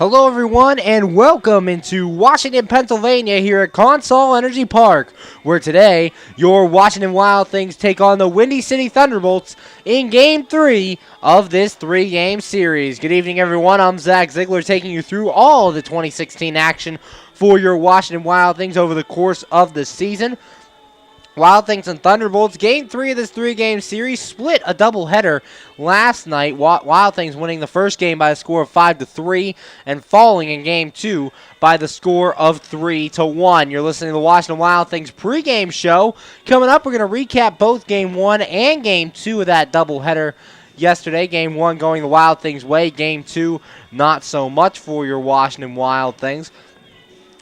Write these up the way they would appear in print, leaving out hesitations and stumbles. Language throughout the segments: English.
Hello everyone and welcome into Washington, Pennsylvania here at Consol Energy Park, where today your Washington Wild Things take on the Windy City Thunderbolts in Game 3 of this 3-game series. Good evening everyone, I'm Zach Ziegler taking you through all of the 2016 action for your Washington Wild Things over the course of the season. Wild Things and Thunderbolts, Game 3 of this 3-game series, split a doubleheader last night. Wild Things winning the first game by a score of 5-3 and falling in Game 2 by the score of 3-1. You're listening to the Washington Wild Things pregame show. Coming up, we're going to recap both Game 1 and Game 2 of that doubleheader yesterday. Game 1 going the Wild Things' way. Game 2, not so much for your Washington Wild Things.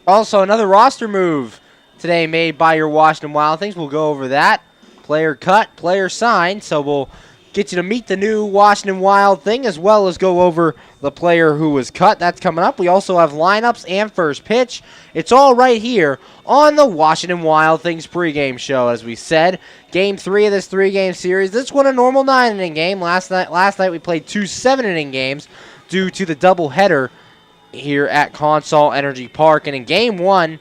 Also, another roster move today made by your Washington Wild Things. We'll go over that. Player cut, player signed. So we'll get you to meet the new Washington Wild Thing as well as go over the player who was cut. That's coming up. We also have lineups and first pitch. It's all right here on the Washington Wild Things pregame show. As we said, Game 3 of this 3-game series. This one a normal 9-inning game. Last night we played 2 7-inning games due to the doubleheader here at Consol Energy Park. And in Game 1,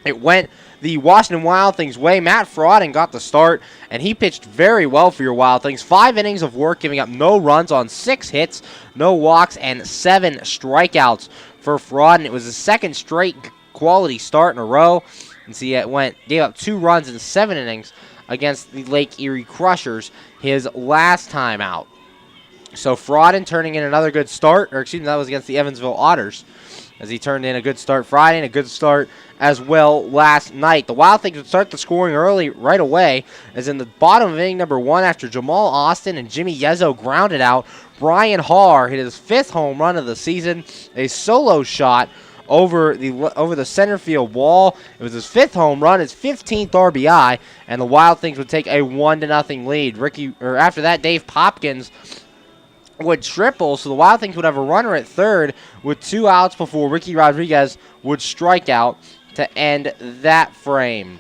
it went the Washington Wild Things' way. Matt Frauden got the start, and he pitched very well for your Wild Things. 5 innings of work, giving up no runs on 6 hits, no walks, and 7 strikeouts for Frauden. It was his second straight quality start in a row. And see, gave up 2 runs in 7 innings against the Lake Erie Crushers his last time out. So Frauden turning in another good start, or excuse me, that was against the Evansville Otters, as he turned in a good start Friday and a good start as well last night. The Wild Things would start the scoring early right away, as in the bottom of inning number 1, after Jamal Austin and Jimmy Yezzo grounded out, Brian Haar hit his 5th home run of the season, a solo shot over the center field wall. It was his 5th home run, his 15th RBI, and the Wild Things would take a 1-0 lead. After that, Dave Popkins would triple, so the Wild Things would have a runner at third with 2 outs before Ricky Rodriguez would strike out to end that frame.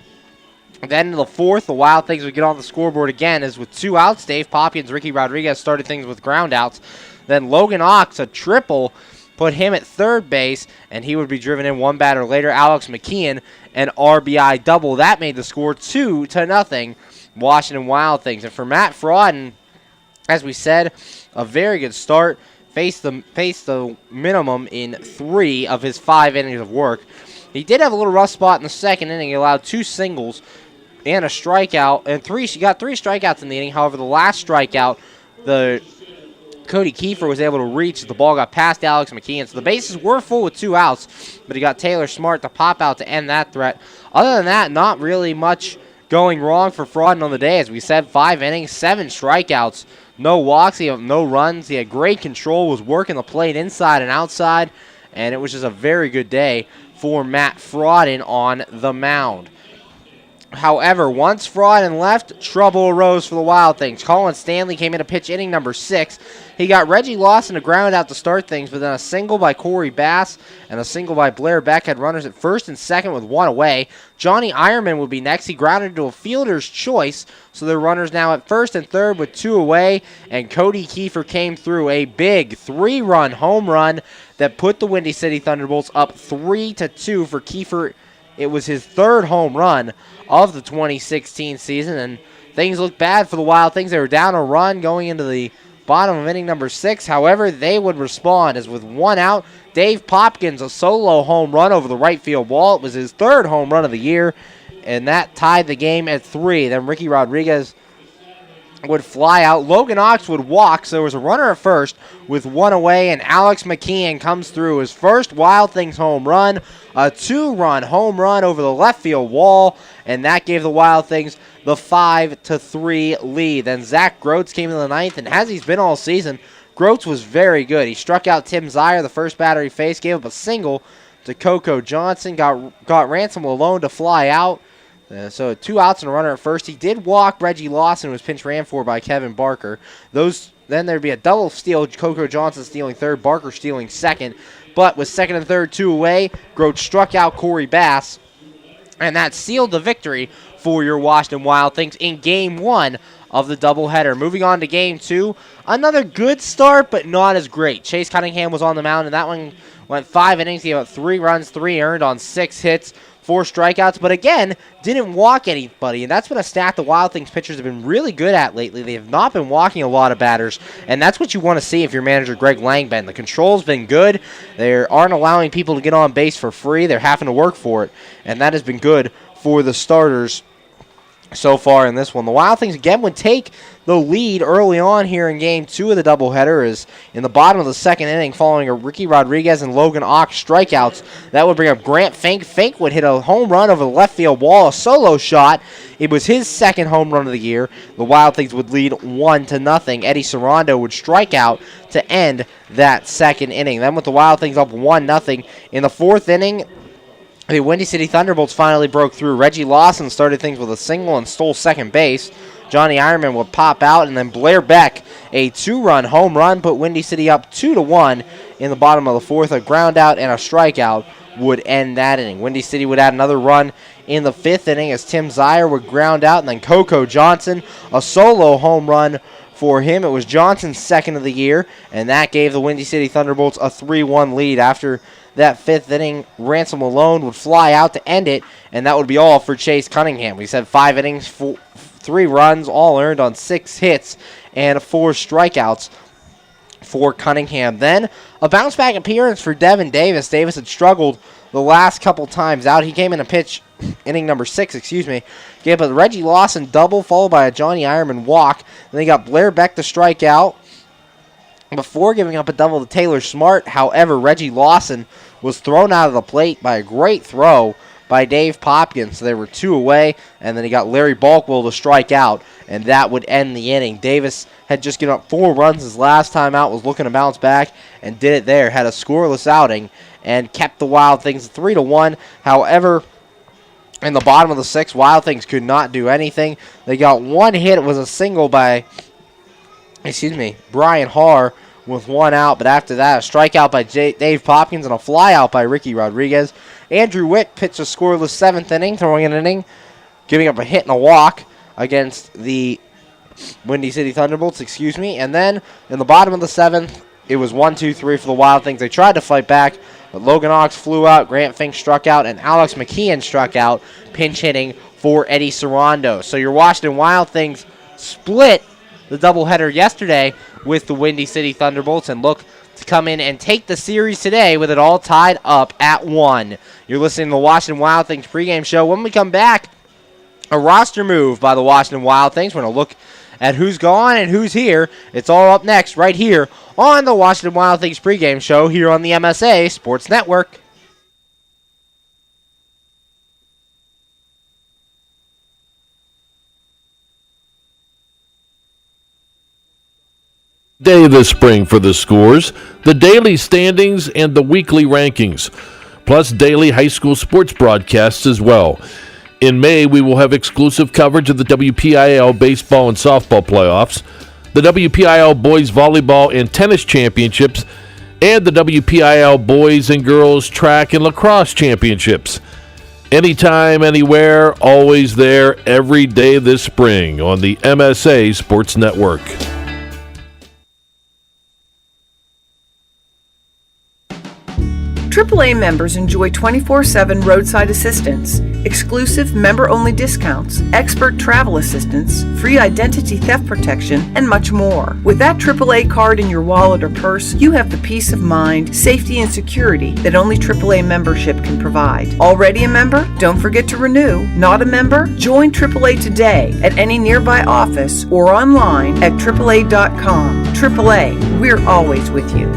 Then in the 4th, the Wild Things would get on the scoreboard again, as with 2 outs, Dave Popkins, Ricky Rodriguez started things with ground outs. Then Logan Ox, a triple, put him at third base, and he would be driven in 1 batter later. Alex McKeon, an RBI double. That made the score 2-0, Washington Wild Things. And for Matt Frauden, as we said, a very good start. Faced the minimum in 3 of his 5 innings of work. He did have a little rough spot in the 2nd inning. He allowed 2 singles and a strikeout, and he got 3 strikeouts in the inning. However, the last strikeout, Cody Kiefer was able to reach as the ball got past Alex McKeon. So the bases were full with 2 outs, but he got Taylor Smart to pop out to end that threat. Other than that, not really much going wrong for Frauden on the day. As we said, 5 innings, 7 strikeouts, no walks, he had no runs. He had great control, was working the plate inside and outside, and it was just a very good day for Matt Frauden on the mound. However, once Frauden left, trouble arose for the Wild Things. Colin Stanley came in to pitch inning number 6. He got Reggie Lawson to ground out to start things, but then a single by Corey Bass and a single by Blair Beck had runners at first and second with 1 away. Johnny Ironman would be next. He grounded into a fielder's choice, so the runners now at first and third with 2 away, and Cody Kiefer came through a big 3-run home run that put the Windy City Thunderbolts up 3-2 for Kiefer. It was his 3rd home run of the 2016 season, and things looked bad for the Wild Things. They were down a run going into the bottom of inning number 6. However, they would respond, as with 1 out, Dave Popkins, a solo home run over the right field wall. It was his 3rd home run of the year, and that tied the game at 3. Then Ricky Rodriguez would fly out. Logan Ox would walk, so there was a runner at first with 1 away, and Alex McKeon comes through his first Wild Things home run, a 2-run home run over the left field wall, and that gave the Wild Things the 5-3 lead. Then Zach Groats came in the 9th, and as he's been all season, Groats was very good. He struck out Tim Zier, the first batter he faced, gave up a single to Coco Johnson, got Ransom alone to fly out. So 2 outs and a runner at first. He did walk Reggie Lawson, who was pinch ran for by Kevin Barker. Then there'd be a double steal, Coco Johnson stealing 3rd, Barker stealing 2nd. But with 2nd and 3rd, 2 away, Groats struck out Corey Bass, and that sealed the victory for your Washington Wild Things in Game 1 of the doubleheader. Moving on to game 2, another good start, but not as great. Chase Cunningham was on the mound, and that one went 5 innings. He gave up 3 runs, 3 earned on 6 hits, 4 strikeouts, but again, didn't walk anybody, and that's been a stat the Wild Things pitchers have been really good at lately. They have not been walking a lot of batters, and that's what you want to see if you're manager Greg Langben. The control's been good. They aren't allowing people to get on base for free. They're having to work for it, and that has been good for the starters so far in this one. The Wild Things again would take the lead early on here in game 2 of the doubleheader, is in the bottom of the 2nd inning following a Ricky Rodriguez and Logan Ox strikeouts. That would bring up Grant Fink. Fink would hit a home run over the left field wall, a solo shot. It was his 2nd home run of the year. The Wild Things would lead 1-0. Eddie Sarando would strike out to end that 2nd inning. Then with the Wild Things up 1-0 in the 4th inning, the Windy City Thunderbolts finally broke through. Reggie Lawson started things with a single and stole second base. Johnny Ironman would pop out, and then Blair Beck, a 2-run home run, put Windy City up 2-1 in the bottom of the 4th. A ground out and a strikeout would end that inning. Windy City would add another run in the 5th inning as Tim Zier would ground out, and then Coco Johnson, a solo home run for him. It was Johnson's 2nd of the year, and that gave the Windy City Thunderbolts a 3-1 lead. After that 5th inning, Ransom Malone would fly out to end it, and that would be all for Chase Cunningham. We said 5 innings, 3 runs, all earned on 6 hits, and 4 strikeouts for Cunningham. Then a bounce-back appearance for Devin Davis. Davis had struggled the last couple times out. He came in a pitch, inning number 6, gave a Reggie Lawson double, followed by a Johnny Ironman walk. Then he got Blair Beck to strike out before giving up a double to Taylor Smart. However, Reggie Lawson was thrown out of the plate by a great throw by Dave Popkins. So they were 2 away, and then he got Larry Balkwell to strike out, and that would end the inning. Davis had just given up 4 runs his last time out, was looking to bounce back, and did it there. Had a scoreless outing, and kept the Wild Things 3-1. However, in the bottom of the 6th, Wild Things could not do anything. They got 1 hit. It was a single by, Brian Haar, with 1 out, but after that, a strikeout by Dave Popkins and a flyout by Ricky Rodriguez. Andrew Wick pitched a scoreless 7th inning, throwing an inning, giving up a hit and a walk against the Windy City Thunderbolts, and then in the bottom of the 7th, it was 1-2-3 for the Wild Things. They tried to fight back, but Logan Ox flew out, Grant Fink struck out, and Alex McKeon struck out, pinch hitting for Eddie Sarando. So your Washington Wild Things split the doubleheader yesterday with the Windy City Thunderbolts and look to come in and take the series today with it all tied up at 1. You're listening to the Washington Wild Things pregame show. When we come back, a roster move by the Washington Wild Things. We're going to look at who's gone and who's here. It's all up next right here on the Washington Wild Things pregame show here on the MSA Sports Network. Day this spring for the scores, the daily standings, and the weekly rankings, plus daily high school sports broadcasts as well. In May, we will have exclusive coverage of the WPIL baseball and softball playoffs, the WPIL boys volleyball and tennis championships, and the WPIL boys and girls track and lacrosse championships. Anytime, anywhere, always there, every day this spring on the MSA Sports Network. AAA members enjoy 24/7 roadside assistance, exclusive member-only discounts, expert travel assistance, free identity theft protection, and much more. With that AAA card in your wallet or purse, you have the peace of mind, safety, and security that only AAA membership can provide. Already a member? Don't forget to renew. Not a member? Join AAA today at any nearby office or online at AAA.com. AAA, we're always with you.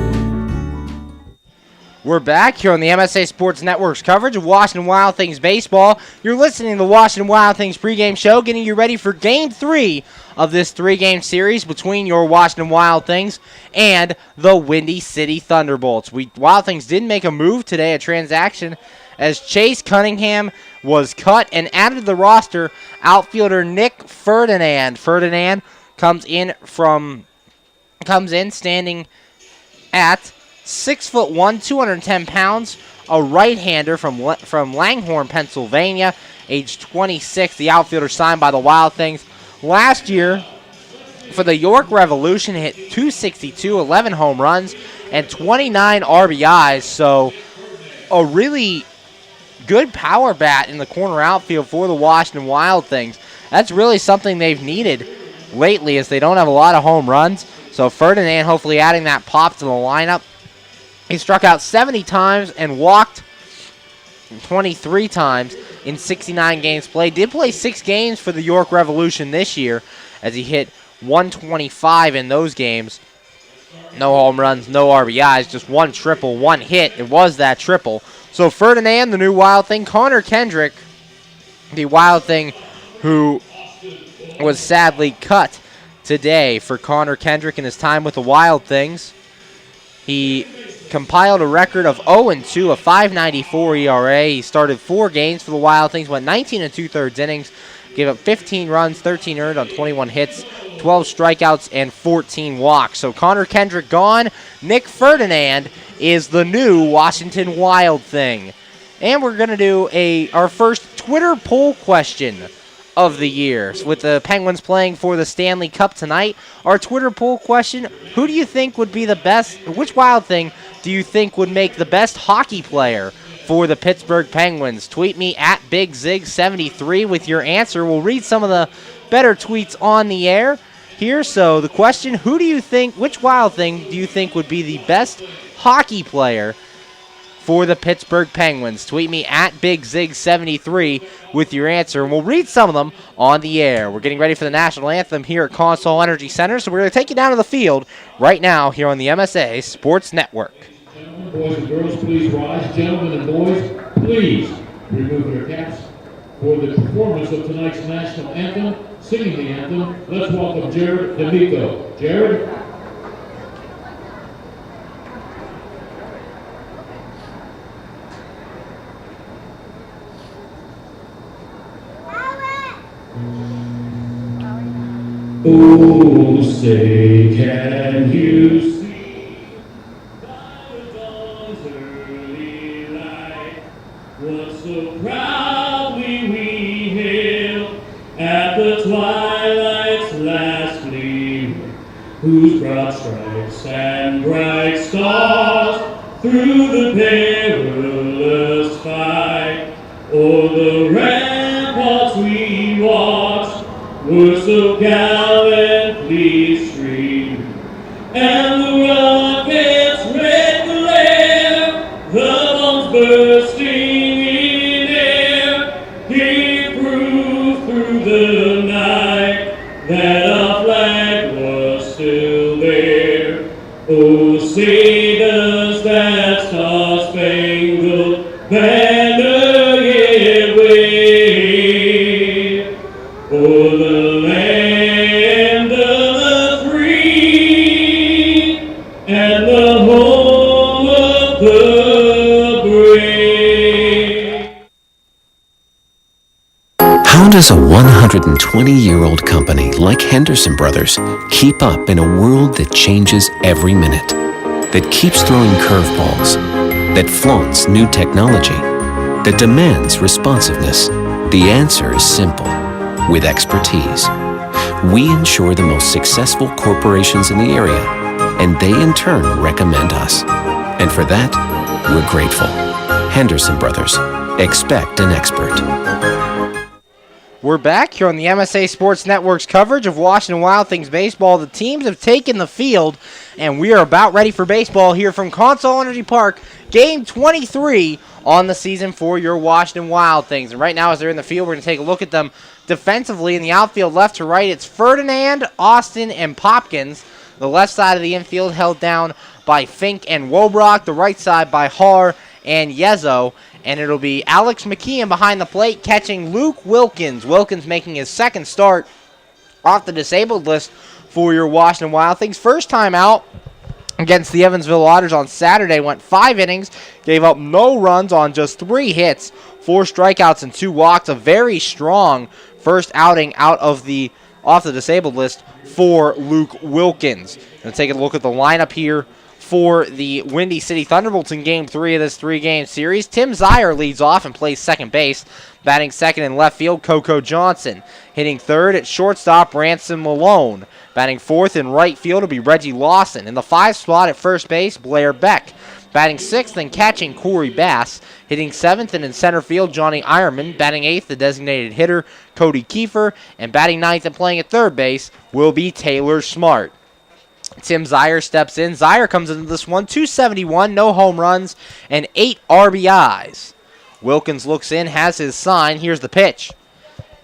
We're back here on the MSA Sports Network's coverage of Washington Wild Things baseball. You're listening to the Washington Wild Things pregame show, getting you ready for Game 3 of this 3-game series between your Washington Wild Things and the Windy City Thunderbolts. Wild Things did make a move today, a transaction, as Chase Cunningham was cut and added to the roster. Outfielder Nick Ferdinand. Ferdinand comes in standing at 6'1", 210 pounds, a right-hander from Langhorne, Pennsylvania, age 26. The outfielder signed by the Wild Things last year For the York Revolution, hit .262, 11 home runs, and 29 RBIs. So a really good power bat in the corner outfield for the Washington Wild Things. That's really something they've needed lately, as they don't have a lot of home runs. So Ferdinand hopefully adding that pop to the lineup. He struck out 70 times and walked 23 times in 69 games played. Did play 6 games for the York Revolution this year, as he hit .125 in those games. No home runs, no RBIs, just 1 triple, 1 hit. It was that triple. So Ferdinand, the new Wild Thing. Connor Kendrick, the Wild Thing who was sadly cut today. For Connor Kendrick in his time with the Wild Things, he compiled a record of 0-2, a .594 ERA. He started 4 games for the Wild Things, went 19 2/3 innings, gave up 15 runs, 13 earned on 21 hits, 12 strikeouts, and 14 walks. So Connor Kendrick gone. Nick Ferdinand is the new Washington Wild Thing. And we're going to do our first Twitter poll question of the year. So with the Penguins playing for the Stanley Cup tonight, our Twitter poll question: who do you think would be the best, which Wild Thing do you think would make the best hockey player for the Pittsburgh Penguins? Tweet me at BigZig73 with your answer. We'll read some of the better tweets on the air here. So the question: who do you think, which Wild Thing do you think would be the best hockey player for the Pittsburgh Penguins? Tweet me at BigZig73 with your answer, and we'll read some of them on the air. We're getting ready for the national anthem here at Consol Energy Center, so we're going to take you down to the field right now here on the MSA Sports Network. Boys and girls, please rise. Gentlemen and boys, please remove their caps for the performance of tonight's national anthem. Singing the anthem, let's welcome Jared D'Amico. Jared? Oh, say, can you see by the dawn's early light what so proudly we hailed at the twilight's last gleam, whose broad stripes and bright stars through the perilous fight o'er the ramparts we watched were so gallantly streamed, and the rocket's red glare, the bombs bursting in air, gave proof through the night that our flag was still there. Oh, say does that star-spangled banner yet wave o'er the land of the free and the home of the brave. How does a 120-year-old company like Henderson Brothers keep up in a world that changes every minute, that keeps throwing curveballs, that flaunts new technology, that demands responsiveness? The answer is simple. With expertise. We insure the most successful corporations in the area, and they in turn recommend us. And for that, we're grateful. Henderson Brothers. Expect an expert. We're back here on the MSA Sports Network's coverage of Washington Wild Things baseball. The teams have taken the field, and we are about ready for baseball here from Consol Energy Park. Game 23 on the season for your Washington Wild Things. And right now, as they're in the field, we're going to take a look at them defensively in the outfield, left to right. It's Ferdinand, Austin, and Popkins. The left side of the infield held down by Fink and Wobrock. The right side by Har and Yezo. And it'll be Alex McKeon behind the plate catching Luke Wilkins. Wilkins making his second start off the disabled list for your Washington Wild Things. First time out against the Evansville Otters on Saturday. Went 5 innings, gave up no runs on just 3 hits, 4 strikeouts and 2 walks. A very strong first outing out of off the disabled list for Luke Wilkins. Going to take a look at the lineup here for the Windy City Thunderbolts in Game 3 of this 3-game series. Tim Zier leads off and plays second base. Batting second in left field, Coco Johnson. Hitting third at shortstop, Ransom Malone. Batting fourth in right field will be Reggie Lawson. In the 5 spot at first base, Blair Beck. Batting sixth and catching, Corey Bass. Hitting seventh and in center field, Johnny Ironman. Batting eighth, the designated hitter, Cody Kiefer. And batting ninth and playing at third base will be Taylor Smart. Tim Zier steps in. Zier comes into this one, 271, no home runs, and 8 RBIs. Wilkins looks in, has his sign. Here's the pitch.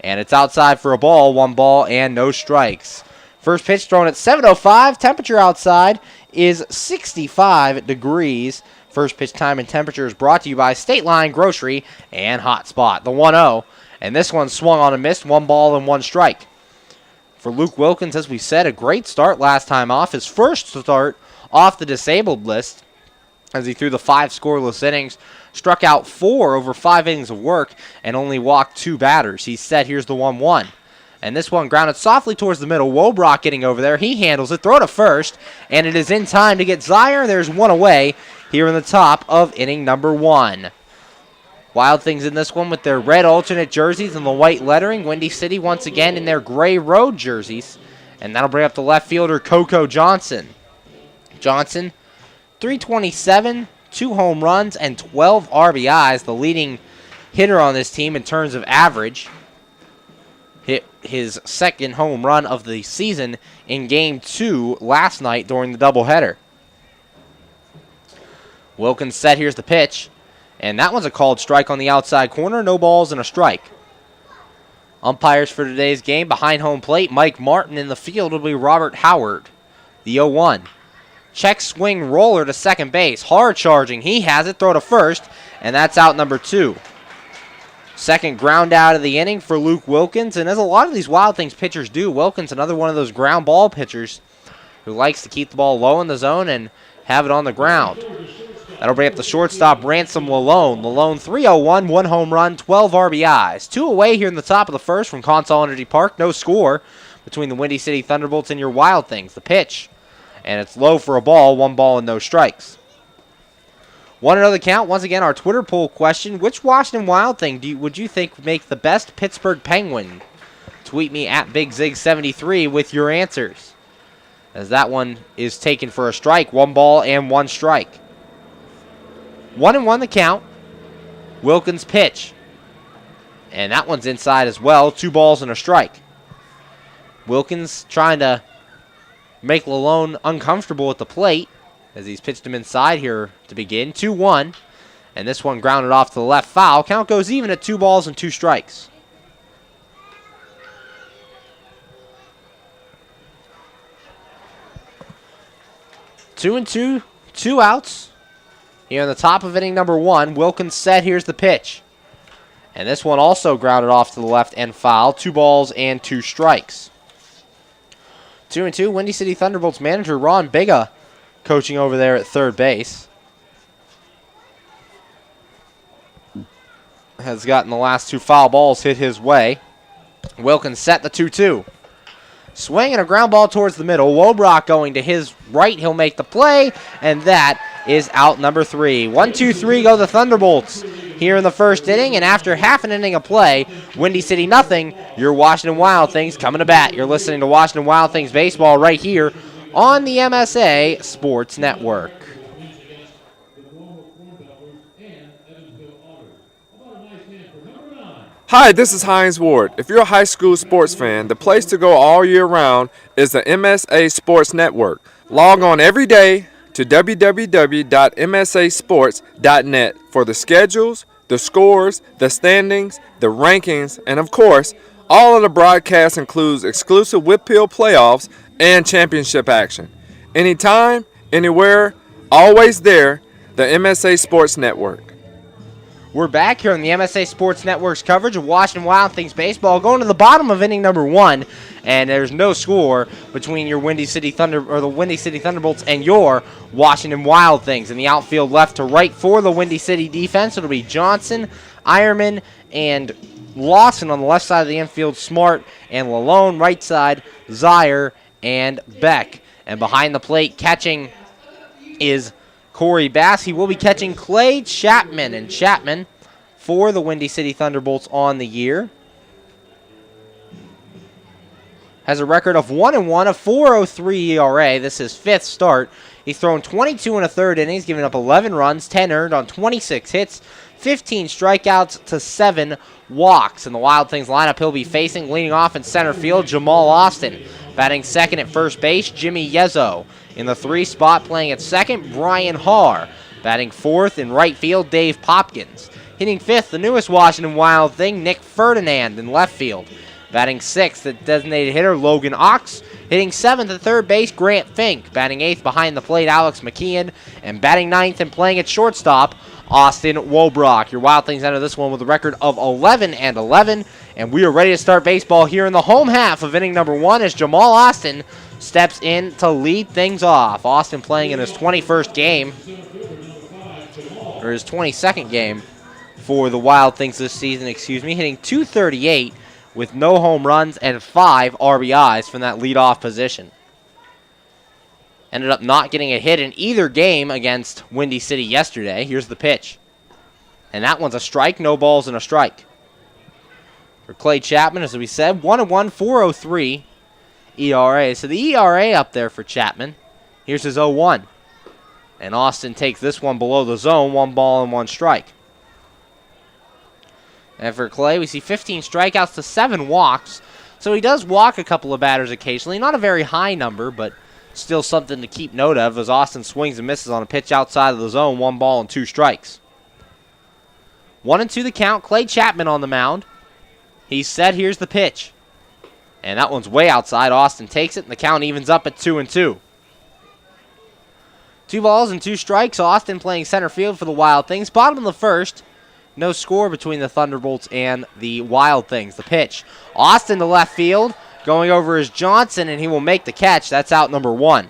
And it's outside for a ball, 1 ball and no strikes. First pitch thrown at 7:05. Temperature outside is 65 degrees. First pitch time and temperature is brought to you by State Line Grocery and Hotspot. The 1-0. And this one swung on and missed, 1 ball and 1 strike. For Luke Wilkins, as we said, a great start last time off. His first start off the disabled list as he threw the 5 scoreless innings, struck out 4 over 5 innings of work, and only walked 2 batters. He's set. Here's the 1-1. And this one grounded softly towards the middle. Wobrock getting over there. He handles it. Throw to first, and it is in time to get Zier. There's 1 away here in the top of inning number 1. Wild Things in this one with their red alternate jerseys and the white lettering. Windy City once again in their gray road jerseys. And that'll bring up the left fielder, Coco Johnson. Johnson, 327, 2 home runs, and 12 RBIs. The leading hitter on this team in terms of average. Hit his second home run of the season in Game 2 last night during the doubleheader. Wilkins set. Here's the pitch. And that one's a called strike on the outside corner. No balls and a strike. Umpires for today's game behind home plate, Mike Martin. In the field will be Robert Howard. The 0-1. Check swing roller to second base. Hard charging. He has it. Throw to first. And that's out number 2. Second ground out of the inning for Luke Wilkins. And as a lot of these Wild Things pitchers do, Wilkins, another one of those ground ball pitchers who likes to keep the ball low in the zone and have it on the ground. That'll bring up the shortstop, Ransom Lalone. Lalone 301, 1 home run, 12 RBIs. 2 away here in the top of the first from Consol Energy Park. No score between the Windy City Thunderbolts and your Wild Things. The pitch. And it's low for a ball, 1 ball and no strikes. 1-0 the count. Once again, our Twitter poll question. Which Washington Wild Thing would you think would make the best Pittsburgh Penguin? Tweet me at BigZig73 with your answers. As that one is taken for a strike. 1 ball and 1 strike. 1-1 the count. Wilkins pitch. And that one's inside as well. 2 balls and a strike. Wilkins trying to make Lalone uncomfortable at the plate as he's pitched him inside here to begin. 2-1. And this one grounded off to the left foul. Count goes even at 2 balls and 2 strikes. Two and two, 2 outs. Here in the top of inning number 1, Wilkins set. Here's the pitch. And this one also grounded off to the left and foul. 2 balls and 2 strikes. 2-2, Windy City Thunderbolts manager Ron Biga coaching over there at third base. Has gotten the last 2 foul balls hit his way. Wilkins set the 2-2. Swing and a ground ball towards the middle. Wobrock going to his right. He'll make the play, and that is out number 3. 1-2-3 go the Thunderbolts here in the first inning, and after half an inning of play, Windy City nothing. Your Washington Wild Things coming to bat. You're listening to Washington Wild Things baseball right here on the MSA Sports Network. Hi, this is Hines Ward. If you're a high school sports fan, the place to go all year round is the MSA Sports Network. Log on every day to www.msasports.net for the schedules, the scores, the standings, the rankings, and of course, all of the broadcasts includes exclusive Whitfield playoffs and championship action. Anytime, anywhere, always there, the MSA Sports Network. We're back here on the MSA Sports Network's coverage of Washington Wild Things baseball, going to the bottom of inning number 1, and there's no score between your the Windy City Thunderbolts and your Washington Wild Things. In the outfield, left to right for the Windy City defense, it'll be Johnson, Ironman, and Lawson on the left side of the infield, Smart and Lalone. Right side, Zier and Beck. And behind the plate, catching is Corey Bass. He will be catching Clay Chapman, and Chapman for the Windy City Thunderbolts on the year has a record of 1-1, a 4.03 ERA. This is his 5th start. He's thrown 22 1/3 innings, giving up 11 runs, 10 earned on 26 hits, 15 strikeouts to 7 walks. In the Wild Things lineup, he'll be facing, leading off in center field, Jamal Austin. Batting second at first base, Jimmy Yezzo. In the 3 spot, playing at second, Brian Haar. Batting fourth in right field, Dave Popkins. Hitting 5th, the newest Washington Wild Thing, Nick Ferdinand in left field. Batting 6th, the designated hitter, Logan Ox. Hitting 7th at third base, Grant Fink. Batting 8th behind the plate, Alex McKeon. And batting 9th and playing at shortstop, Austin Wobrock. Your Wild Things enter this one with a record of 11-11. And we are ready to start baseball here in the home half of inning number 1 as Jamal Austin steps in to lead things off. Austin playing in his 21st game, or his 22nd game for the Wild Things this season, hitting .238 with no home runs and 5 RBIs from that leadoff position. Ended up not getting a hit in either game against Windy City yesterday. Here's the pitch. And that one's a strike, no balls and a strike. For Clay Chapman, as we said, 1-1, 4.03 ERA. So the ERA up there for Chapman. Here's his 0-1. And Austin takes this one below the zone, 1 ball and 1 strike. And for Clay, we see 15 strikeouts to 7 walks. So he does walk a couple of batters occasionally. Not a very high number, but still something to keep note of as Austin swings and misses on a pitch outside of the zone. 1 ball and 2 strikes. 1-2 the count. Clay Chapman on the mound. He's set. Here's the pitch. And that one's way outside. Austin takes it, and the count evens up at 2-2. 2 balls and 2 strikes. Austin playing center field for the Wild Things. Bottom of the first. No score between the Thunderbolts and the Wild Things. The pitch. Austin to left field. Going over is Johnson, and he will make the catch. That's out number 1.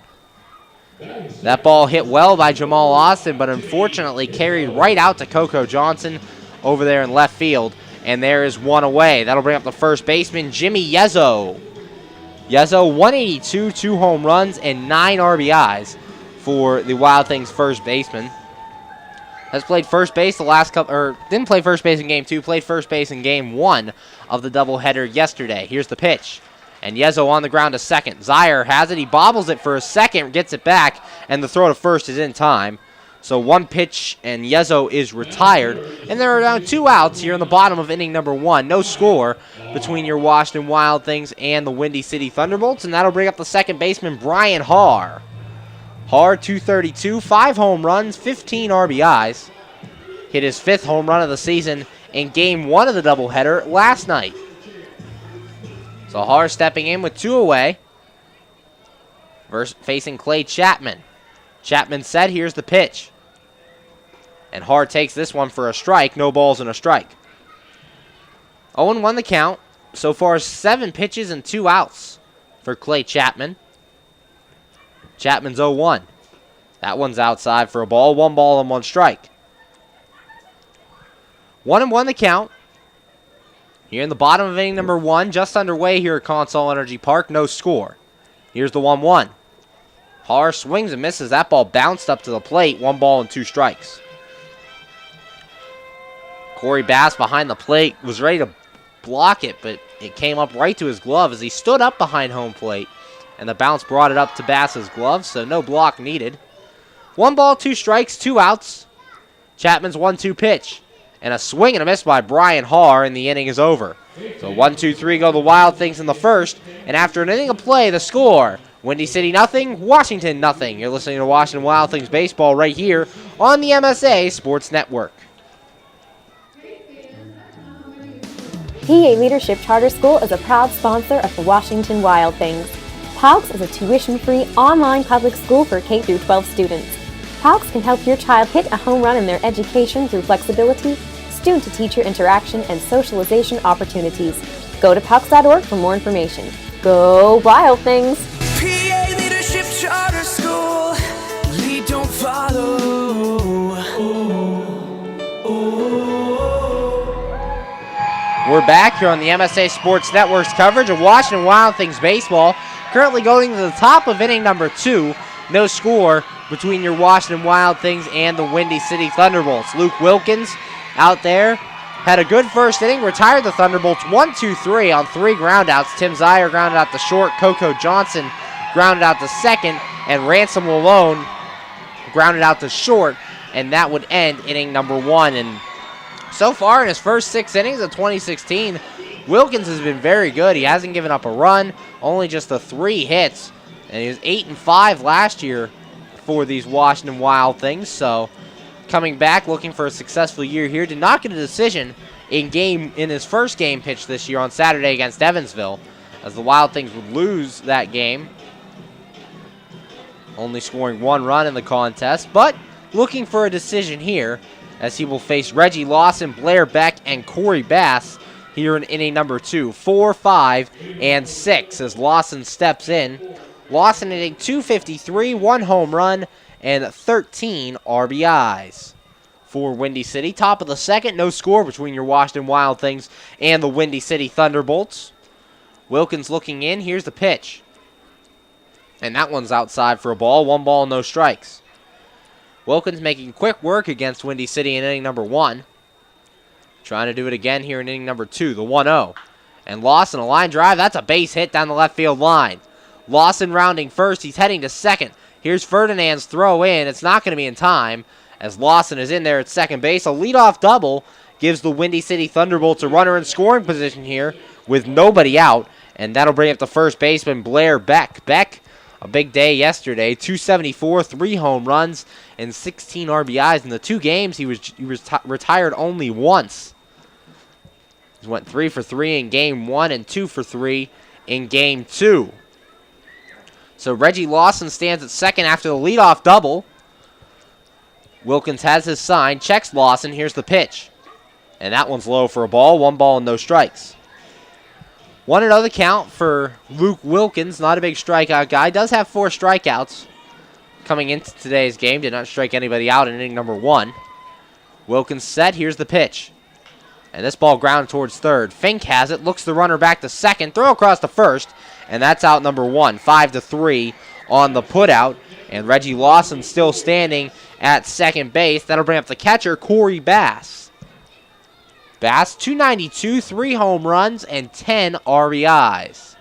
That ball hit well by Jamal Austin, but unfortunately carried right out to Coco Johnson over there in left field. And there is 1 away. That'll bring up the first baseman, Jimmy Yezzo. Yezzo, 182, 2 home runs, and 9 RBIs for the Wild Things first baseman. Has played first base the last couple, or didn't play first base in game 2, played first base in game 1 of the doubleheader yesterday. Here's the pitch. And Yezzo on the ground to second. Zaire has it. He bobbles it for a second, gets it back, and the throw to first is in time. So 1 pitch, and Yezzo is retired. And there are now 2 outs here in the bottom of inning number 1. No score between your Washington Wild Things and the Windy City Thunderbolts, and that'll bring up the second baseman, Brian Haar. Haar, 232, 5 home runs, 15 RBIs. Hit his 5th home run of the season in game 1 of the doubleheader last night. So Haar stepping in with 2 away. Facing Clay Chapman. Chapman set, here's the pitch. And Haar takes this one for a strike, no balls and a strike. 0-1 the count. So far 7 pitches and 2 outs for Clay Chapman. Chapman's 0-1. That one's outside for a ball. 1 ball and 1 strike. 1-1 the count. Here in the bottom of inning number 1, just underway here at Consol Energy Park. No score. Here's the 1-1. Haar swings and misses. That ball bounced up to the plate. 1 ball and 2 strikes. Corey Bass behind the plate was ready to block it, but it came up right to his glove as he stood up behind home plate. And the bounce brought it up to Bass's glove, so no block needed. 1 ball, 2 strikes, 2 outs. Chapman's 1-2 pitch. And a swing and a miss by Brian Haar, and the inning is over. So 1-2-3 go the Wild Things in the first. And after an inning of play, the score, Windy City nothing, Washington nothing. You're listening to Washington Wild Things baseball right here on the MSA Sports Network. PA Leadership Charter School is a proud sponsor of the Washington Wild Things. PALCS is a tuition-free online public school for K-12 students. PALCS can help your child hit a home run in their education through flexibility, student-to-teacher interaction, and socialization opportunities. Go to PALCS.org for more information. Go Wild Things! PA Leadership Charter School, lead don't follow. We're back here on the MSA Sports Network's coverage of Washington Wild Things baseball. Currently going to the top of inning number 2. No score between your Washington Wild Things and the Windy City Thunderbolts. Luke Wilkins out there had a good first inning, retired the Thunderbolts 1-2-3 on 3 groundouts. Tim Zier grounded out the short, Coco Johnson grounded out the second, and Ransom Malone grounded out the short, and that would end inning number 1. And so far in his first 6 innings of 2016, Wilkins has been very good. He hasn't given up a run, only just the 3 hits, and he was 8-5 last year for these Washington Wild Things. So coming back, looking for a successful year here. Did not get a decision in his first game pitched this year on Saturday against Evansville, as the Wild Things would lose that game, only scoring 1 run in the contest. But looking for a decision here, as he will face Reggie Lawson, Blair Beck, and Corey Bass here in inning number 2. 4, 5, and 6 as Lawson steps in. Lawson hitting .253, 1 home run, and 13 RBIs for Windy City. Top of the second, no score between your Washington Wild Things and the Windy City Thunderbolts. Wilkins looking in. Here's the pitch. And that one's outside for a ball. 1 ball, no strikes. Wilkins making quick work against Windy City in inning number 1. Trying to do it again here in inning number 2, the 1-0. And Lawson, a line drive. That's a base hit down the left field line. Lawson rounding first. He's heading to second. Here's Ferdinand's throw in. It's not going to be in time, as Lawson is in there at second base. A leadoff double gives the Windy City Thunderbolts a runner in scoring position here with nobody out, and that'll bring up the first baseman, Blair Beck. Beck, a big day yesterday, 274, 3 home runs, and 16 RBIs. In the 2 games, he was retired only once. He went 3 for 3 in game 1 and 2 for 3 in game 2. So Reggie Lawson stands at second after the leadoff double. Wilkins has his sign, checks Lawson. Here's the pitch. And that one's low for a ball. 1 ball and no strikes. 1-0 the count for Luke Wilkins. Not a big strikeout guy. Does have 4 strikeouts coming into today's game. Did not strike anybody out in inning number 1. Wilkins set. Here's the pitch. And this ball grounded towards third. Fink has it. Looks the runner back to second. Throw across to first. And that's out number 1. 5-3 on the putout. And Reggie Lawson still standing at second base. That'll bring up the catcher, Corey Bass. Bass, 292, 3 home runs, and 10 RBIs.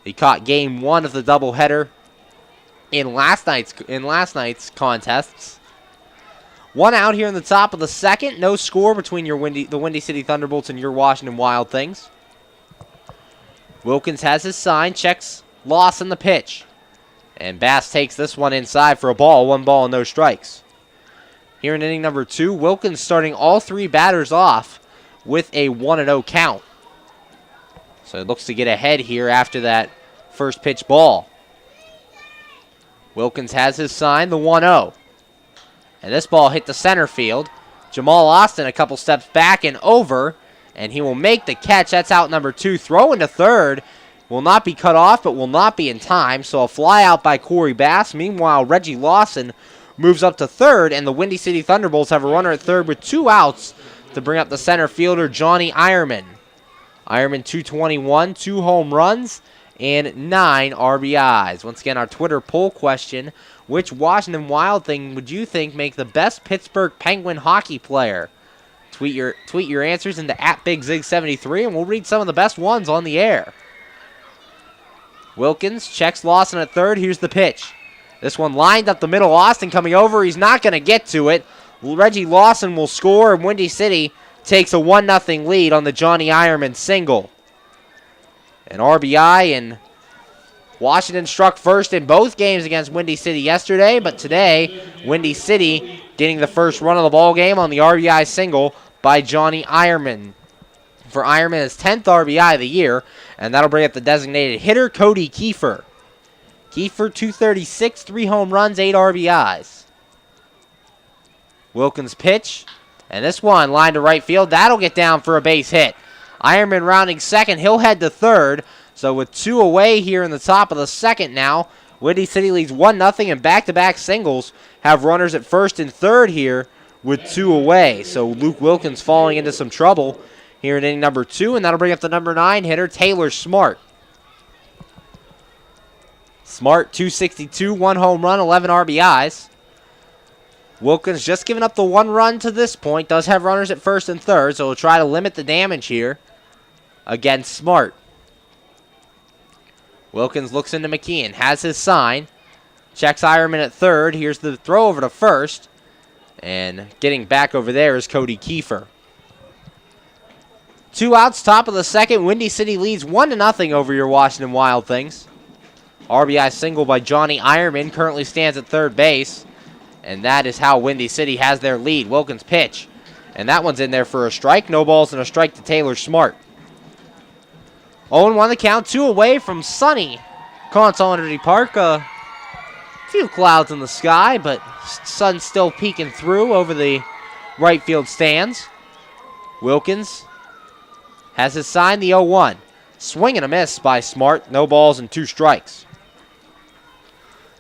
He caught game 1 of the doubleheader in last night's contests. 1 out here in the top of the second. No score between the Windy City Thunderbolts and your Washington Wild Things. Wilkins has his sign, checks Lawson the pitch. And Bass takes this one inside for a ball. 1 ball and no strikes. Here in inning number 2, Wilkins starting all 3 batters off with a 1-0 count. So it looks to get ahead here after that first pitch ball. Wilkins has his sign, the 1-0. And this ball hit the center field. Jamal Austin a couple steps back and over. And he will make the catch. That's out number 2. Throw into third. Will not be cut off, but will not be in time. So a fly out by Corey Bass. Meanwhile, Reggie Lawson moves up to third. And the Windy City Thunderbolts have a runner at third with 2 outs to bring up the center fielder, Johnny Ironman. Ironman 221, 2 home runs, and 9 RBIs. Once again, our Twitter poll question: which Washington Wild Thing would you think make the best Pittsburgh Penguin hockey player? Tweet your answers into @BigZig73, and we'll read some of the best ones on the air. Wilkins checks Lawson at third. Here's the pitch. This one lined up the middle. Austin coming over. He's not going to get to it. Reggie Lawson will score, and Windy City takes a 1-0 lead on the Johnny Ironman single. An RBI, and Washington struck first in both games against Windy City yesterday, but today, Windy City getting the first run of the ball game on the RBI single by Johnny Ironman. For Ironman, his 10th RBI of the year, and that'll bring up the designated hitter, Cody Kiefer. Kiefer, 236, 3 home runs, 8 RBIs. Wilkins pitch, and this one lined to right field. That'll get down for a base hit. Ironman rounding second. He'll head to third. So with 2 away here in the top of the second now, Windy City leads 1-0, and back-to-back singles have runners at first and third here with 2 away. So Luke Wilkins falling into some trouble here in inning number 2, and that'll bring up the number 9 hitter, Taylor Smart. Smart, 262, 1 home run, 11 RBIs. Wilkins just giving up the 1 run to this point. Does have runners at first and third, so we'll try to limit the damage here against Smart. Wilkins looks into McKeon, has his sign. Checks Ironman at third. Here's the throw over to first. And getting back over there is Cody Kiefer. 2 outs, top of the second. Windy City leads 1-0 over your Washington Wild Things. RBI single by Johnny Ironman currently stands at third base. And that is how Windy City has their lead. Wilkins pitch. And that one's in there for a strike. No balls and a strike to Taylor Smart. 0-1 the count. 2 away from sunny Consol Energy Park. A few clouds in the sky, but sun's still peeking through over the right field stands. Wilkins has his sign, the 0-1. Swing and a miss by Smart. No balls and 2 strikes.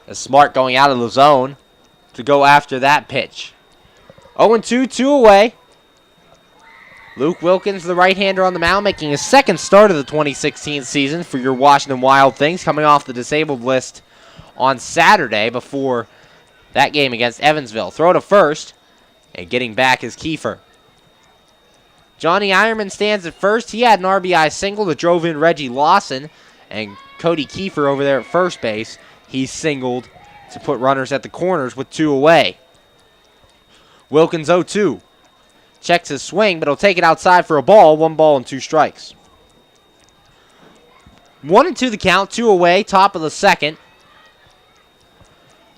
As Smart going out of the zone to go after that pitch. 0-2, 2 away. Luke Wilkins, the right-hander on the mound, making his second start of the 2016 season for your Washington Wild Things, coming off the disabled list on Saturday before that game against Evansville. Throw to first, and getting back is Kiefer. Johnny Ironman stands at first. He had an RBI single that drove in Reggie Lawson, and Cody Kiefer over there at first base. He singled to put runners at the corners with 2 away. Wilkins 0-2. Checks his swing, but he'll take it outside for a ball. 1 ball and 2 strikes. 1-2 the count, 2 away, top of the second.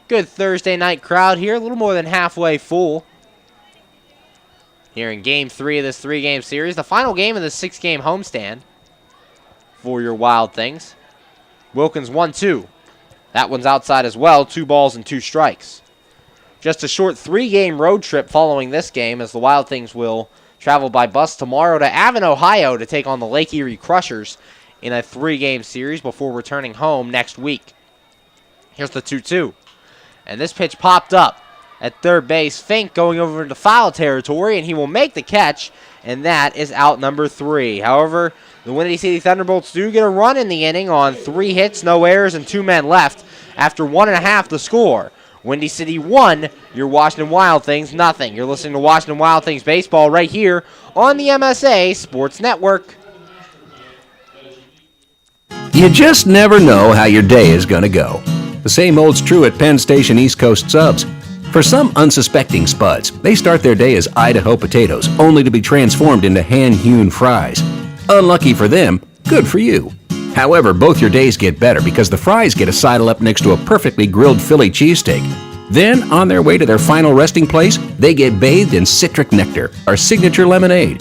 Good Thursday night crowd here, a little more than halfway full. Here in Game 3 of this 3-game series, the final game of the 6-game homestand for your Wild Things. Wilkins 1-2. That one's outside as well, 2 balls and 2 strikes. Just a short 3-game road trip following this game, as the Wild Things will travel by bus tomorrow to Avon, Ohio to take on the Lake Erie Crushers in a 3-game series before returning home next week. Here's the 2-2. And this pitch popped up at third base. Fink going over into foul territory, and he will make the catch, and that is out number 3. However, the Windy City Thunderbolts do get a run in the inning on 3 hits, no errors, and 2 men left after 1.5 the score. Windy City 1, your Washington Wild Things nothing. You're listening to Washington Wild Things baseball right here on the MSA Sports Network. You just never know how your day is going to go. The same holds true at Penn Station East Coast Subs. For some unsuspecting spuds, they start their day as Idaho potatoes, only to be transformed into hand-hewn fries. Unlucky for them, good for you. However, both your days get better because the fries get to sidle up next to a perfectly grilled Philly cheesesteak. Then, on their way to their final resting place, they get bathed in citric nectar, our signature lemonade.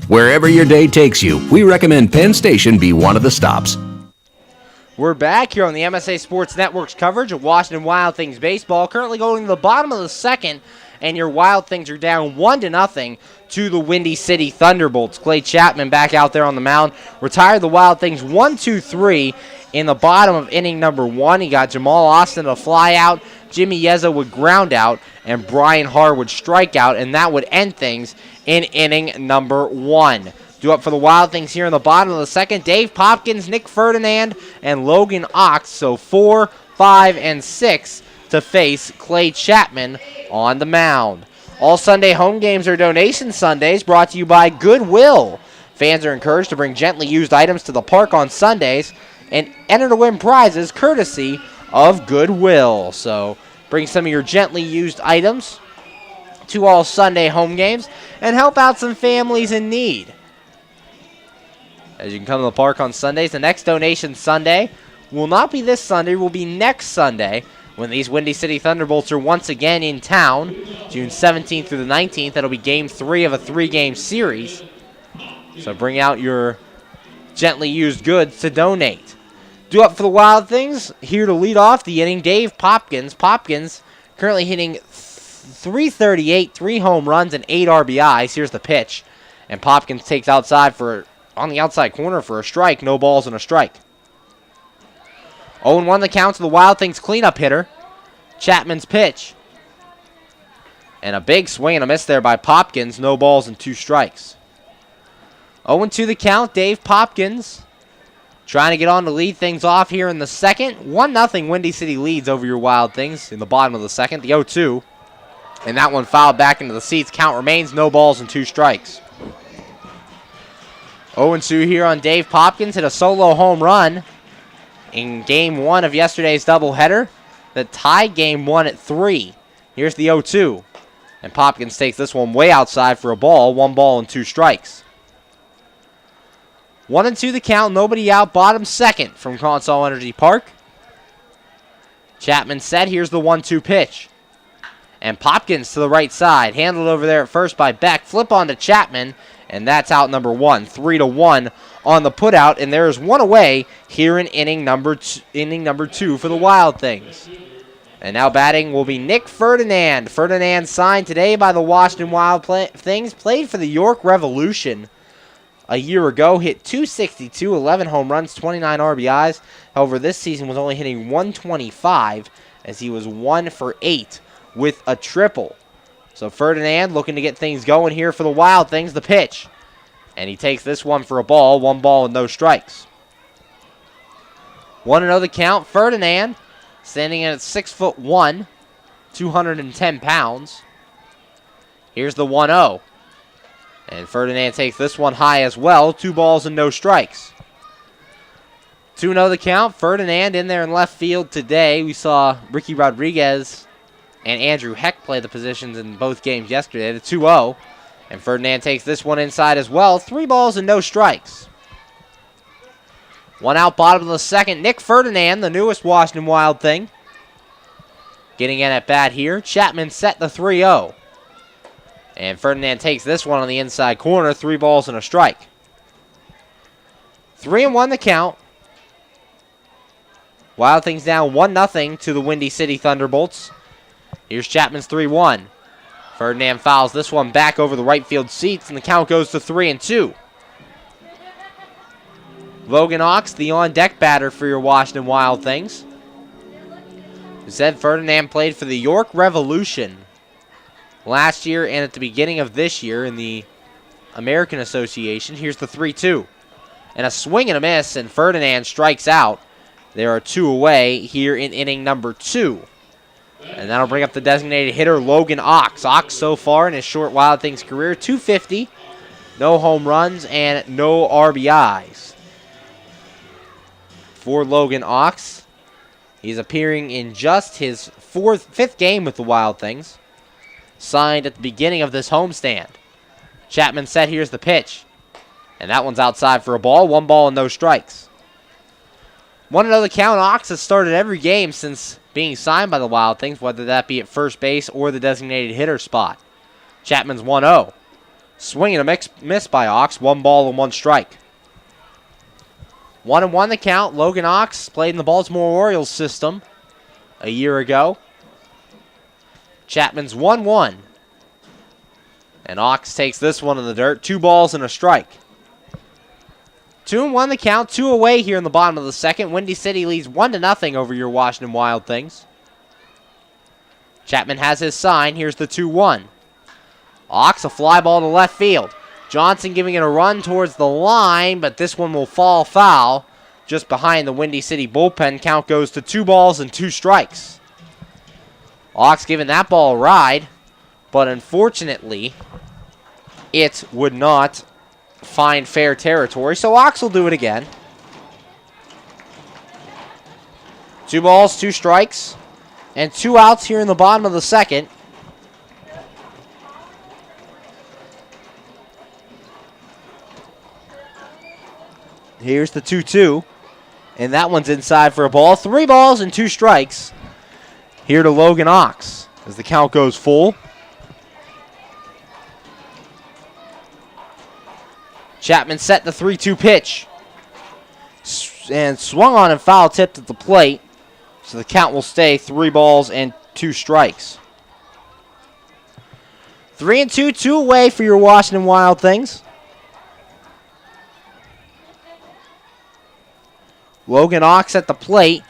Wherever your day takes you, we recommend Penn Station be one of the stops. We're back here on the MSA Sports Network's coverage of Washington Wild Things baseball. Currently going to the bottom of the second, and your Wild Things are down 1-0 to the Windy City Thunderbolts. Clay Chapman back out there on the mound. Retired the Wild Things 1-2-3 in the bottom of inning number 1. He got Jamal Austin a fly out, Jimmy Yeza would ground out, and Brian Harr would strike out, and that would end things in inning number 1. Due up for the Wild Things here in the bottom of the second, Dave Popkins, Nick Ferdinand, and Logan Ox. So 4, 5, and 6 to face Clay Chapman on the mound. All Sunday home games are donation Sundays, brought to you by Goodwill. Fans are encouraged to bring gently used items to the park on Sundays and enter to win prizes courtesy of Goodwill. So bring some of your gently used items to all Sunday home games and help out some families in need. As you can come to the park on Sundays, the next donation Sunday will not be this Sunday, will be next Sunday when these Windy City Thunderbolts are once again in town, June 17th through the 19th. That'll be Game 3 of a 3-game series. So bring out your gently used goods to donate. Due up for the Wild Things, here to lead off the inning, Dave Popkins. Popkins currently hitting .338, 3 home runs, and 8 RBIs. Here's the pitch. And Popkins takes outside on the outside corner for a strike. No balls and a strike. 0-1 the count to the Wild Things cleanup hitter. Chapman's pitch. And a big swing and a miss there by Popkins. No balls and 2 strikes. 0-2 the count. Dave Popkins Trying to get on to lead things off here in the second. 1-0 Windy City leads over your Wild Things in the bottom of the second, the 0-2. And that one fouled back into the seats. Count remains, no balls and 2 strikes. 0-2 here on Dave Popkins. Hit a solo home run in game 1 of yesterday's doubleheader that tied game 1 at 3. Here's the 0-2. And Popkins takes this one way outside for a ball. 1 ball and 2 strikes. 1-2 the count. Nobody out. Bottom second from Consol Energy Park. Chapman set. Here's the 1-2 pitch. And Popkins to the right side. Handled over there at first by Beck. Flip on to Chapman. And that's out number 1. 3-1 on the putout. And there is one away here in inning number 2 for the Wild Things. And now batting will be Nick Ferdinand. Ferdinand signed today by the Washington Wild Things. Played for the York Revolution a year ago. Hit .262, 11 home runs, 29 RBIs. However, this season was only hitting .125 as he was 1 for 8 with a triple. So Ferdinand looking to get things going here for the Wild Things. The pitch. And he takes this one for a ball. 1 ball and no strikes. 1-0 the count. Ferdinand standing at 6'1", 210 pounds. Here's the 1-0. And Ferdinand takes this one high as well. 2 balls and no strikes. 2-0 the count. Ferdinand in there in left field today. We saw Ricky Rodriguez and Andrew Heck play the positions in both games yesterday. The 2-0. And Ferdinand takes this one inside as well. 3 balls and no strikes. 1 out, bottom of the second. Nick Ferdinand, the newest Washington Wild Thing, getting in at bat here. Chapman set the 3-0. And Ferdinand takes this one on the inside corner. 3 balls and a strike. 3-1 the count. Wild Things down 1-0 to the Windy City Thunderbolts. Here's Chapman's 3-1. Ferdinand fouls this one back over the right field seats, and the count goes to 3-2. Logan Ox, the on-deck batter for your Washington Wild Things. Who said Ferdinand played for the York Revolution last year and at the beginning of this year in the American Association. Here's the 3-2. And a swing and a miss, and Ferdinand strikes out. There are 2 away here in inning number 2. And that'll bring up the designated hitter, Logan Ox. Ox so far in his short Wild Things career, .250, no home runs, and no RBIs. For Logan Ox, he's appearing in just his 5th game with the Wild Things. Signed at the beginning of this homestand. Chapman set, here's the pitch. And that one's outside for a ball. 1 ball and no strikes. 1-0 the count. Ox has started every game since being signed by the Wild Things, whether that be at first base or the designated hitter spot. Chapman's 1-0. Swing and a miss by Ox. 1 ball and 1 strike. 1-1 the count. Logan Ox played in the Baltimore Orioles system a year ago. Chapman's 1-1. And Ox takes this one in the dirt. 2 balls and a strike. 2-1 the count. 2 away here in the bottom of the second. Windy City leads 1-0 over your Washington Wild Things. Chapman has his sign. Here's the 2-1. Ox, a fly ball to left field. Johnson giving it a run towards the line, but this one will fall foul just behind the Windy City bullpen. Count goes to 2 balls and 2 strikes. Ox giving that ball a ride, but unfortunately, it would not find fair territory, so Ox will do it again. 2 balls, 2 strikes, and 2 outs here in the bottom of the second. Here's the 2-2, and that one's inside for a ball. 3 balls and 2 strikes here to Logan Ox as the count goes full. Chapman set the 3-2 pitch and swung on and foul tipped at the plate, so the count will stay 3 balls and 2 strikes. 3-2, 2 away for your Washington Wild Things. Logan Ox at the plate,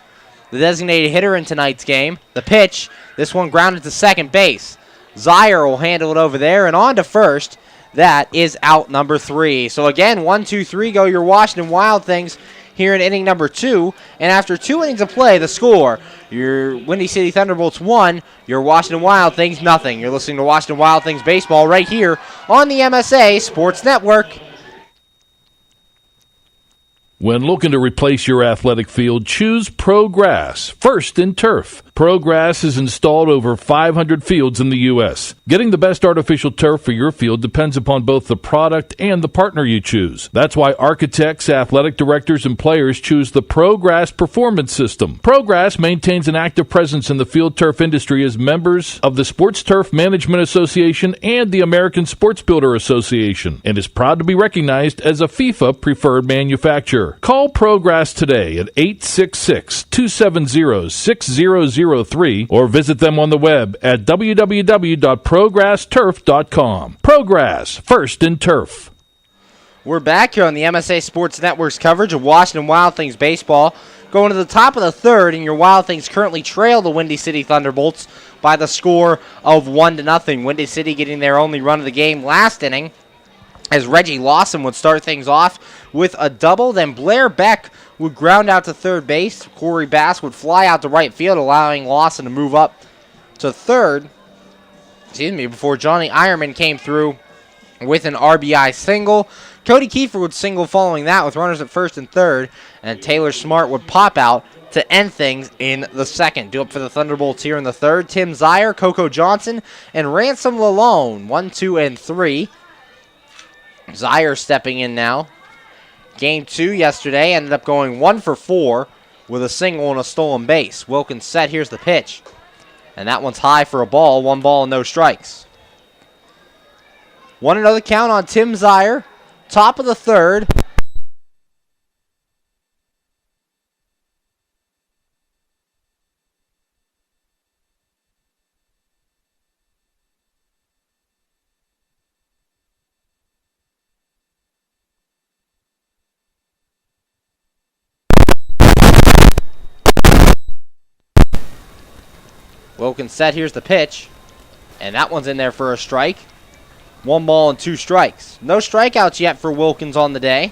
the designated hitter in tonight's game. The pitch, this one grounded to second base. Zaire will handle it over there and on to first. That is out number 3. So again, 1, 2, 3 go your Washington Wild Things here in inning number 2. And after 2 innings of play, the score, your Windy City Thunderbolts 1, your Washington Wild Things nothing. You're listening to Washington Wild Things baseball right here on the MSA Sports Network. When looking to replace your athletic field, choose ProGrass, first in turf. ProGrass is installed over 500 fields in the U.S. Getting the best artificial turf for your field depends upon both the product and the partner you choose. That's why architects, athletic directors, and players choose the ProGrass Performance System. ProGrass maintains an active presence in the field turf industry as members of the Sports Turf Management Association and the American Sports Builder Association, and is proud to be recognized as a FIFA preferred manufacturer. Call ProGrass today at 866-270-6003 or visit them on the web at www.progressturf.com. ProGrass, first in turf. We're back here on the MSA Sports Network's coverage of Washington Wild Things baseball. Going to the top of the third, and your Wild Things currently trail the Windy City Thunderbolts by the score of 1-0. Windy City getting their only run of the game last inning, as Reggie Lawson would start things off with a double. Then Blair Beck would ground out to third base. Corey Bass would fly out to right field, allowing Lawson to move up to third. Before Johnny Ironman came through with an RBI single. Cody Kiefer would single following that with runners at first and third. And Taylor Smart would pop out to end things in the second. Due up for the Thunderbolts here in the third, Tim Zier, Coco Johnson, and Ransom Lalone. 1, 2, and 3. Zier stepping in now. Game 2 yesterday ended up going 1 for 4 with a single and a stolen base. Wilkins set. Here's the pitch. And that one's high for a ball. 1 ball and no strikes. 1-0 count on Tim Zier. Top of the third. Wilkins set. Here's the pitch. And that one's in there for a strike. 1 ball and 2 strikes. No strikeouts yet for Wilkins on the day,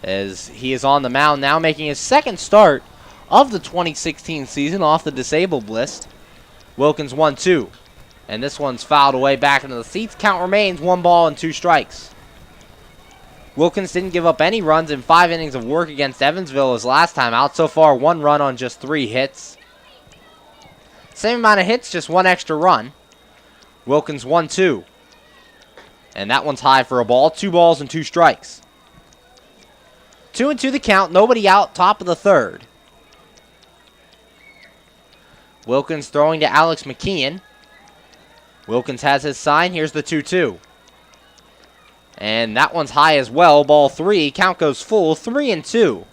as he is on the mound now, making his second start of the 2016 season off the disabled list. Wilkins 1-2. And this one's fouled away back into the seats. Count remains 1 ball and 2 strikes. Wilkins didn't give up any runs in 5 innings of work against Evansville his last time out. So far, 1 run on just 3 hits. Same amount of hits, just 1 extra run. Wilkins 1-2. And that one's high for a ball. 2 balls and 2 strikes. 2-2 the count. Nobody out. Top of the third. Wilkins throwing to Alex McKeon. Wilkins has his sign. Here's the 2-2. And that one's high as well. Ball 3. Count goes full. 3-2.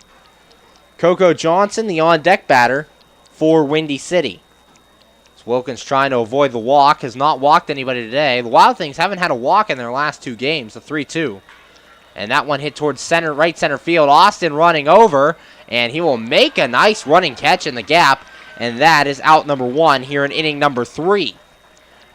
Coco Johnson, the on-deck batter for Windy City. Wilkins trying to avoid the walk. Has not walked anybody today. The Wild Things haven't had a walk in their last 2 games. The 3-2. And that one hit towards center, right center field. Austin running over. And he will make a nice running catch in the gap. And that is out number 1 here in inning number 3.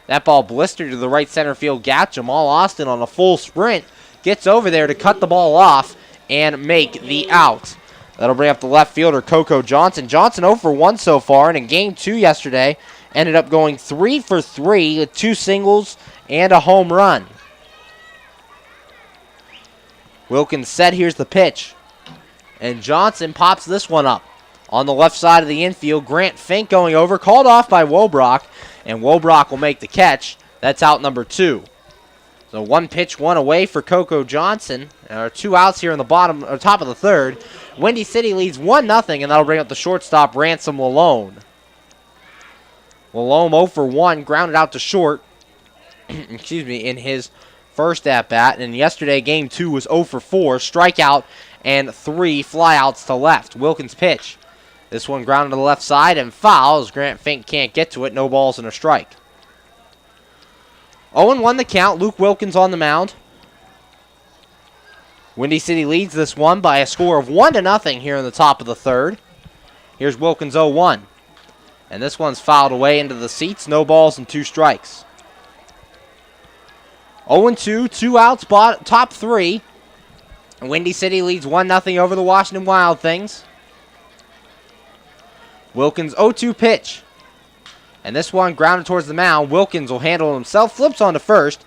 That ball blistered to the right center field gap. Jamal Austin on a full sprint gets over there to cut the ball off and make the out. That'll bring up the left fielder, Coco Johnson. Johnson 0 for 1 so far. And in game 2 yesterday, ended up going 3 for 3 with 2 singles and a home run. Wilkins set. Here's the pitch. And Johnson pops this one up. On the left side of the infield, Grant Fink going over. Called off by Wobrock. And Wobrock will make the catch. That's out number 2. So 1 pitch, 1 away for Coco Johnson. There are 2 outs here in the bottom or top of the third. Windy City leads 1-0, and that'll bring up the shortstop, Ransom Lalone. Lalone 0 for 1, grounded out to short. In his first at-bat. And yesterday, game 2 was 0 for 4. Strikeout and 3 flyouts to left. Wilkins pitch. This one grounded to the left side and foul as Grant Fink can't get to it. No balls and a strike. 0-1 the count. Luke Wilkins on the mound. Windy City leads this one by a score of 1-0 here in the top of the third. Here's Wilkins 0-1. And this one's fouled away into the seats. No balls and 2 strikes. 0-2, 2 outs, top 3. Windy City leads 1-0 over the Washington Wild Things. Wilkins 0-2 pitch. And this one grounded towards the mound. Wilkins will handle himself, flips on to first.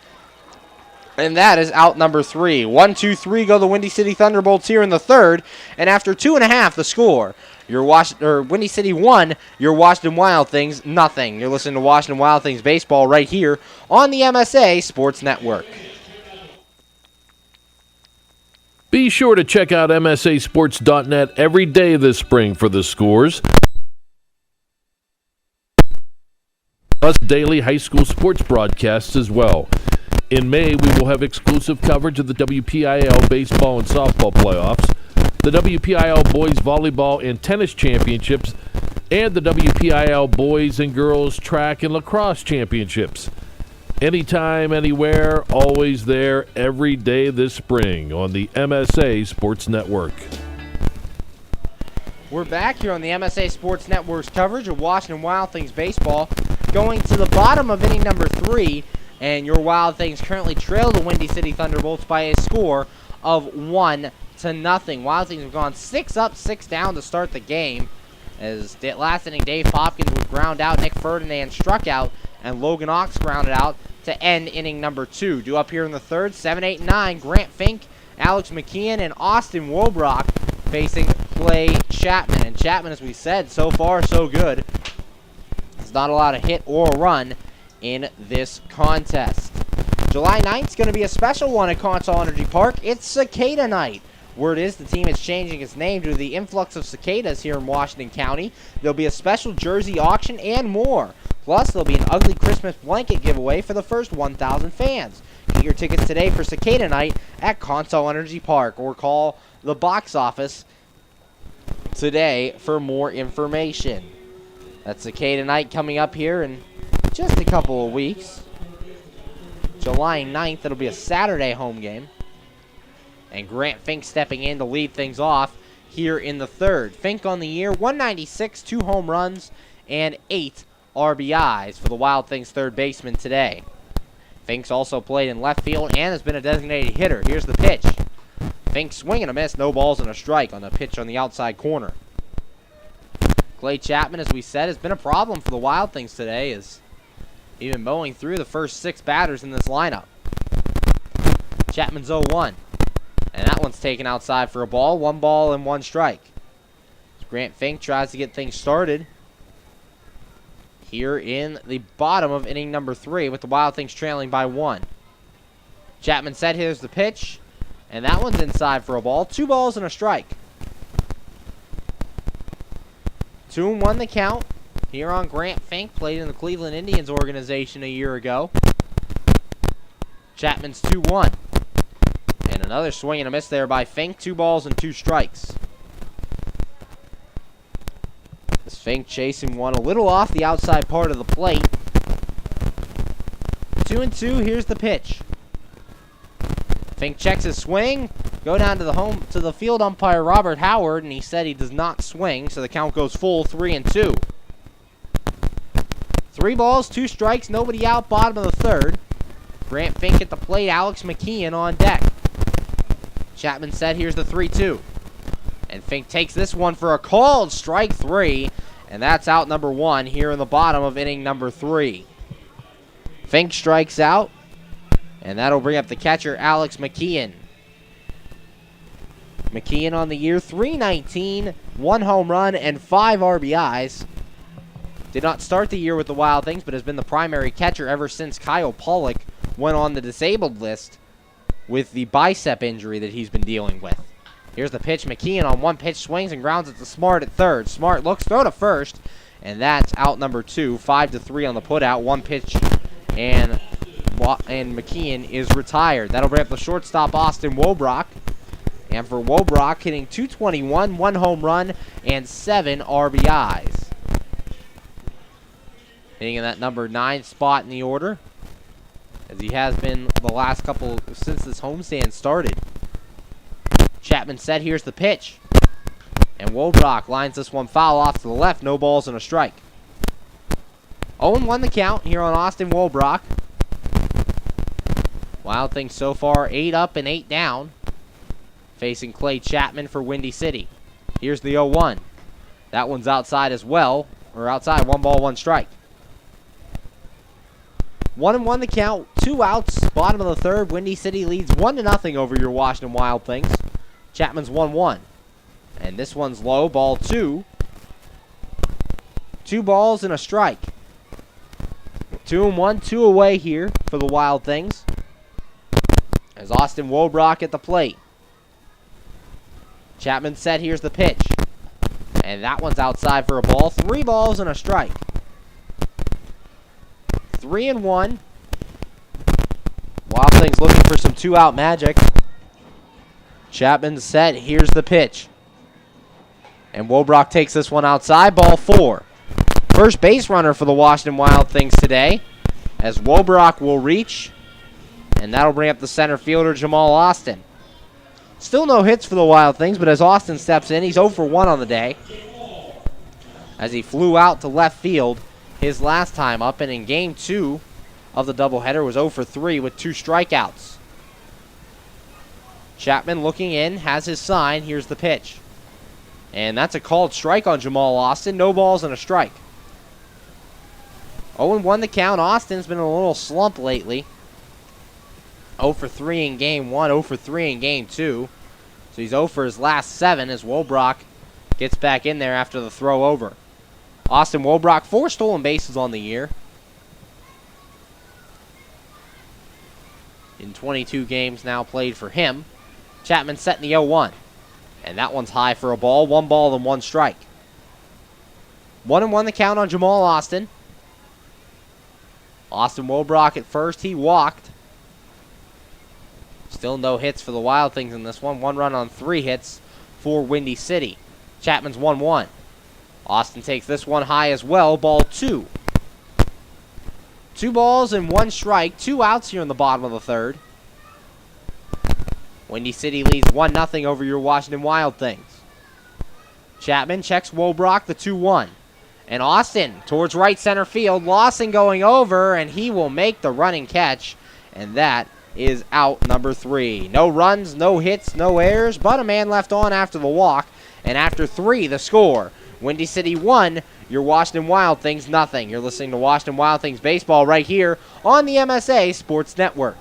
And that is out number 3. 1-2-3 go the Windy City Thunderbolts here in the third. And after 2.5, the score. Windy City 1, your Washington Wild Things 0. You're listening to Washington Wild Things baseball right here on the MSA Sports Network. Be sure to check out MSASports.net every day this spring for the scores, plus daily high school sports broadcasts as well. In May, we will have exclusive coverage of the WPIL baseball and softball playoffs, the WPIL boys volleyball and tennis championships, and the WPIL boys and girls track and lacrosse championships. Anytime, anywhere, always there, every day this spring on the MSA Sports Network. We're back here on the MSA Sports Network's coverage of Washington Wild Things baseball, going to the bottom of inning number 3, and your Wild Things currently trail the Windy City Thunderbolts by a score of 1-0. Wild Things have gone 6 up, 6 down to start the game, as last inning Dave Hopkins would ground out, Nick Ferdinand struck out, and Logan Ox grounded out to end inning number 2. Due up here in the third, 7, 8, 9, Grant Fink, Alex McKeon, and Austin Wobrock facing Clay Chapman. And Chapman, as we said, so far so good. There's not a lot of hit or run in this contest. July 9th is going to be a special one at Consol Energy Park. It's Cicada Night. Word is the team is changing its name due to the influx of cicadas here in Washington County. There'll be a special jersey auction and more. Plus, there'll be an ugly Christmas blanket giveaway for the first 1,000 fans. Get your tickets today for Cicada Night at Consol Energy Park, or call the box office today for more information. That's Cicada Night coming up here in just a couple of weeks. July 9th, it'll be a Saturday home game. And Grant Fink stepping in to lead things off here in the third. Fink on the year, 196, 2 home runs, and 8 RBIs for the Wild Things third baseman today. Fink's also played in left field and has been a designated hitter. Here's the pitch. Fink swing and a miss, no balls and a strike on the pitch on the outside corner. Clay Chapman, as we said, has been a problem for the Wild Things today, as he's been mowing through the first 6 batters in this lineup. Chapman's 0-1. And that one's taken outside for a ball. 1 ball and 1 strike. Grant Fink tries to get things started here in the bottom of inning number 3 with the Wild Things trailing by 1. Chapman set, here's the pitch. And that one's inside for a ball. 2 balls and a strike. 2-1 the count. Here on Grant Fink, played in the Cleveland Indians organization a year ago. Chapman's 2-1. And another swing and a miss there by Fink. 2 balls and 2 strikes. This Fink chasing one a little off the outside part of the plate. 2-2, here's the pitch. Fink checks his swing. Go down to the field umpire Robert Howard, and he said he does not swing, so the count goes full 3-2. 3 balls, 2 strikes, nobody out, bottom of the third. Grant Fink at the plate, Alex McKeon on deck. Chapman said, here's the 3-2. And Fink takes this one for a called strike 3. And that's out number 1 here in the bottom of inning number 3. Fink strikes out. And that'll bring up the catcher, Alex McKeon. McKeon on the year, 319, 1 home run, and 5 RBIs. Did not start the year with the Wild Things, but has been the primary catcher ever since Kyle Pollock went on the disabled list with the bicep injury that he's been dealing with. Here's the pitch. McKeon on 1 pitch swings and grounds it to Smart at third. Smart looks, throw to first, and that's out number 2. 5-3 on the putout. 1 pitch, and McKeon is retired. That'll bring up the shortstop, Austin Wobrock. And for Wobrock, hitting .221, 1 home run, and 7 RBIs. Hitting in that number 9 spot in the order, as he has been the last couple since this homestand started. Chapman said, here's the pitch. And Wobrock lines this one foul off to the left. No balls and a strike. 0-1 the count here on Austin Wobrock. Wild Things so far 8 up and 8 down. facing Clay Chapman for Windy City. Here's the 0-1. That one's outside as well, or outside, 1 ball, 1 strike. 1-1 the count, 2 outs, bottom of the third. Windy City leads 1-0 over your Washington Wild Things. Chapman's 1-1. And this one's low, ball 2. 2 balls and a strike. 2-1, 2 away here for the Wild Things. As Austin Wobrock at the plate. Chapman set, here's the pitch. And that one's outside for a ball. 3 balls and a strike. 3-1. Wild Things looking for some 2-out magic. Chapman set, here's the pitch. And Wobrock takes this one outside, ball 4. First base runner for the Washington Wild Things today, as Wobrock will reach, and that'll bring up the center fielder, Jamal Austin. Still no hits for the Wild Things, but as Austin steps in, he's 0 for 1 on the day, as he flew out to left field his last time up, and in Game 2 of the doubleheader was 0 for 3 with 2 strikeouts. Chapman looking in, has his sign, here's the pitch. And that's a called strike on Jamal Austin, no balls and a strike. 0-1 the count. Austin's been in a little slump lately. 0 for 3 in Game 1, 0 for 3 in Game 2. So he's 0 for his last 7 as Wobrock gets back in there after the throw over. Austin Wobrock, 4 stolen bases on the year. In 22 games now played for him. Chapman set in the 0-1. And that one's high for a ball. 1 ball and 1 strike. 1-1 the count on Jamal Austin. Austin Wobrock at first. He walked. Still no hits for the Wild Things in this one. 1 run on 3 hits for Windy City. Chapman's 1-1. Austin takes this one high as well. Ball 2. 2 balls and 1 strike. 2 outs here in the bottom of the third. Windy City leads 1-0 over your Washington Wild Things. Chapman checks Wobrock, the 2-1. And Austin towards right center field. Lawson going over, and he will make the running catch. And that is out number 3. No runs, no hits, no errors, but a man left on after the walk. And after 3, the score. Windy City 1, your Washington Wild Things 0. You're listening to Washington Wild Things baseball right here on the MSA Sports Network.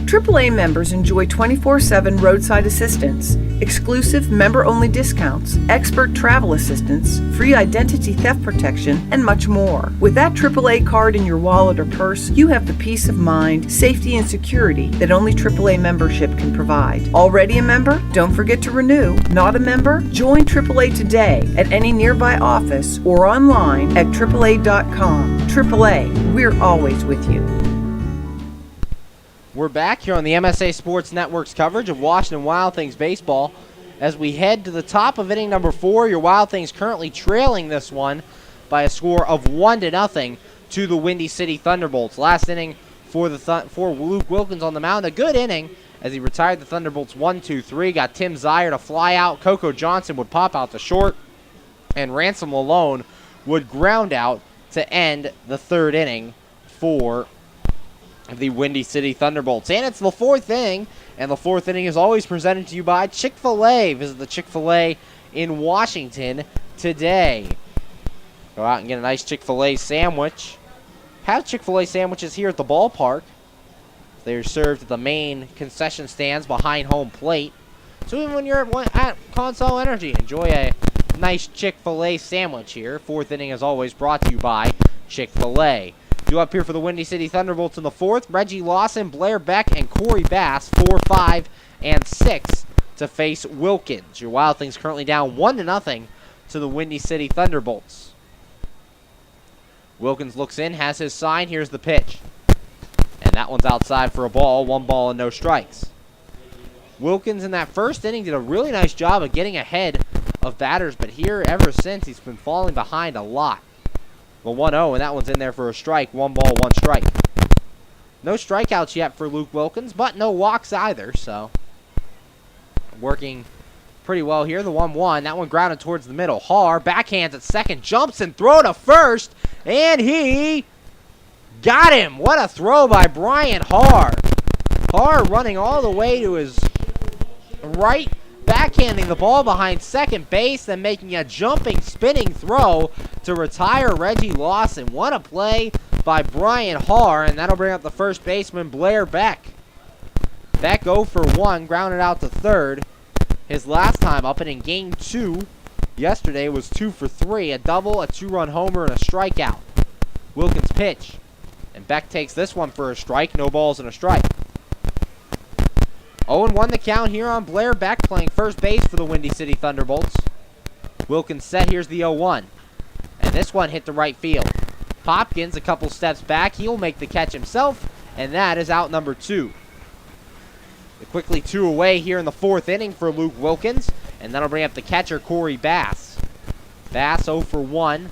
AAA members enjoy 24/7 roadside assistance, exclusive member-only discounts, expert travel assistance, free identity theft protection, and much more. With that AAA card in your wallet or purse, you have the peace of mind, safety, and security that only AAA membership can provide. Already a member? Don't forget to renew. Not a member? Join AAA today at any nearby office or online at AAA.com. AAA, we're always with you. We're back here on the MSA Sports Network's coverage of Washington Wild Things baseball as we head to the top of inning number 4. Your Wild Things currently trailing this one by a score of 1-0 to the Windy City Thunderbolts. Last inning for Luke Wilkins on the mound. A good inning as he retired the Thunderbolts 1-2-3. Got Tim Zier to fly out. Coco Johnson would pop out to short. And Ransom Malone would ground out to end the 3rd inning for the Windy City Thunderbolts. And it's the 4th inning, and the 4th inning is always presented to you by Chick-fil-A. Visit the Chick-fil-A in Washington today. Go out and get a nice Chick-fil-A sandwich. Have Chick-fil-A sandwiches here at the ballpark. They're served at the main concession stands behind home plate. So even when you're at Consol Energy, enjoy a nice Chick-fil-A sandwich here. 4th inning, as always, brought to you by Chick-fil-A. Due up here for the Windy City Thunderbolts in the 4th, Reggie Lawson, Blair Beck, and Corey Bass, 4, 5, and 6 to face Wilkins. Your Wild Things currently down 1-0 to the Windy City Thunderbolts. Wilkins looks in, has his sign. Here's the pitch. And that one's outside for a ball. 1 ball and no strikes. Wilkins in that 1st inning did a really nice job of getting ahead of batters, but here ever since he's been falling behind a lot. The 1-0, and that one's in there for a strike. 1 ball, 1 strike. No strikeouts yet for Luke Wilkins, but no walks either, so working pretty well here. The 1-1, that one grounded towards the middle. Har, backhands at second, jumps and throw to first, and he got him. What a throw by Brian Har. Har running all the way to his right, backhanding the ball behind second base, then making a jumping, spinning throw to retire Reggie Lawson. What a play by Brian Har, and that'll bring up the first baseman, Blair Beck. Beck 0 for 1, grounded out to third. His last time up, and in game 2 yesterday was 2 for 3, a double, a 2-run homer, and a strikeout. Wilkins pitch, and Beck takes this one for a strike, no balls and a strike. 0-1 the count here on Blair Beck, playing first base for the Windy City Thunderbolts. Wilkins set, here's the 0-1. And this one hit to right field. Popkins a couple steps back, he'll make the catch himself, and that is out number 2. Quickly 2 away here in the 4th inning for Luke Wilkins, and that'll bring up the catcher, Corey Bass. Bass 0 for 1.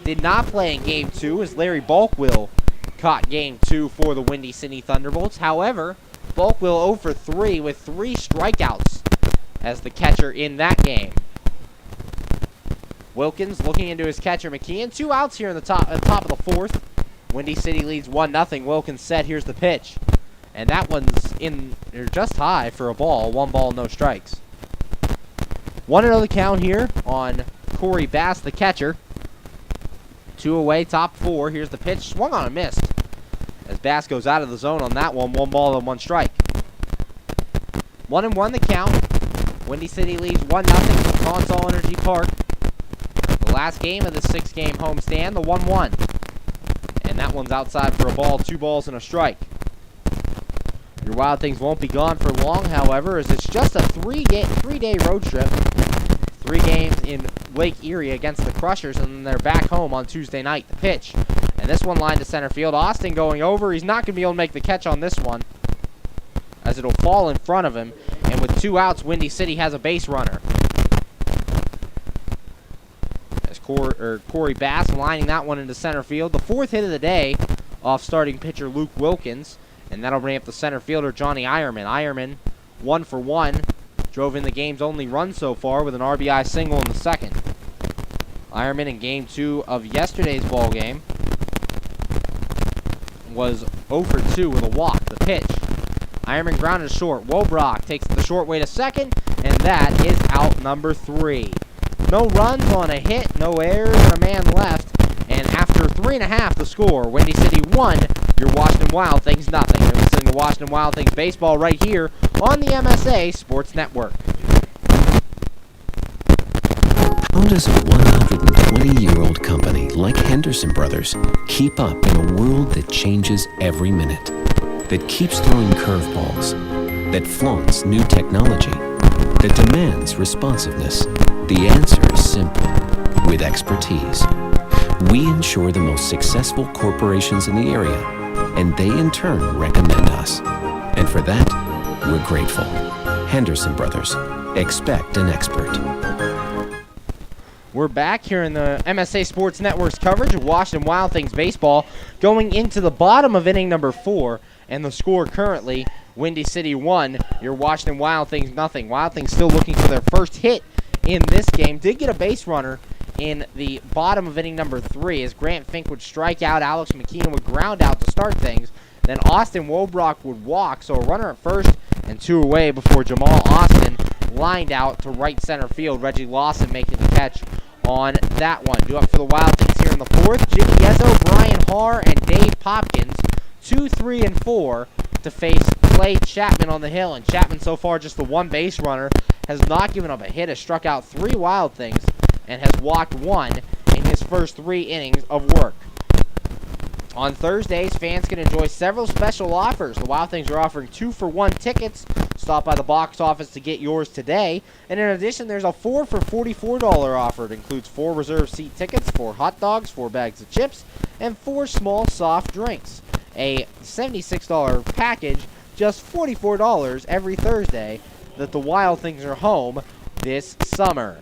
Did not play in game 2 as Larry Bulkwill caught game 2 for the Windy City Thunderbolts. However, Bulkwill 0 for 3 with 3 strikeouts as the catcher in that game. Wilkins looking into his catcher, McKeon. 2 outs here in the top of the 4th. Windy City leads 1-0. Wilkins set, here's the pitch. And that one's in, or just high for a ball. 1 ball, no strikes. 1-0 the count here on Corey Bass, the catcher. 2 away, top 4. Here's the pitch. Swung on and missed as Bass goes out of the zone on that one. 1 ball and 1 strike. 1-1 the count. Windy City leads 1-0 from Consol Energy Park. The last game of the 6-game homestand, the 1-1. And that one's outside for a ball, 2 balls and a strike. Your Wild Things won't be gone for long, however, as it's just a 3-day road trip. 3 games in Lake Erie against the Crushers, and then they're back home on Tuesday night. The pitch. And this one lined to center field. Austin going over. He's not going to be able to make the catch on this one, as it'll fall in front of him. And with 2 outs, Windy City has a base runner. As Corey Bass lining that one into center field. The 4th hit of the day off starting pitcher Luke Wilkins. And that'll bring up the center fielder, Johnny Eierman. Eierman, 1 for 1. Drove in the game's only run so far with an RBI single in the 2nd. Eierman in game 2 of yesterday's ball game was 0 for 2 with a walk. The pitch. Eierman grounded short. Wobrock takes the short way to 2nd, and that is out number 3. No runs on a hit, no errors, and a man left. And after 3.5 the score, Windy City 1, your Washington Wild Things nothing. You're listening to Washington Wild Things baseball right here on the MSA Sports Network. How does a 120-year-old company like Henderson Brothers keep up in a world that changes every minute, that keeps throwing curveballs, that flaunts new technology, that demands responsiveness? The answer is simple. With expertise. We insure the most successful corporations in the area, and they in turn recommend us. And for that, we're grateful. Henderson Brothers. Expect an expert. We're back here in the MSA Sports Network's coverage of Washington Wild Things baseball, going into the bottom of inning number 4, and the score currently, Windy City 1, your Washington Wild Things nothing. Wild Things still looking for their first hit in this game. Did get a base runner in the bottom of inning number 3 as Grant Fink would strike out, Alex McKeon would ground out to start things. Then Austin Wobrock would walk, so a runner at first and 2 away before Jamal Austin lined out to right center field. Reggie Lawson making the catch on that one. Due up for the Wild Things here in the 4th, Jimmy Yezzo, Brian Har, and Dave Popkins, 2, 3, and 4 to face Clay Chapman on the hill. And Chapman so far just the 1 base runner, has not given up a hit, has struck out 3 Wild Things, and has walked 1 in his first 3 innings of work. On Thursdays, fans can enjoy several special offers. The Wild Things are offering 2-for-1 tickets. Stop by the box office to get yours today. And in addition, there's a 4 for $44 offer. It includes 4 reserved seat tickets, 4 hot dogs, 4 bags of chips, and 4 small soft drinks. A $76 package, just $44 every Thursday that the Wild Things are home this summer.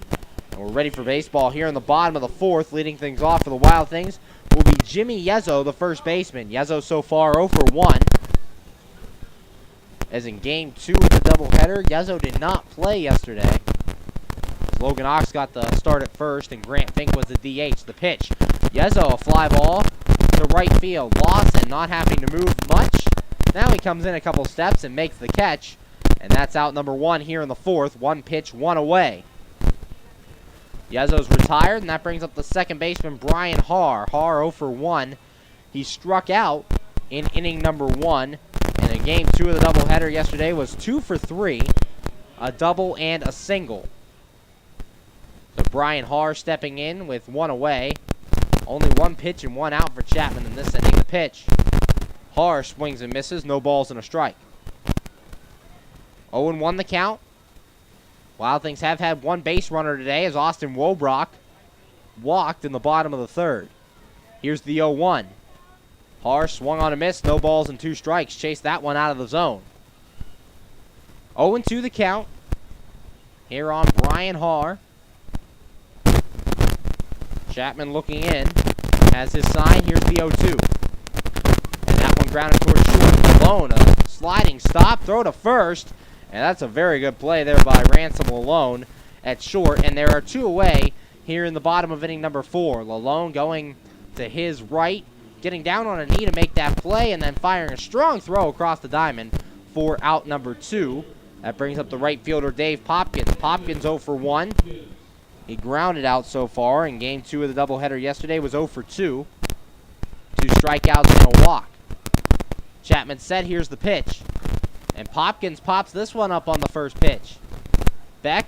And we're ready for baseball here in the bottom of the 4th. Leading things off for the Wild Things will be Jimmy Yezzo, the first baseman. Yezzo so far 0 for 1. As in game 2 of the doubleheader, Yezzo did not play yesterday. Logan Ox got the start at first, and Grant Fink was the DH. The pitch. Yezzo, a fly ball to right field. Lawson not having to move much, Now he comes in a couple steps and makes the catch. And that's out number 1 here in the 4th. 1 pitch, 1 away. Yezzo's retired, and that brings up the second baseman, Brian Haar. Haar 0 for 1. He struck out in inning number 1. And in game 2 of the doubleheader yesterday was 2 for 3. A double and a single. So Brian Haar stepping in with 1 away. Only 1 pitch and 1 out for Chapman in this inning. The pitch. Haar swings and misses. No balls and a strike. 0-1 the count. Wild Things have had 1 base runner today as Austin Wobrock walked in the bottom of the 3rd. Here's the 0-1. Haar swung on a miss. No balls and 2 strikes. Chased that one out of the zone. 0-2 the count. Here on Brian Haar. Chapman looking in. Has his sign. Here's the 0-2. And that one grounded towards short. Malone, a sliding stop. Throw to first. And that's a very good play there by Ransom Lalone at short. And there are 2 away here in the bottom of inning number 4. Lalone going to his right. Getting down on a knee to make that play. And then firing a strong throw across the diamond for out number 2. That brings up the right fielder, Dave Popkins. Popkins 0 for 1. He grounded out so far. In game 2 of the doubleheader yesterday was 0 for 2. 2 strikeouts and a walk. Chapman set. Here's the pitch. And Popkins pops this one up on the first pitch. Beck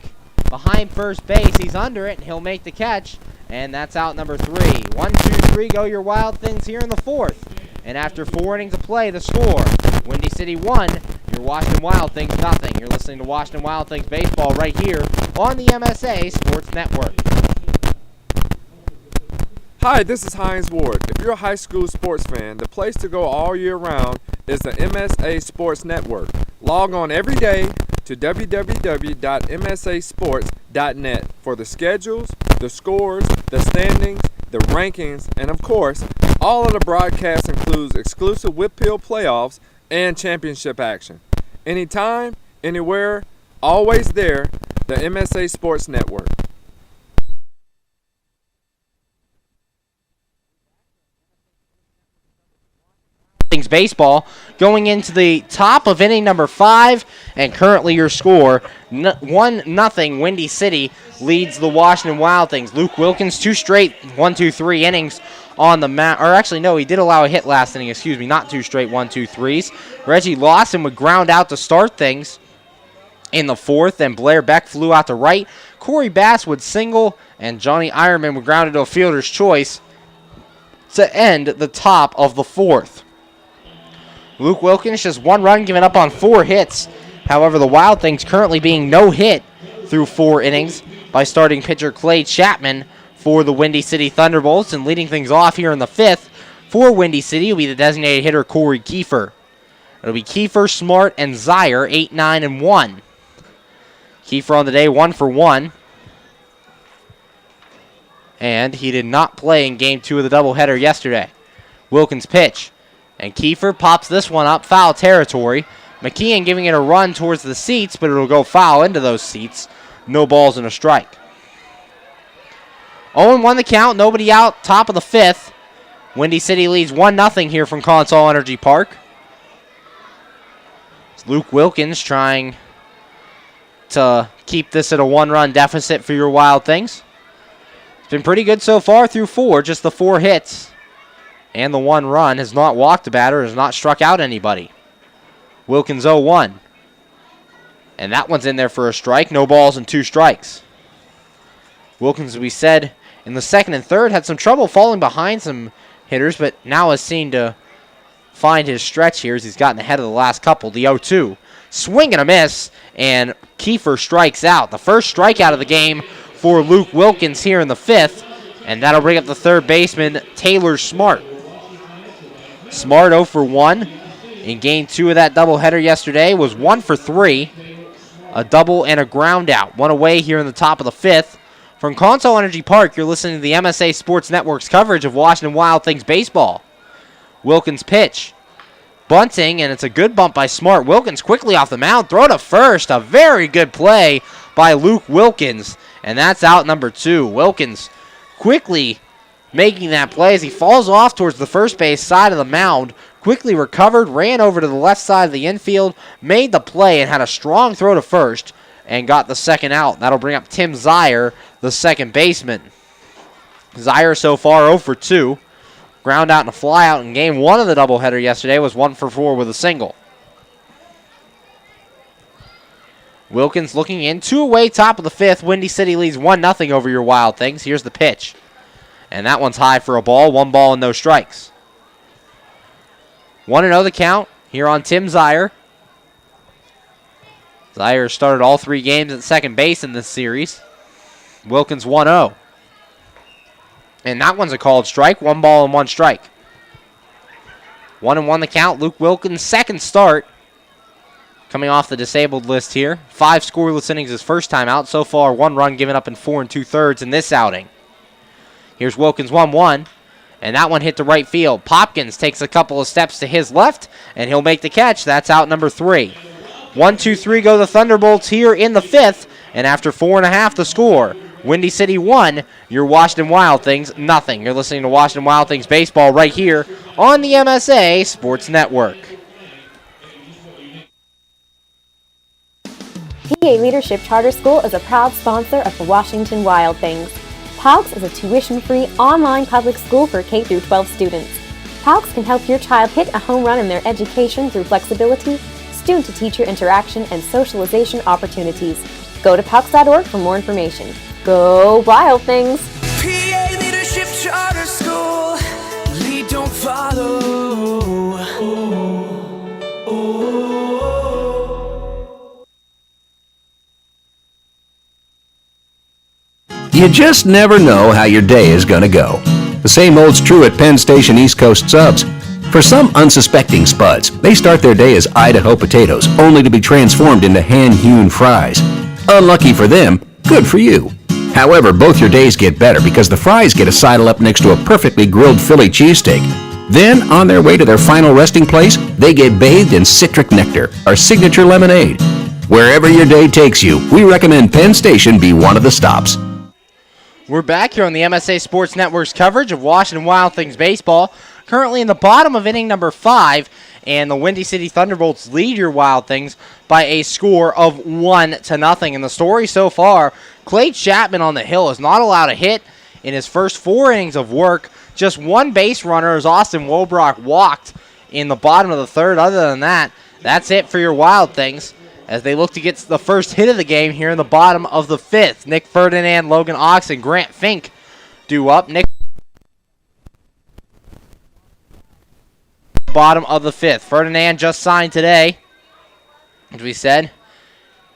behind first base. He's under it, and he'll make the catch. And that's out number 3. 1, 2, 3 go your Wild Things here in the 4th. And after 4 innings of play, the score. Windy City 1, your Washington Wild Things nothing. You're listening to Washington Wild Things baseball right here on the MSA Sports Network. Hi, this is Hines Ward. If you're a high school sports fan, the place to go all year round is the MSA Sports Network. Log on every day to www.msasports.net for the schedules, the scores, the standings, the rankings, and of course, all of the broadcasts includes exclusive Whitfield playoffs and championship action. Anytime, anywhere, always there, the MSA Sports Network. Things baseball going into the top of inning number 5, and currently your score 1-0. Windy City leads the Washington Wild Things. Luke Wilkins 2 straight 1, 2, 3 innings on the mound. Or actually no, he did allow a hit last inning. Excuse me, not 2 straight 1, 2, 3s. Reggie Lawson would ground out to start things in the 4th, and Blair Beck flew out to right. Corey Bass would single, and Johnny Ironman would ground into a fielder's choice to end the top of the 4th. Luke Wilkins just 1 run given up on 4 hits. However, the Wild Things currently being no hit through 4 innings by starting pitcher Clay Chapman for the Windy City Thunderbolts. And leading things off here in the 5th for Windy City will be the designated hitter Corey Kiefer. It'll be Kiefer, Smart, and Zier 8, 9, and 1. Kiefer on the day 1 for 1. And he did not play in game 2 of the doubleheader yesterday. Wilkins pitch. And Kiefer pops this one up, foul territory. McKeon giving it a run towards the seats, but it'll go foul into those seats. No balls and a strike. 0-1 the count, nobody out, top of the 5th. Windy City leads 1-0 here from Consol Energy Park. It's Luke Wilkins trying to keep this at a 1-run deficit for your Wild Things. It's been pretty good so far through 4, just the 4 hits. And the 1 run, has not walked a batter, has not struck out anybody. Wilkins 0-1. And that one's in there for a strike. No balls and 2 strikes. Wilkins, as we said, in the 2nd and 3rd, had some trouble falling behind some hitters, but now has seemed to find his stretch here as he's gotten ahead of the last couple. The 0-2. Swing and a miss, and Kiefer strikes out. The first strikeout of the game for Luke Wilkins here in the 5th, and that'll bring up the 3rd baseman, Taylor Smart. Smart 0 for 1. In game 2 of that doubleheader yesterday was 1 for 3. A double and a ground out. 1 away here in the top of the 5th. From Consol Energy Park, you're listening to the MSA Sports Network's coverage of Washington Wild Things baseball. Wilkins pitch. Bunting, and it's a good bump by Smart. Wilkins quickly off the mound. Throw to first. A very good play by Luke Wilkins. And that's out number 2. Wilkins quickly making that play as he falls off towards the first base side of the mound. quickly recovered, ran over to the left side of the infield, made the play, and had a strong throw to first, and got the second out. That'll bring up Tim Zier, the second baseman. Zier so far 0 for 2. Ground out and a fly out in game 1 of the doubleheader yesterday, was 1 for 4 with a single. Wilkins looking in, 2 away, top of the 5th. Windy City leads 1-0 over your Wild Things. Here's the pitch. And that one's high for a ball, 1 ball and no strikes. 1-0 the count here on Tim Zier. Zier started all 3 games at second base in this series. Wilkins 1-0. And that one's a called strike, 1 ball and 1 strike. 1-1 the count. Luke Wilkins' second start. Coming off the disabled list here. 5 scoreless innings his first time out. So far, 1 run given up in 4 2/3 in this outing. Here's Wilkins 1-1. And that one hit to right field. Popkins takes a couple of steps to his left, and he'll make the catch. That's out number 3. 1, 2, 3 go the Thunderbolts here in the 5th. And after 4.5 the score. Windy City 1, your Washington Wild Things 0. You're listening to Washington Wild Things baseball right here on the MSA Sports Network. PA Leadership Charter School is a proud sponsor of the Washington Wild Things. PALCS is a tuition-free online public school for K-12 students. PALCS can help your child hit a home run in their education through flexibility, student-to-teacher interaction, and socialization opportunities. Go to PALCS.org for more information. Go Wild Things! PA Leadership Charter School. Lead, don't follow. You just never know how your day is going to go. The same holds true at Penn Station East Coast Subs. For some unsuspecting spuds, they start their day as Idaho potatoes, only to be transformed into hand-hewn fries. Unlucky for them, good for you. However, both your days get better because the fries get to sidle up next to a perfectly grilled Philly cheesesteak. Then, on their way to their final resting place, they get bathed in citric nectar, our signature lemonade. Wherever your day takes you, we recommend Penn Station be one of the stops. We're back here on the MSA Sports Network's coverage of Washington Wild Things baseball. Currently in the bottom of inning number 5, and the Windy City Thunderbolts lead your Wild Things by a score of 1-0. And the story so far, Clay Chapman on the hill is not allowed a hit in his first 4 innings of work. Just 1 base runner as Austin Wobrock walked in the bottom of the 3rd. Other than that, that's it for your Wild Things as they look to get the first hit of the game here in the bottom of the 5th. Nick Ferdinand, Logan Ox, and Grant Fink due up. Nick, bottom of the 5th. Ferdinand just signed today, as we said.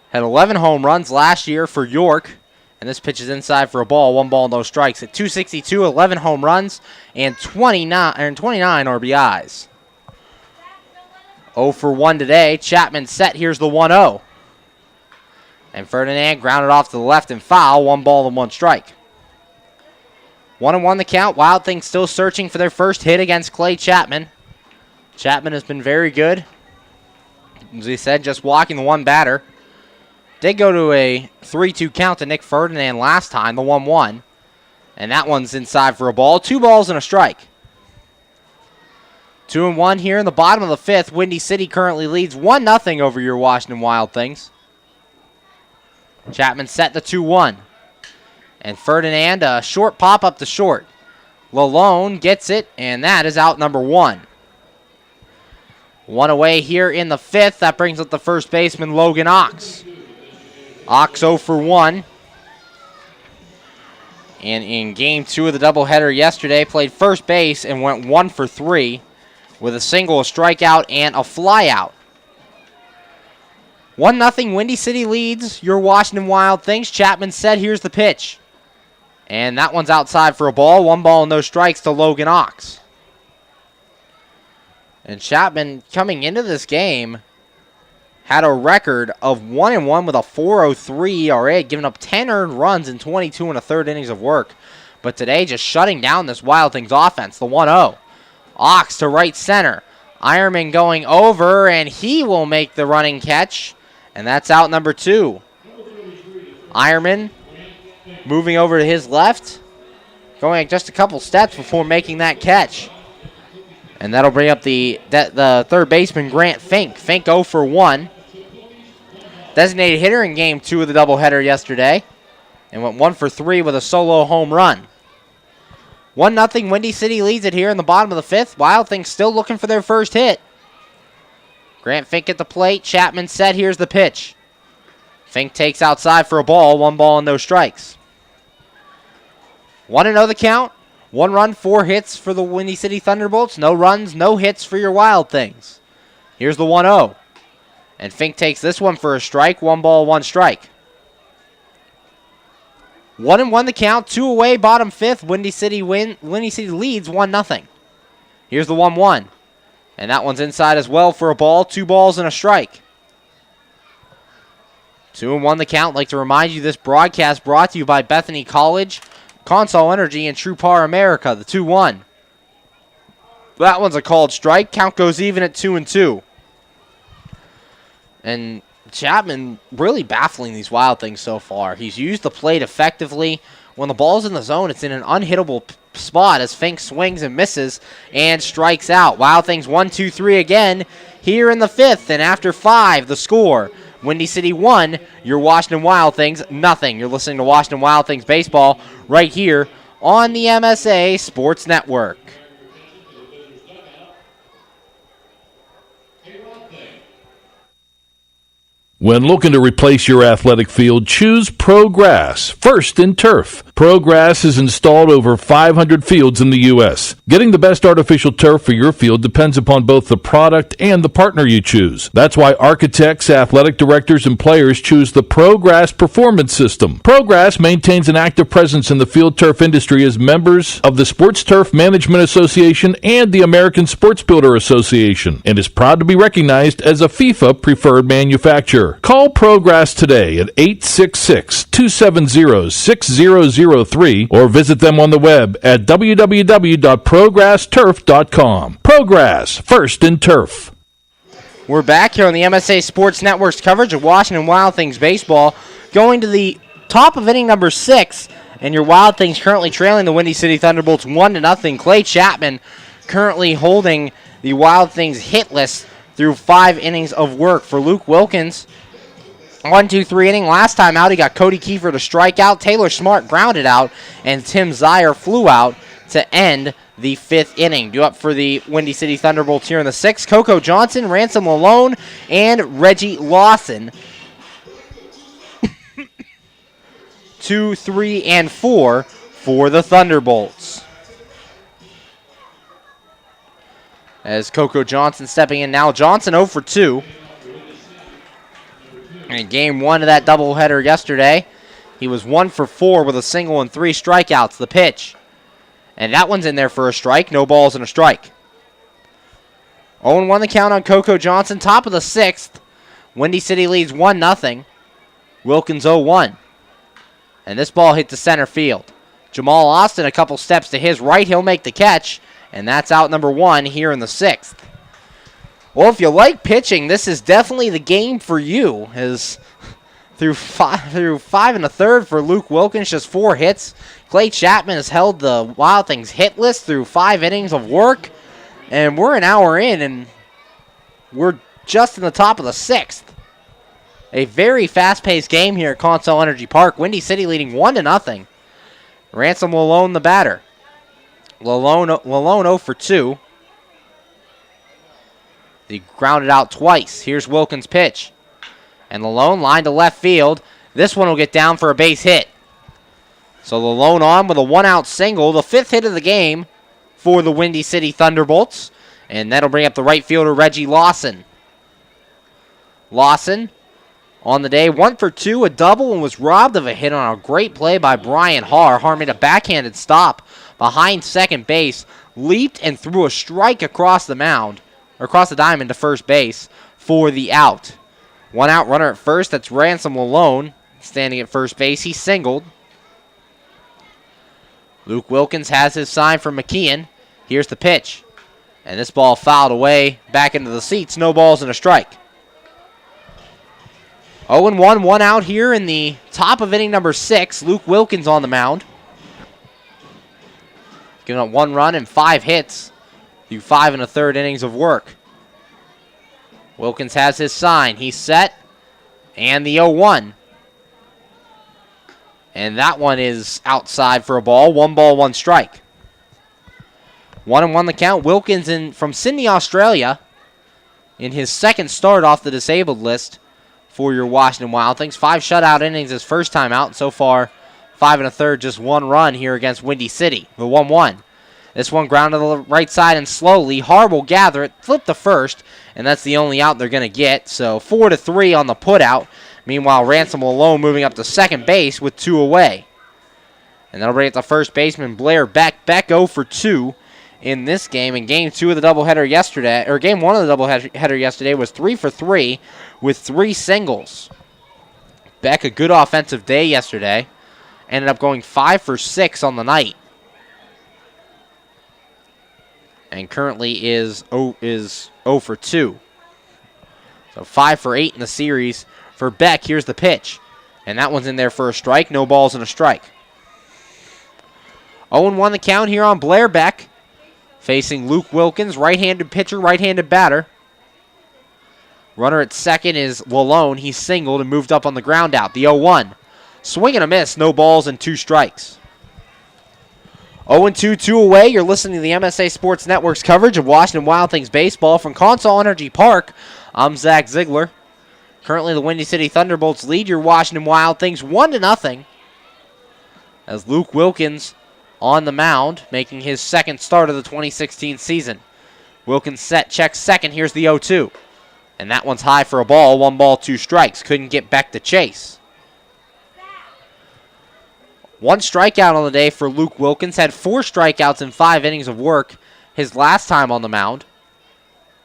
Had 11 home runs last year for York. And this pitch is inside for a ball. 1 ball, no strikes. At .262, 11 home runs, and 29 RBIs. 0 for 1 today. Chapman set. Here's the 1-0. And Ferdinand grounded off to the left and foul. 1 ball and 1 strike. 1-1 the count. Wild Things still searching for their first hit against Clay Chapman. Chapman has been very good. As we said, just walking the 1 batter. Did go to a 3-2 count to Nick Ferdinand last time, the 1-1. And that one's inside for a ball. 2 balls and a strike. 2-1 here in the bottom of the 5th. Windy City currently leads 1-0 over your Washington Wild Things. Chapman set the 2-1. And Ferdinand, a short pop up to short. Lalone gets it, and that is out number 1. 1 away here in the 5th. That brings up the first baseman, Logan Ox. Ox 0 for 1. And in game 2 of the doubleheader yesterday, played first base and went 1 for 3 with a single, a strikeout, and a flyout. 1-0 Windy City leads your Washington Wild Things. Chapman said, here's the pitch. And that one's outside for a ball. 1 ball and no strikes to Logan Ox. And Chapman, coming into this game, had a record of 1-1 with a 4.03 ERA, giving up 10 earned runs in 22 1/3 innings of work. But today, just shutting down this Wild Things offense, the 1-0. Ox to right center. Ironman going over, and he will make the running catch. And that's out number 2. Ironman moving over to his left, going just a couple steps before making that catch. And that'll bring up the third baseman, Grant Fink. Fink 0 for 1. Designated hitter in game 2 of the doubleheader yesterday. And went 1 for 3 with a solo home run. 1-0, Windy City leads it here in the bottom of the 5th. Wild Things still looking for their first hit. Grant Fink at the plate. Chapman set. Here's the pitch. Fink takes outside for a ball. 1 ball and no strikes. 1-0 the count. 1 run, 4 hits for the Windy City Thunderbolts. No runs, no hits for your Wild Things. Here's the 1-0. And Fink takes this one for a strike. 1 ball, 1 strike. 1-1 the count. 2 away, bottom 5th. Windy City leads 1-0. Here's the 1-1. And that one's inside as well for a ball. 2 balls and a strike. 2-1 the count. Like to remind you, this broadcast brought to you by Bethany College, Consol Energy, and True Par America. The 2-1. That one's a called strike. Count goes even at 2-2. And Chapman really baffling these Wild Things so far. He's used the plate effectively. When the ball's in the zone, it's in an unhittable spot as Fink swings and misses and strikes out. Wild Things 1-2-3 again here in the 5th. And after 5, the score. Windy City 1, your Washington Wild Things nothing. You're listening to Washington Wild Things baseball right here on the MSA Sports Network. When looking to replace your athletic field, choose ProGrass, first in turf. ProGrass has installed over 500 fields in the U.S. Getting the best artificial turf for your field depends upon both the product and the partner you choose. That's why architects, athletic directors, and players choose the ProGrass Performance System. ProGrass maintains an active presence in the field turf industry as members of the Sports Turf Management Association and the American Sports Builder Association, and is proud to be recognized as a FIFA preferred manufacturer. Call ProGrass today at 866-270-6003 or visit them on the web at www.progressturf.com. ProGrass, first in turf. We're back here on the MSA Sports Network's coverage of Washington Wild Things baseball. Going to the top of inning number 6, and your Wild Things currently trailing the Windy City Thunderbolts 1-0. Clay Chapman currently holding the Wild Things hitless through 5 innings of work. For Luke Wilkins, 1-2-3 inning. Last time out, he got Cody Kiefer to strike out. Taylor Smart grounded out, and Tim Zier flew out to end the 5th inning. Due up for the Windy City Thunderbolts here in the 6th, Coco Johnson, Ransom Lalone, and Reggie Lawson. 2, 3, and 4 for the Thunderbolts. As Coco Johnson stepping in now. Johnson 0 for 2. In game 1 of that doubleheader yesterday, he was 1 for 4 with a single and 3 strikeouts. The pitch. And that one's in there for a strike. No balls and a strike. 0-1 the count on Coco Johnson. Top of the 6th. Windy City leads 1-0. Wilkins 0-1. And this ball hit to center field. Jamal Austin a couple steps to his right. He'll make the catch. And that's out number 1 here in the 6th. Well, if you like pitching, this is definitely the game for you. As through 5 1/3 for Luke Wilkins, just 4 hits. Clay Chapman has held the Wild Things hitless through 5 innings of work. And we're an hour in, and we're just in the top of the 6th. A very fast-paced game here at Consol Energy Park. Windy City leading 1-0. Ransom Lalone the batter. Lalone 0 for 2. He grounded out twice. Here's Wilkins' pitch. And Lalone line to left field. This one will get down for a base hit. So Lalone on with a 1-out single. The 5th hit of the game for the Windy City Thunderbolts. And that'll bring up the right fielder, Reggie Lawson. Lawson on the day, 1 for 2, a double, and was robbed of a hit on a great play by Brian Haar. Haar made a backhanded stop behind second base, leaped and threw a strike across the mound, or across the diamond to first base for the out. 1 out runner at first, that's Ransom Lalone standing at first base. He singled. Luke Wilkins has his sign from McKeon. Here's the pitch. And this ball fouled away back into the seats. No balls and a strike. 0-1, 1 out here in the top of inning number 6. Luke Wilkins on the mound. Giving up 1 run and 5 hits through 5 1/3 innings of work. Wilkins has his sign. He's set. And the 0-1. And that one is outside for a ball. 1 ball, 1 strike. 1-1 the count. Wilkins from Sydney, Australia, in his second start off the disabled list for your Washington Wild Things. 5 shutout innings his first time out. So far, 5 1/3, just 1 run here against Windy City. The 1-1. This one grounded to the right side and slowly. Harb will gather it, flip to first, and that's the only out they're going to get. So 4-3 on the putout. Meanwhile, Ransom alone moving up to second base with 2 away. And that'll bring it to first baseman Blair Beck. Beck 0 for 2 in this game. In game 2 of the doubleheader yesterday, or game 1 of the doubleheader yesterday, was 3 for 3 with 3 singles. Beck, a good offensive day yesterday. Ended up going 5 for 6 on the night. And currently is 0 for 2. So 5 for 8 in the series for Beck. Here's the pitch. And that one's in there for a strike. No balls and a strike. 0-1 the count here on Blair Beck. Facing Luke Wilkins, right-handed pitcher, right-handed batter. Runner at second is Lalone. He's singled and moved up on the ground out. The 0-1. Swing and a miss. No balls and 2 strikes. 0-2, 2 away. You're listening to the MSA Sports Network's coverage of Washington Wild Things baseball from Consol Energy Park. I'm Zach Ziegler. Currently, the Windy City Thunderbolts lead your Washington Wild Things 1-0. As Luke Wilkins on the mound, making his second start of the 2016 season. Wilkins set, checks second. Here's the 0-2. And that one's high for a ball. 1 ball, 2 strikes. Couldn't get back to chase. 1 strikeout on the day for Luke Wilkins. Had 4 strikeouts in 5 innings of work his last time on the mound.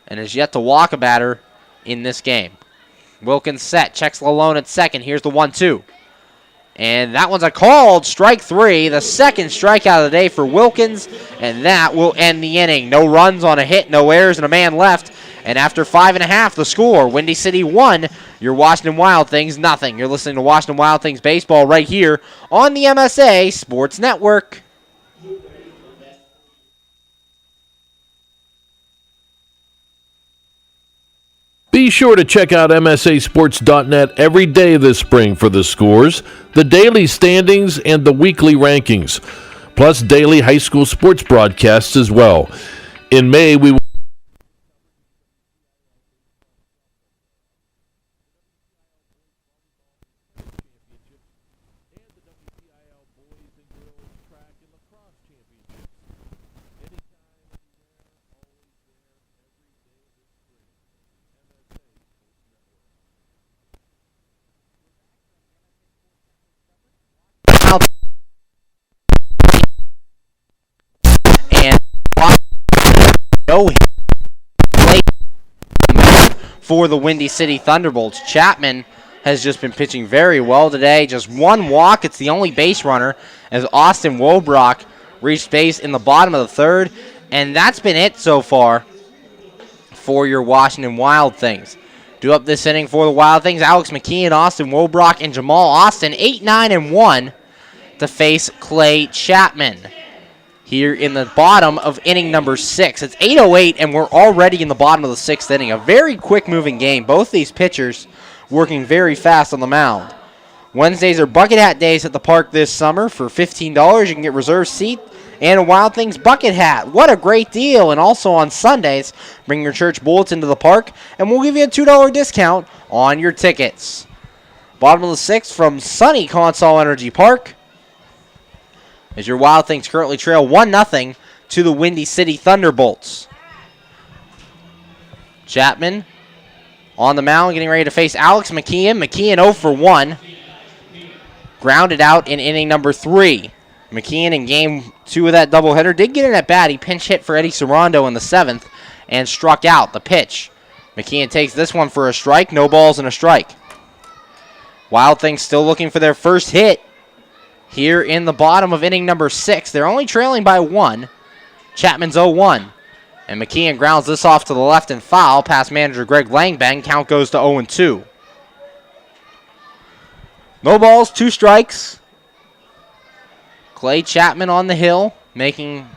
And has yet to walk a batter in this game. Wilkins set. Checks Lalone at second. Here's the 1-2. And that one's a called strike 3. The second strikeout of the day for Wilkins. And that will end the inning. No runs on a hit. No errors and a man left. And after 5 1/2, the score, Windy City 1, your Washington Wild Things 0. You're listening to Washington Wild Things baseball right here on the MSA Sports Network. Be sure to check out MSASports.net every day this spring for the scores, the daily standings, and the weekly rankings, plus daily high school sports broadcasts as well. In May, we will And no hit for the Windy City Thunderbolts. Chapman has just been pitching very well today. Just 1 walk. It's the only base runner as Austin Wobrock reached base in the bottom of the 3rd. And that's been it so far for your Washington Wild Things. Due up this inning for the Wild Things, Alex McKeon, Austin Wobrock, and Jamal Austin, 8, 9, and 1 to face Clay Chapman here in the bottom of inning number 6. It's 8:08, and we're already in the bottom of the 6th inning. A very quick-moving game. Both these pitchers working very fast on the mound. Wednesdays are bucket hat days at the park this summer. For $15, you can get reserved seat and a Wild Things bucket hat. What a great deal. And also on Sundays, bring your church bulletin to the park, and we'll give you a $2 discount on your tickets. Bottom of the 6th from sunny Consol Energy Park, as your Wild Things currently trail 1-0 to the Windy City Thunderbolts. Chapman on the mound, getting ready to face Alex McKeon. McKeon 0 for 1. Grounded out in inning number 3. McKeon in game 2 of that doubleheader did get in at bat. He pinch hit for Eddie Sorondo in the 7th and struck out. The pitch. McKeon takes this one for a strike. No balls and a strike. Wild Things still looking for their first hit here in the bottom of inning number 6. They're only trailing by 1. Chapman's 0-1. And McKeon grounds this off to the left and foul past manager Greg Langbang. Count goes to 0-2. No balls, 2 strikes. Clay Chapman on the hill, making,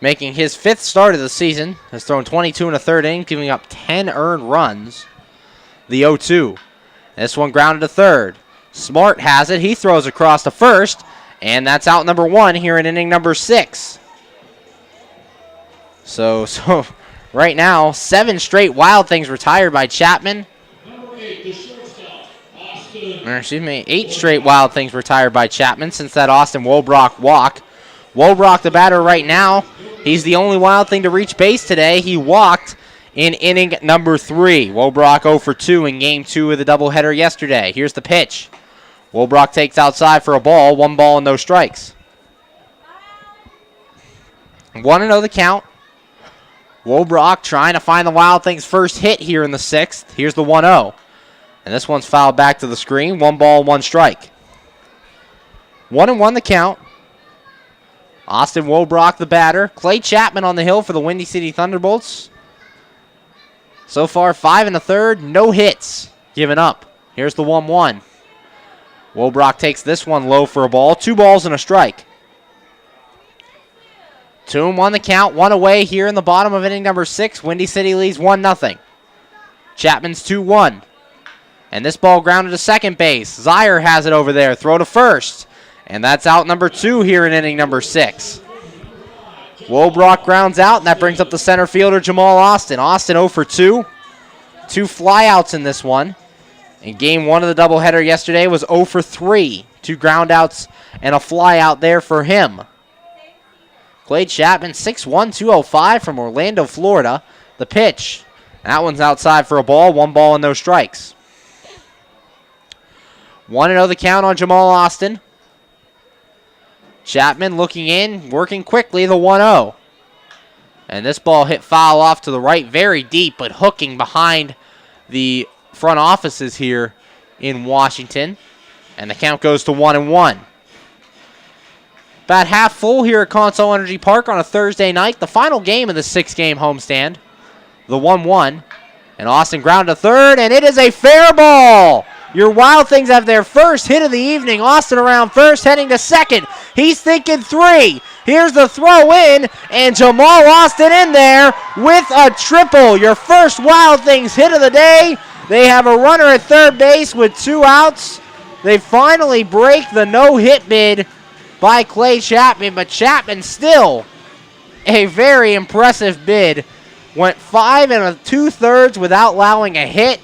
making his 5th start of the season. Has thrown 22 in a third inning, giving up 10 earned runs. The 0-2. This one grounded to third. Smart has it. He throws across to first, and that's out number 1 here in inning number 6. So right now, 7 straight Wild Things retired by Chapman. Number 8, the shortstop, Austin. Excuse me, 8 straight Wild Things retired by Chapman since that Austin Wolbrock walk. Wolbrock, the batter right now, he's the only Wild Thing to reach base today. He walked in inning number 3. Wolbrock 0 for 2 in game 2 of the doubleheader yesterday. Here's the pitch. Wolbrock takes outside for a ball. 1 ball and no strikes. 1-0 the count. Wolbrock trying to find the Wild Things' first hit here in the 6th. Here's the 1-0. And this one's fouled back to the screen. 1 ball, 1 strike. 1-1 the count. Austin Wolbrock, the batter. Clay Chapman on the hill for the Windy City Thunderbolts. So far, 5 1/3, no hits given up. Here's the 1-1. Wolbrock takes this one low for a ball. 2 balls and a strike. 2-1 the count, 1 away here in the bottom of inning number 6. Windy City leads 1-0. Chapman's 2-1. And this ball grounded to second base. Zier has it over there. Throw to first. And that's out number 2 here in inning number 6. Wolbrock grounds out, and that brings up the center fielder, Jamal Austin. Austin 0 for 2. 2 flyouts in this one. In game 1 of the doubleheader yesterday was 0 for 3. 2 groundouts and a flyout there for him. Clay Chapman, 6'1", 205 from Orlando, Florida. The pitch. That one's outside for a ball. 1 ball and no strikes. 1-0 the count on Jamal Austin. Chapman looking in, working quickly, the 1-0. And this ball hit foul off to the right, very deep, but hooking behind the front offices here in Washington. And the count goes to 1-1. About half full here at Consol Energy Park on a Thursday night. The final game of the 6-game homestand. The 1-1. And Austin ground to third, and it is a fair ball. Your Wild Things have their first hit of the evening. Austin around first, heading to second. He's thinking 3. Here's the throw in, and Jamal Austin in there with a triple. Your first Wild Things hit of the day. They have a runner at third base with 2 outs. They finally break the no-hit bid by Clay Chapman, but Chapman still a very impressive bid. Went 5 2/3 without allowing a hit.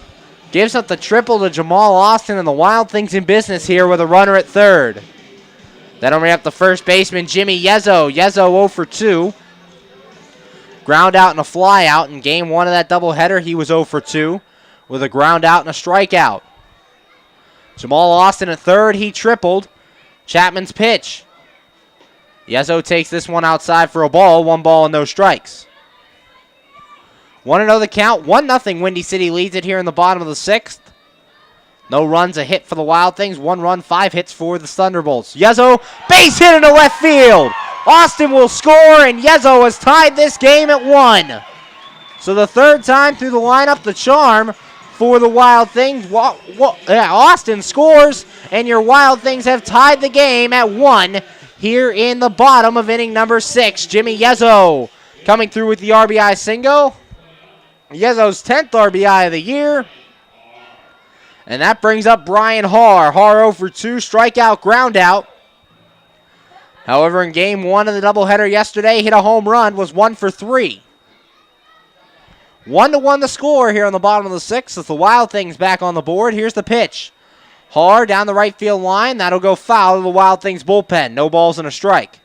Gives up the triple to Jamal Austin, and the Wild Things in business here with a runner at third. That'll bring up the first baseman, Jimmy Yezzo. Yezzo 0 for 2. Ground out and a fly out. In game 1 of that doubleheader, he was 0 for 2 with a ground out and a strikeout. Jamal Austin at third, he tripled. Chapman's pitch. Yezzo takes this one outside for a ball. 1 ball and no strikes. 1-0 the count. 1-0 Windy City leads it here in the bottom of the 6th. No runs, a hit for the Wild Things. 1 run, 5 hits for the Thunderbolts. Yezzo, base hit into left field. Austin will score, and Yezzo has tied this game at 1. So the third time through the lineup, the charm for the Wild Things. Austin scores, and your Wild Things have tied the game at 1 here in the bottom of inning number 6. Jimmy Yezzo coming through with the RBI single. Yezzo's 10th RBI of the year. And that brings up Brian Haar. Haar 0 for 2, strikeout, ground out. However, in game 1 of the doubleheader yesterday, hit a home run, was 1 for 3. 1-1 the score here on the bottom of the 6th with the Wild Things back on the board. Here's the pitch. Haar down the right field line. That'll go foul to the Wild Things bullpen. No balls and a strike.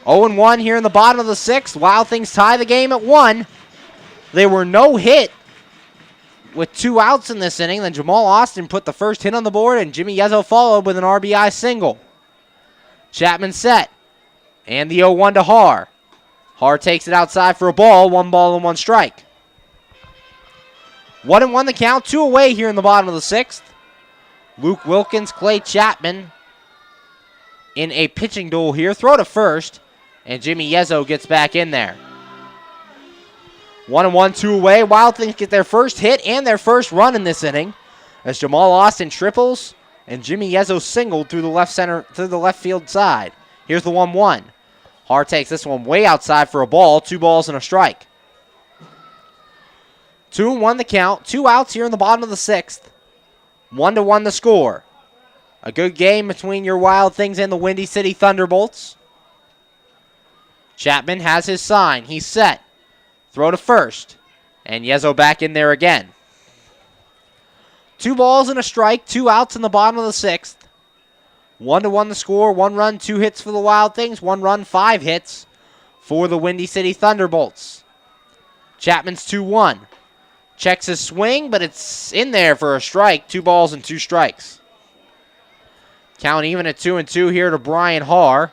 0-1 here in the bottom of the 6th. Wild Things tie the game at 1. They were no hit with 2 outs in this inning. Then Jamal Austin put the first hit on the board, and Jimmy Yezzo followed with an RBI single. Chapman set. And the 0-1 to Haar. Haar takes it outside for a ball. 1 ball and 1 strike. 1-1 the count. 2 away here in the bottom of the 6th. Luke Wilkins, Clay Chapman in a pitching duel here. Throw to first. And Jimmy Yezzo gets back in there. 1-1, 2 away. Wild Things get their first hit and their first run in this inning as Jamal Austin triples and Jimmy Yezzo singled through the left field side. Here's the 1-1. Haar takes this one way outside for a ball. 2 balls and a strike. 2-1 the count. 2 outs here in the bottom of the 6th. 1-1 the score. A good game between your Wild Things and the Windy City Thunderbolts. Chapman has his sign. He's set. Throw to first. And Yezo back in there again. 2 balls and a strike. 2 outs in the bottom of the 6th. 1-1 the score. 1 run, 2 hits for the Wild Things. 1 run, 5 hits for the Windy City Thunderbolts. Chapman's 2-1. Checks his swing, but it's in there for a strike. 2 balls and 2 strikes. Count even at 2-2 here to Brian Haar.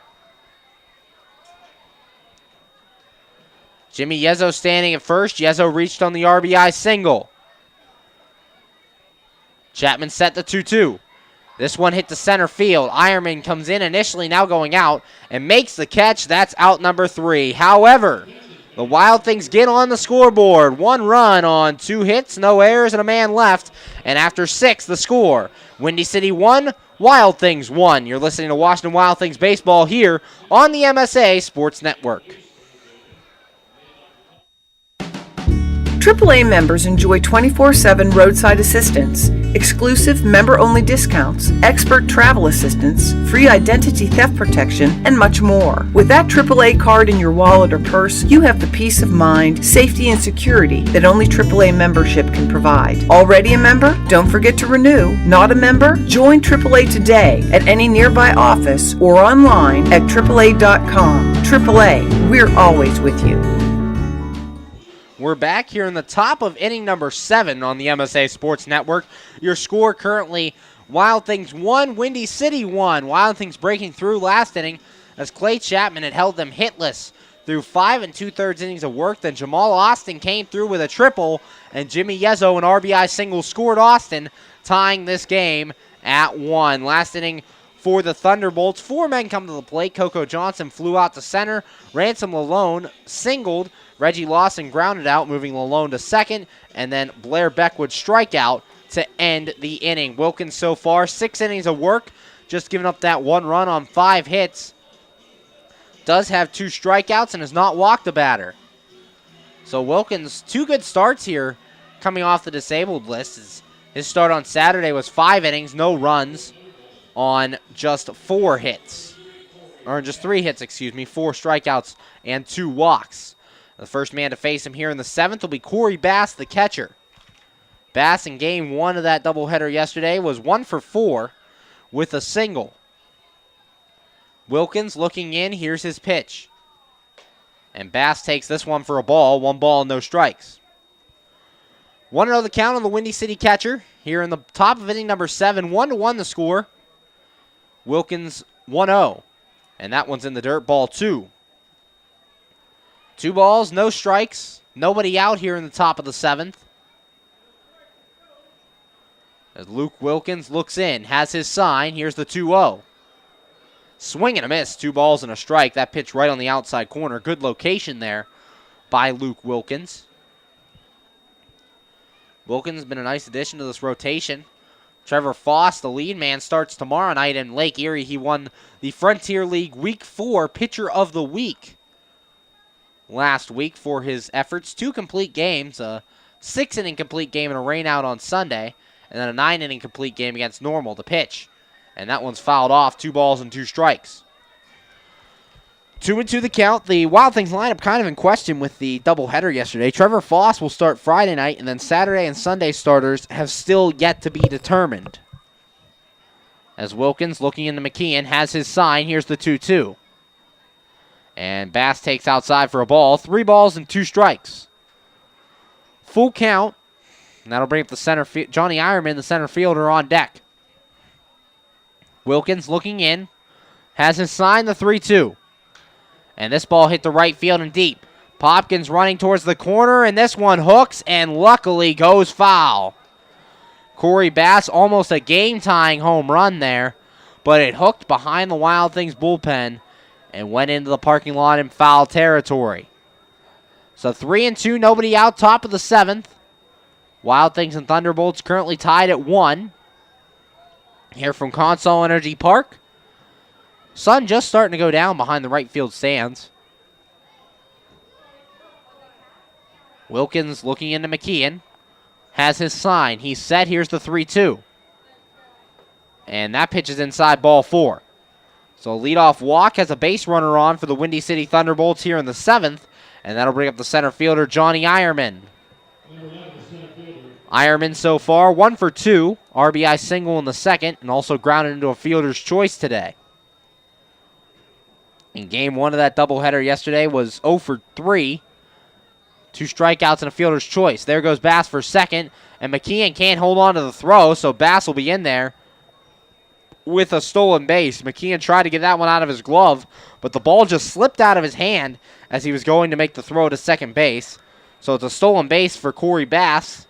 Jimmy Yezo standing at first. Yezo reached on the RBI single. Chapman set the 2-2. This one hit to center field. Ironman comes in initially, now going out, and makes the catch. That's out number 3. However, the Wild Things get on the scoreboard. 1 run on 2 hits, no errors, and a man left. And after 6, the score. Windy City 1, Wild Things 1. You're listening to Washington Wild Things baseball here on the MSA Sports Network. AAA members enjoy 24/7 roadside assistance, exclusive member-only discounts, expert travel assistance, free identity theft protection, and much more. With that AAA card in your wallet or purse, you have the peace of mind, safety, and security that only AAA membership can provide. Already a member? Don't forget to renew. Not a member? Join AAA today at any nearby office or online at AAA.com. AAA, we're always with you. We're back here in the top of inning number 7 on the MSA Sports Network. Your score currently, Wild Things 1, Windy City 1. Wild Things breaking through last inning as Clay Chapman had held them hitless through 5 2/3 innings of work. Then Jamal Austin came through with a triple, and Jimmy Yezo, an RBI single, scored Austin, tying this game at 1. Last inning for the Thunderbolts, 4 men come to the plate. Coco Johnson flew out to center. Ransom Lalone singled. Reggie Lawson grounded out, moving Lalone to second, and then Blair Beckwood strike out to end the inning. Wilkins so far, 6 innings of work, just giving up that 1 run on 5 hits. Does have 2 strikeouts and has not walked a batter. So Wilkins, 2 good starts here coming off the disabled list. His start on Saturday was 5 innings, no runs on just 4 hits. Or just 3 hits, 4 strikeouts and 2 walks. The first man to face him here in the 7th will be Corey Bass, the catcher. Bass in game 1 of that doubleheader yesterday was 1 for 4 with a single. Wilkins looking in, here's his pitch. And Bass takes this one for a ball, 1 ball and no strikes. 1-0 the count on the Windy City catcher here in the top of inning number 7, 1-1 the score. Wilkins 1-0, and that one's in the dirt, ball 2. 2 balls, no strikes, nobody out here in the top of the 7th. As Luke Wilkins looks in, has his sign, here's the 2-0. Swing and a miss, 2 balls and a strike. That pitch right on the outside corner. Good location there by Luke Wilkins. Wilkins has been a nice addition to this rotation. Trevor Foss, the lead man, starts tomorrow night in Lake Erie. He won the Frontier League Week 4 Pitcher of the Week last week for his efforts. 2 complete games, a 6-inning complete game and a rainout on Sunday, and then a 9-inning complete game against Normal, the pitch. And that one's fouled off, 2 balls and 2 strikes. 2-2 the count. The Wild Things lineup kind of in question with the doubleheader yesterday. Trevor Foss will start Friday night, and then Saturday and Sunday starters have still yet to be determined. As Wilkins, looking into McKeon, has his sign. Here's the 2-2. And Bass takes outside for a ball. 3 balls and 2 strikes. Full count. And that'll bring up the center field. Johnny Ironman, the center fielder, on deck. Wilkins looking in. Has his sign, the 3-2. And this ball hit the right field and deep. Popkins running towards the corner, and this one hooks and luckily goes foul. Corey Bass, almost a game-tying home run there, but it hooked behind the Wild Things bullpen and went into the parking lot in foul territory. So 3-2, nobody out, top of the 7th. Wild Things and Thunderbolts currently tied at 1. Here from Consol Energy Park. Sun just starting to go down behind the right field stands. Wilkins looking into McKeon. Has his sign. He's set. Here's the 3-2. And that pitch is inside, ball 4. So leadoff walk has a base runner on for the Windy City Thunderbolts here in the 7th. And that'll bring up the center fielder, Johnny Ironman. Ironman so far, 1 for 2. RBI single in the 2nd, and also grounded into a fielder's choice today. In game 1 of that doubleheader yesterday was 0 for 3. 2 strikeouts and a fielder's choice. There goes Bass for second, and McKeon can't hold on to the throw, so Bass will be in there with a stolen base. McKeon tried to get that one out of his glove, but the ball just slipped out of his hand as he was going to make the throw to second base. So it's a stolen base for Corey Bass,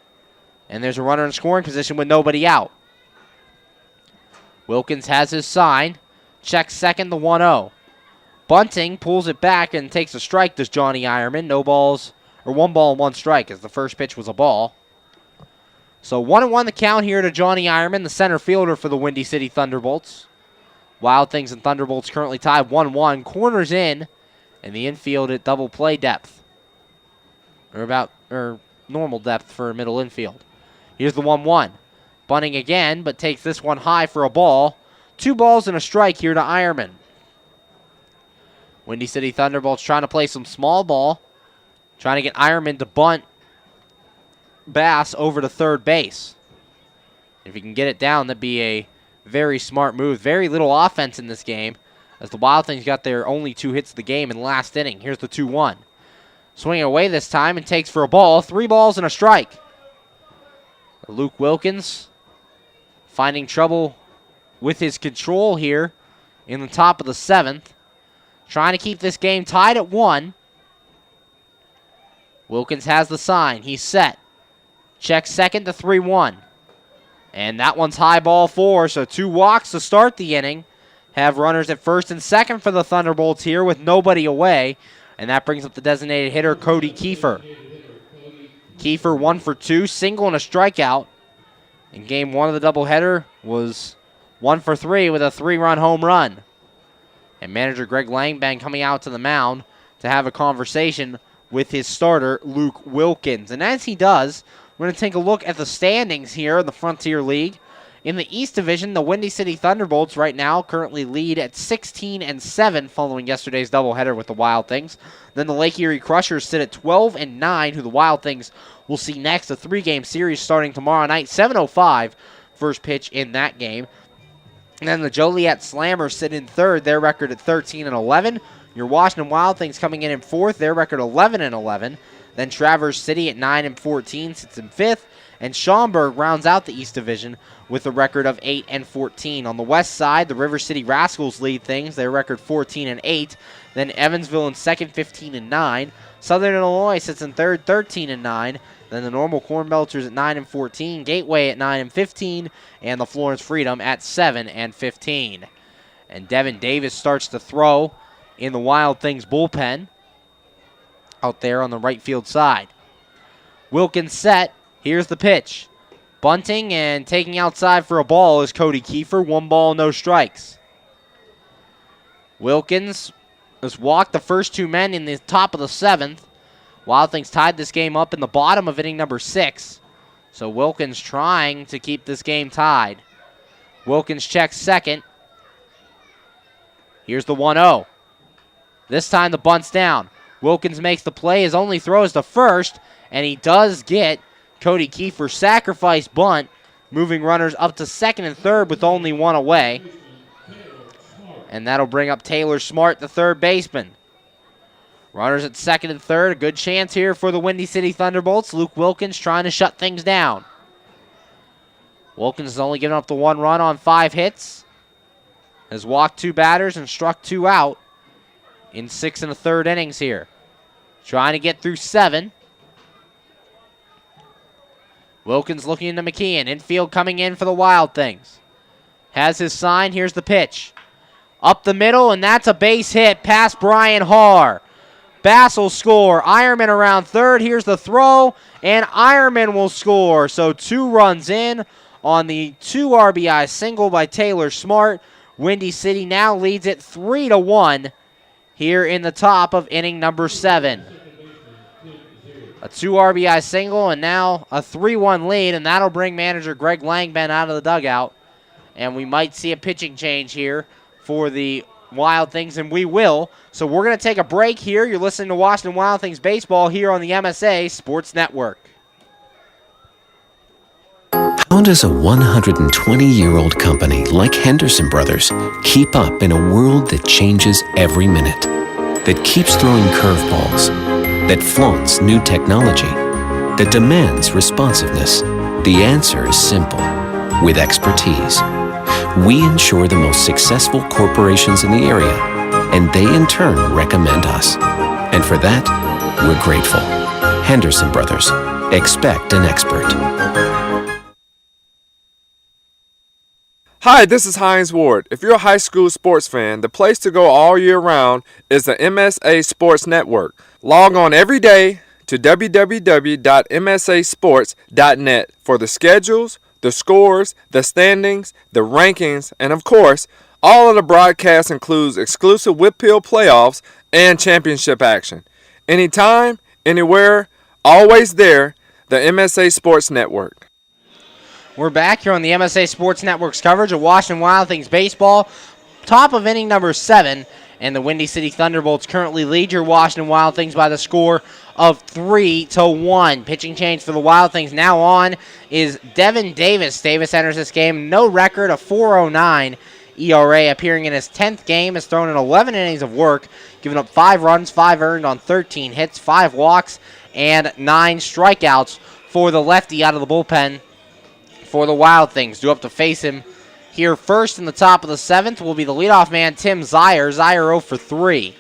and there's a runner in scoring position with nobody out. Wilkins has his sign, checks second, the 1-0. Bunting pulls it back and takes a strike, does Johnny Ironman. 1 ball and 1 strike, as the first pitch was a ball. So 1-1 the count here to Johnny Ironman, the center fielder for the Windy City Thunderbolts. Wild Things and Thunderbolts currently tied 1-1. Corners in, and the infield at double play depth. Or normal depth for middle infield. Here's the 1-1. Bunting again, but takes this one high for a ball. 2 balls and a strike here to Ironman. Windy City Thunderbolts trying to play some small ball. Trying to get Ironman to bunt Bass over to third base. If he can get it down, that'd be a very smart move. Very little offense in this game, as the Wild Things got their only 2 hits of the game in the last inning. Here's the 2-1. Swinging away this time and takes for a ball. 3 balls and a strike. Luke Wilkins finding trouble with his control here in the top of the 7th. Trying to keep this game tied at 1. Wilkins has the sign. He's set. Checks second, to 3-1. And that one's high, ball 4, so 2 walks to start the inning. Have runners at first and second for the Thunderbolts here with nobody away. And that brings up the designated hitter, Cody Kiefer. Kiefer 1 for 2, single and a strikeout. In game 1 of the doubleheader was 1 for 3 with a 3-run home run. And manager Greg Langbang coming out to the mound to have a conversation with his starter, Luke Wilkins. And as he does, we're going to take a look at the standings here in the Frontier League. In the East Division, the Windy City Thunderbolts right now currently lead at 16-7 following yesterday's doubleheader with the Wild Things. Then the Lake Erie Crushers sit at 12-9, who the Wild Things will see next. A 3-game series starting tomorrow night, 7:05, first pitch in that game. And then the Joliet Slammers sit in third, their record at 13-11. Your Washington Wild Things coming in fourth, their record 11-11. Then Traverse City at 9-14 sits in fifth. And Schaumburg rounds out the East Division with a record of 8-14. On the west side, the River City Rascals lead things, their record 14-8. Then Evansville in second, 15-9. Southern Illinois sits in third, 13-9. Then the Normal Corn Belters at 9-14. Gateway at 9-15. And the Florence Freedom at 7-15. And Devin Davis starts to throw in the Wild Things bullpen out there on the right field side. Wilkins set. Here's the pitch. Bunting and taking outside for a ball is Cody Kiefer. 1 ball, no strikes. Wilkins has walked the first 2 men in the top of the 7th. Wild Things tied this game up in the bottom of inning number 6. So Wilkins trying to keep this game tied. Wilkins checks second. Here's the 1-0. This time the bunt's down. Wilkins makes the play. His only throw is to first, and he does get Cody Kiefer's sacrifice bunt, moving runners up to second and third with only 1 away. And that'll bring up Taylor Smart, the third baseman. Runners at second and third. A good chance here for the Windy City Thunderbolts. Luke Wilkins trying to shut things down. Wilkins has only given up the 1 run on 5 hits. Has walked 2 batters and struck 2 out in 6 1/3 innings here. Trying to get through 7. Wilkins looking into McKeon. Infield coming in for the Wild Things. Has his sign. Here's the pitch. Up the middle, and that's a base hit past Brian Haar. Bass will score. Ironman around third. Here's the throw, and Ironman will score. So 2 runs in on the 2 RBI single by Taylor Smart Windy City now leads it 3-1 here in the top of inning number 7. A 2 RBI single and now a 3-1 lead, and that'll bring manager Greg Langben out of the dugout. And we might see a pitching change here for the Wild Things, and we will. So we're going to take a break here. You're listening to Washington Wild Things Baseball here on the MSA Sports Network. How does a 120-year-old company like Henderson Brothers keep up in a world that changes every minute, that keeps throwing curveballs, that flaunts new technology, that demands responsiveness? The answer is simple. With expertise, we ensure the most successful corporations in the area, and they in turn recommend us. And for that, we're grateful. Henderson Brothers. Expect an expert. Hi, this is Hines Ward. If you're a high school sports fan, the place to go all year round is the MSA Sports Network. Log on every day to www.msasports.net for the schedules, the scores, the standings, the rankings, and of course, all of the broadcasts includes exclusive Whitfield playoffs and championship action. Anytime, anywhere, always there, the MSA Sports Network. We're back here on the MSA Sports Network's coverage of Washington Wild Things baseball. Top of inning number 7, and the Windy City Thunderbolts currently lead your Washington Wild Things by the score of 3-1. Pitching change for the Wild Things now on is Devin Davis. Davis enters this game, no record, a 4.09 ERA, appearing in his 10th game, has thrown in 11 innings of work, giving up 5 runs, 5 earned on 13 hits, 5 walks, and 9 strikeouts for the lefty out of the bullpen for the Wild Things. Due up to face him here first in the top of the 7th will be the leadoff man, Tim Zier. Zier 0 for 3.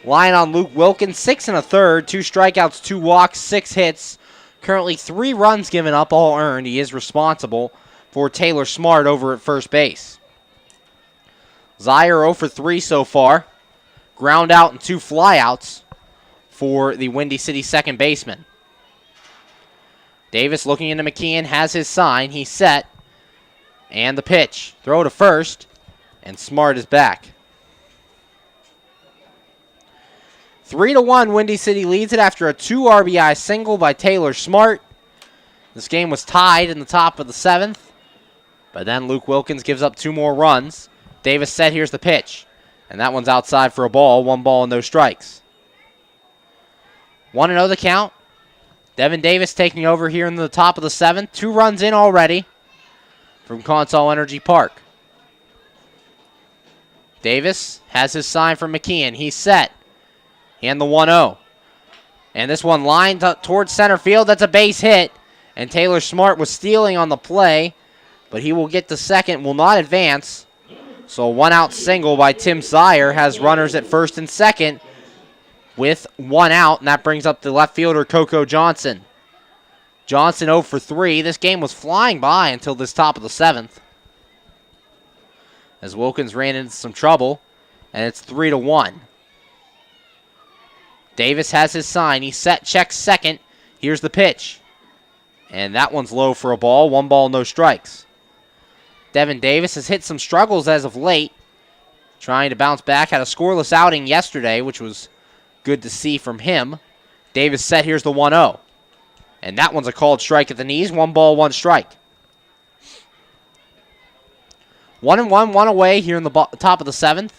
Line on Luke Wilkins, 6 1/3, 2 strikeouts, 2 walks, 6 hits. Currently 3 runs given up, all earned. He is responsible for Taylor Smart over at first base. Zier 0 for 3 so far. Ground out and 2 flyouts for the Windy City second baseman. Davis looking into McKeon, has his sign. He's set. And the pitch. Throw to first. And Smart is back. 3-1, Windy City leads it after a 2 RBI single by Taylor Smart. This game was tied in the top of the 7th. But then Luke Wilkins gives up 2 more runs. Davis set, here's the pitch. And that one's outside for a ball. 1 ball and no strikes. 1-0 the count. Devin Davis taking over here in the top of the 7th. 2 runs in already from Consol Energy Park. Davis has his sign from McKeon. He's set. And the 1-0. And this one lined up towards center field. That's a base hit. And Taylor Smart was stealing on the play. But he will get to second, will not advance. So a 1-out single by Tim Zier has runners at first and second with 1 out, and that brings up the left fielder, Coco Johnson. Johnson 0 for 3. This game was flying by until this top of the 7th, as Wilkins ran into some trouble, and it's 3-1. Davis has his sign. He's set, checks second. Here's the pitch. And that one's low for a ball. 1 ball, no strikes. Devin Davis has hit some struggles as of late, trying to bounce back. Had a scoreless outing yesterday, which was good to see from him. Davis set, here's the 1-0. And that one's a called strike at the knees. 1 ball, 1 strike. 1-1, 1 away here in the top of the 7th.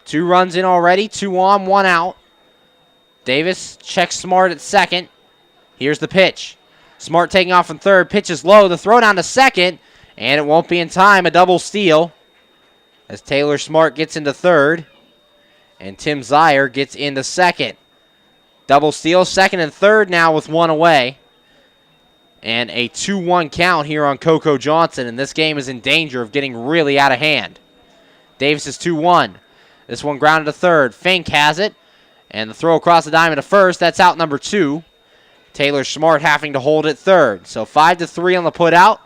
2 runs in already, 2 on, 1 out. Davis checks Smart at second. Here's the pitch. Smart taking off from third. Pitch is low. The throw down to second. And it won't be in time. A double steal as Taylor Smart gets into third. And Tim Zier gets into second. Double steal, second and third now with 1 away. And a 2-1 count here on Coco Johnson. And this game is in danger of getting really out of hand. Davis is 2-1. This one grounded to third. Fink has it. And the throw across the diamond to first. That's out number 2. Taylor Smart having to hold it third. So 5-3 on the put out.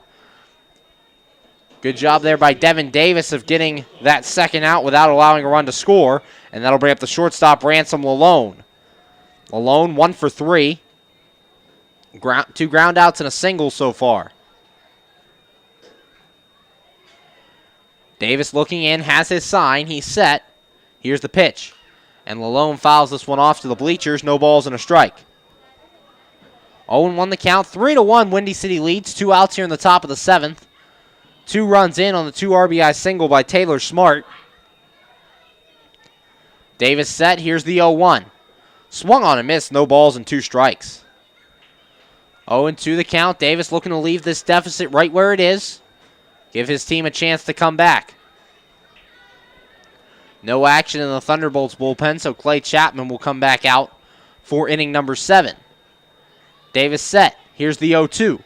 Good job there by Devin Davis of getting that second out without allowing a run to score. And that'll bring up the shortstop, Ransom Lalone. Lalone 1 for 3. 2 ground outs and a single so far. Davis looking in, has his sign. He's set. Here's the pitch. And Lalone fouls this one off to the bleachers. No balls and a strike. 0-1 the count. 3-1 Windy City leads. 2 outs here in the top of the 7th. 2 runs in on the 2 RBI single by Taylor Smart. Davis set. Here's the 0-1. Swung on and missed. No balls and 2 strikes. 0-2 the count. Davis looking to leave this deficit right where it is. Give his team a chance to come back. No action in the Thunderbolts bullpen, so Clay Chapman will come back out for inning number 7. Davis set. Here's the 0-2.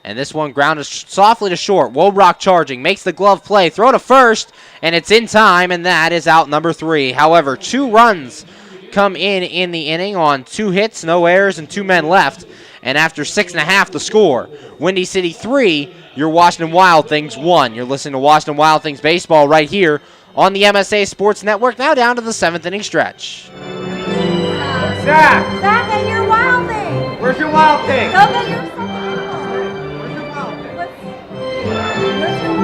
And this one grounded softly to short. Wobrock charging. Makes the glove play. Throw to first. And it's in time, and that is out number 3. However, 2 runs come in the inning on 2 hits, no errors, and 2 men left. And after 6.5 the score, Windy City 3, your Washington Wild Things 1. You're listening to Washington Wild Things baseball right here on the MSA Sports Network, now down to the 7th inning stretch. Zach! Zach, get your Wild Thing! Where's your Wild Thing? Go get your something else. Where's your Wild Thing? Where's your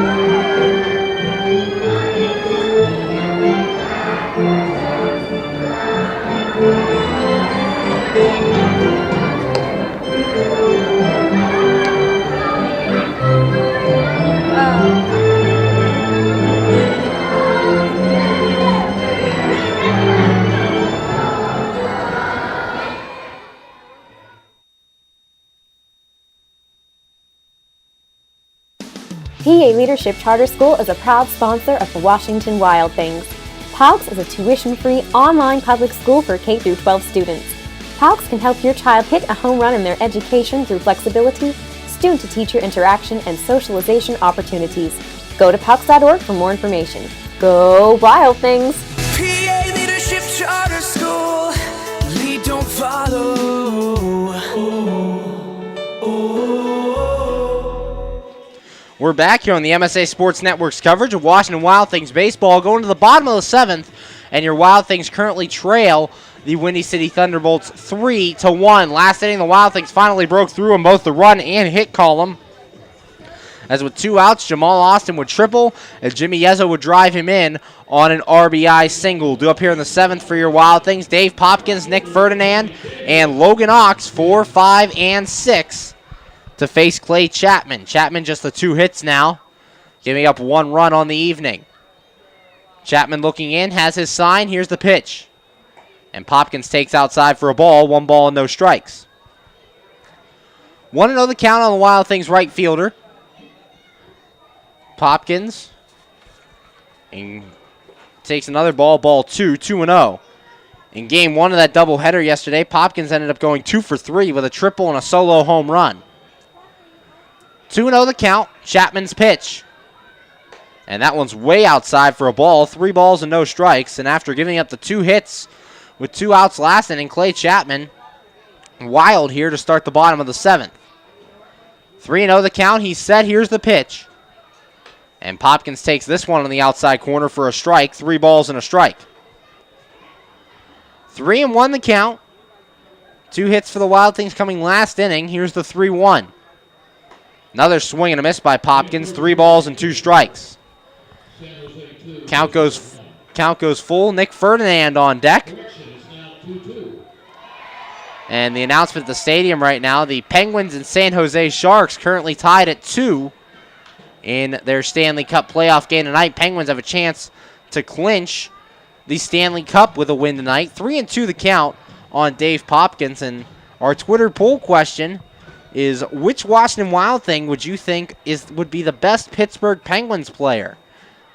PA Leadership Charter School is a proud sponsor of the Washington Wild Things. PALCS is a tuition-free online public school for K-12 students. PALCS can help your child hit a home run in their education through flexibility, student-to-teacher interaction, and socialization opportunities. Go to PALCS.org for more information. Go Wild Things! PA Leadership Charter School. Lead, don't follow. We're back here on the MSA Sports Network's coverage of Washington Wild Things baseball, going to the bottom of the 7th, and your Wild Things currently trail the Windy City Thunderbolts 3-1. Last inning, the Wild Things finally broke through in both the run and hit column. As with 2 outs, Jamal Austin would triple, and Jimmy Yezzo would drive him in on an RBI single. Due up here in the 7th for your Wild Things, Dave Popkins, Nick Ferdinand, and Logan Ox, 4, 5, and 6. To face Clay Chapman. Chapman just the 2 hits now, giving up 1 run on the evening. Chapman looking in, has his sign. Here's the pitch. And Popkins takes outside for a ball. 1 ball and no strikes. 1-0 the count on the Wild Things right fielder. Popkins takes another ball. Ball 2, 2-0. In game 1 of that doubleheader yesterday, Popkins ended up going 2 for 3 with a triple and a solo home run. 2-0 the count. Chapman's pitch. And that one's way outside for a ball. 3 balls and no strikes. And after giving up the 2 hits with 2 outs last inning, Clay Chapman wild here to start the bottom of the 7th. 3-0 the count. He's set. Here's the pitch. And Popkins takes this one on the outside corner for a strike. 3 balls and a strike. 3-1 the count. 2 hits for the Wild Things coming last inning. Here's the 3-1. Another swing and a miss by Popkins. 3 balls and 2 strikes. Count goes full. Nick Ferdinand on deck. And the announcement at the stadium right now, the Penguins and San Jose Sharks currently tied at 2 in their Stanley Cup playoff game tonight. Penguins have a chance to clinch the Stanley Cup with a win tonight. 3-2 the count on Dave Popkins. And our Twitter poll question is, which Washington Wild Thing would you think would be the best Pittsburgh Penguins player?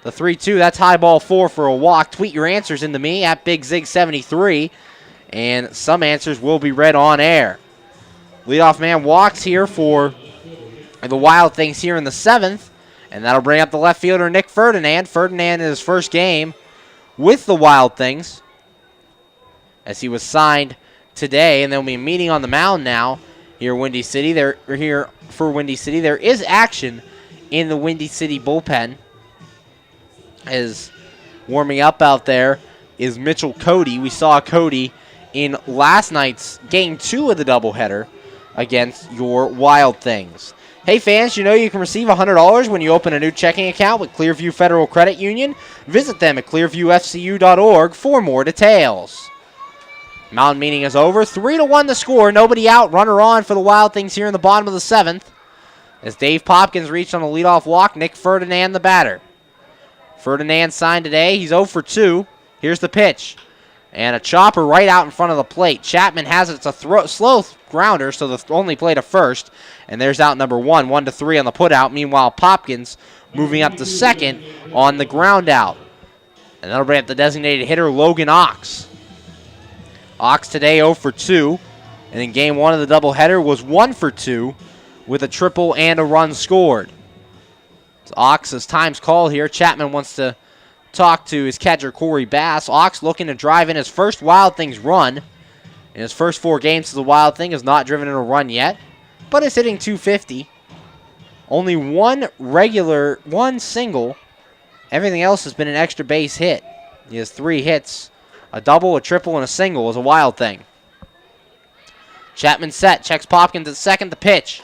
The 3-2, that's high ball 4 for a walk. Tweet your answers into me at BigZig73, and some answers will be read on air. Leadoff man walks here for the Wild Things here in the 7th, and that'll bring up the left fielder Nick Ferdinand. Ferdinand in his first game with the Wild Things, as he was signed today, and there'll be a meeting on the mound now. Here, Windy City. Here for Windy City. There is action in the Windy City bullpen. As warming up out there is Mitchell Cody. We saw Cody in last night's game 2 of the doubleheader against your Wild Things. Hey fans, you know you can receive $100 when you open a new checking account with Clearview Federal Credit Union. Visit them at clearviewfcu.org for more details. Mountain meeting is over. 3-1 the score. Nobody out. Runner on for the Wild Things here in the bottom of the 7th. As Dave Popkins reached on a leadoff walk, Nick Ferdinand the batter. Ferdinand signed today. He's 0 for 2. Here's the pitch. And a chopper right out in front of the plate. Chapman has it. It's a slow grounder, so the only play to first. And there's out number 1. 1-3 on the putout. Meanwhile, Popkins moving up to second on the ground out. And that'll bring up the designated hitter, Logan Ox. Ox today 0 for 2. And in game 1 of the doubleheader was 1 for 2 with a triple and a run scored. It's Ox's time's call here. Chapman wants to talk to his catcher, Corey Bass. Ox looking to drive in his first Wild Things run. In his first 4 games as the Wild Thing has not driven in a run yet, but is hitting .250. Only one single. Everything else has been an extra base hit. He has 3 hits, a double, a triple, and a single as a Wild Thing. Chapman set, checks Popkins at second, the pitch.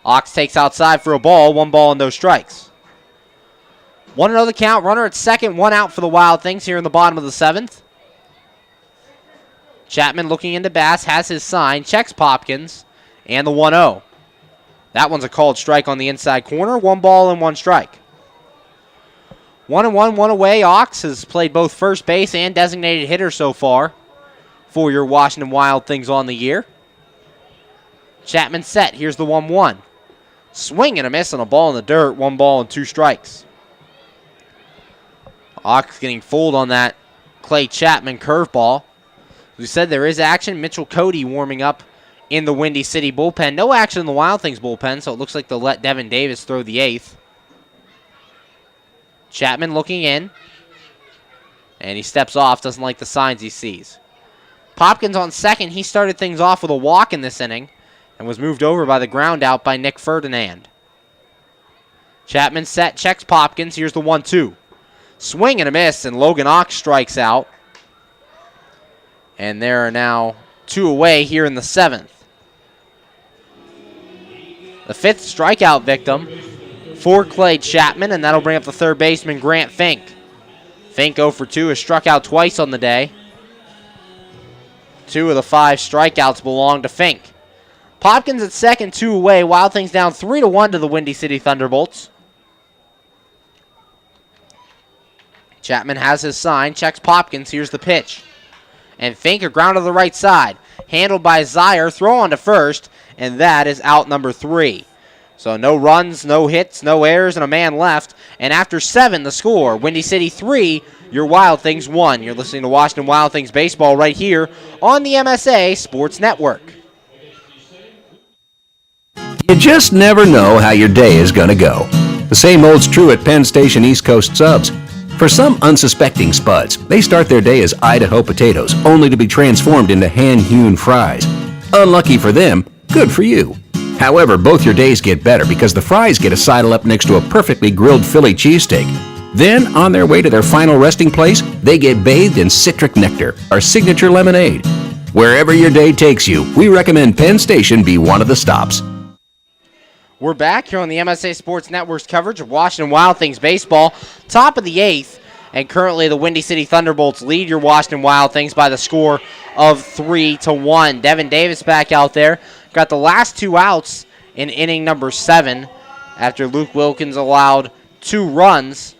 Ox takes outside for a ball, 1 ball and no strikes. 1-0 the count, runner at second, 1 out for the Wild Things here in the bottom of the 7th. Chapman looking into Bass, has his sign, checks Popkins, and the 1-0. That one's a called strike on the inside corner, 1 ball and 1 strike. 1-1, 1 away. Ox has played both first base and designated hitter so far for your Washington Wild Things on the year. Chapman set, here's the 1-1. Swing and a miss on a ball in the dirt, 1 ball and 2 strikes. Ox getting fooled on that Clay Chapman curveball. As we said, there is action. Mitchell Cody warming up in the Windy City bullpen. No action in the Wild Things bullpen, so it looks like they'll let Devin Davis throw the 8th. Chapman looking in. And he steps off, doesn't like the signs he sees. Popkins on second. He started things off with a walk in this inning and was moved over by the ground out by Nick Ferdinand. Chapman set, checks Popkins. Here's the 1-2. Swing and a miss, and Logan Ox strikes out. And there are now 2 away here in the 7th. The 5th strikeout victim for Clay Chapman, and that'll bring up the third baseman, Grant Fink. Fink 0 for 2 has struck out twice on the day. 2 of the 5 strikeouts belong to Fink. Popkins at second, 2 away. Wild Things down 3-1 to the Windy City Thunderbolts. Chapman has his sign, checks Popkins. Here's the pitch. And Fink a ground to the right side. Handled by Zier, throw on to first, and that is out number 3. So no runs, no hits, no errors, and a man left. And after 7, the score, Windy City 3, your Wild Things 1. You're listening to Washington Wild Things baseball right here on the MSA Sports Network. You just never know how your day is going to go. The same holds true at Penn Station East Coast Subs. For some unsuspecting spuds, they start their day as Idaho potatoes, only to be transformed into hand-hewn fries. Unlucky for them, good for you. However, both your days get better because the fries get a sidle up next to a perfectly grilled Philly cheesesteak. Then, on their way to their final resting place, they get bathed in citric nectar, our signature lemonade. Wherever your day takes you, we recommend Penn Station be one of the stops. We're back here on the MSA Sports Network's coverage of Washington Wild Things baseball. Top of the 8th, and currently the Windy City Thunderbolts lead your Washington Wild Things by the score of 3-1. Devin Davis back out there. Got the last 2 outs in inning number 7 after Luke Wilkins allowed 2 runs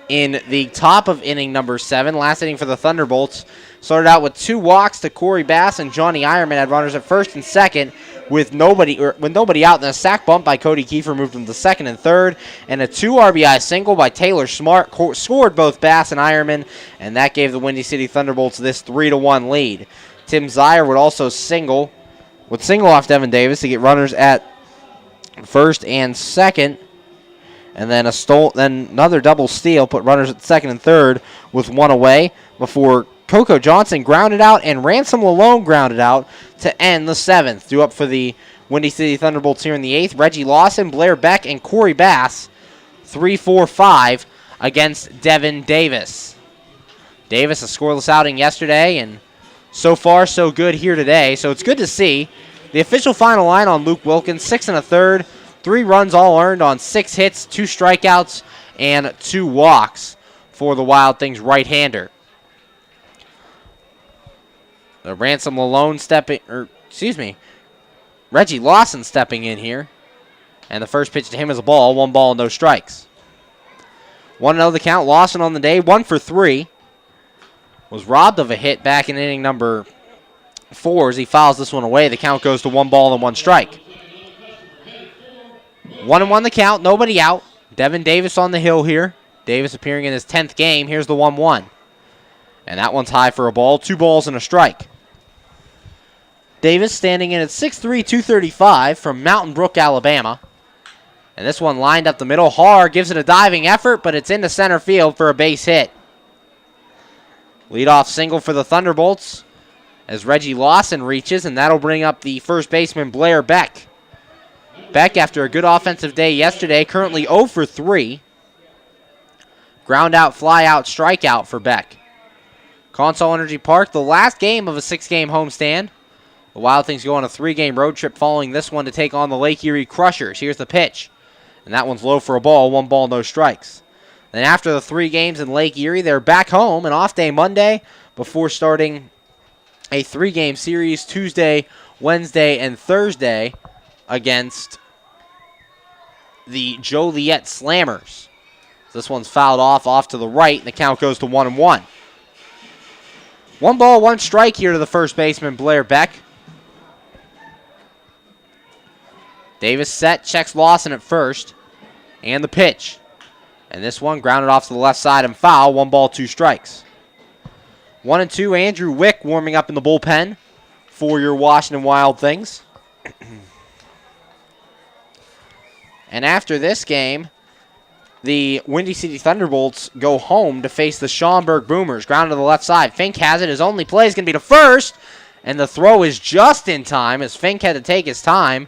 in the top of inning number 7. Last inning for the Thunderbolts started out with 2 walks to Corey Bass, and Johnny Ironman had runners at first and second with nobody out. And a sack bump by Cody Kiefer moved him to second and third, and a 2 RBI single by Taylor Smart scored both Bass and Ironman, and that gave the Windy City Thunderbolts this 3-1 lead. Tim Zier would single off Devin Davis to get runners at first and second. And then another double steal put runners at second and third with 1 away before Coco Johnson grounded out and Ransom Lalone grounded out to end the 7th. Due up for the Windy City Thunderbolts here in the 8th, Reggie Lawson, Blair Beck, and Corey Bass, 3-4-5 against Devin Davis. Davis, a scoreless outing yesterday, and so far so good here today. So it's good to see The official final line on Luke Wilkins, 6 1/3, 3 runs all earned on 6 hits, 2 strikeouts, and 2 walks for the Wild Things right-hander. The Reggie Lawson stepping in here. And the first pitch to him is a ball, 1 ball, no strikes. 1-0 the count. Lawson on the day, 1 for 3. Was robbed of a hit back in inning number 4 as he fouls this one away. The count goes to 1 ball and 1 strike. 1-1 the count, nobody out. Devin Davis on the hill here. Davis appearing in his 10th game. Here's the 1-1. And that one's high for a ball, 2 balls and a strike. Davis standing in at 6'3", 235 from Mountain Brook, Alabama. And this one lined up the middle hard, gives it a diving effort, but it's into center field for a base hit. Leadoff single for the Thunderbolts as Reggie Lawson reaches, and that'll bring up the first baseman Blair Beck. Beck, after a good offensive day yesterday, currently 0 for 3. Ground out, fly out, strikeout for Beck. Consol Energy Park, the last game of a 6-game homestand. The Wild Things go on a 3-game road trip following this one to take on the Lake Erie Crushers. Here's the pitch. And that one's low for a ball, 1 ball, no strikes. Then after the 3 games in Lake Erie, they're back home, an off day Monday, before starting a 3-game series Tuesday, Wednesday, and Thursday against the Joliet Slammers. This one's fouled off to the right, and the count goes to 1-1. 1 ball, 1 strike here to the first baseman, Blair Beck. Davis set, checks Lawson at first, and the pitch. And this one grounded off to the left side and foul, 1 ball, 2 strikes. 1-2, Andrew Wick warming up in the bullpen for your Washington Wild Things. And after this game, the Windy City Thunderbolts go home to face the Schaumburg Boomers. Ground to the left side. Fink has it. His only play is going to be to first. And the throw is just in time as Fink had to take his time,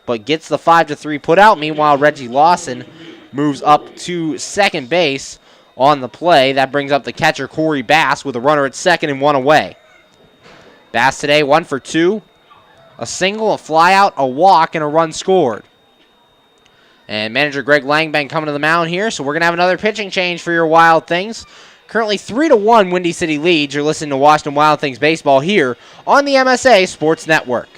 but gets the 5-3 put out. Meanwhile, Reggie Lawson moves up to second base on the play. That brings up the catcher, Corey Bass, with a runner at second and 1 away. Bass today, 1 for 2. A single, a flyout, a walk, and a run scored. And manager Greg Langbank coming to the mound here, so we're going to have another pitching change for your Wild Things. Currently 3-1 Windy City leads. You're listening to Washington Wild Things baseball here on the MSA Sports Network.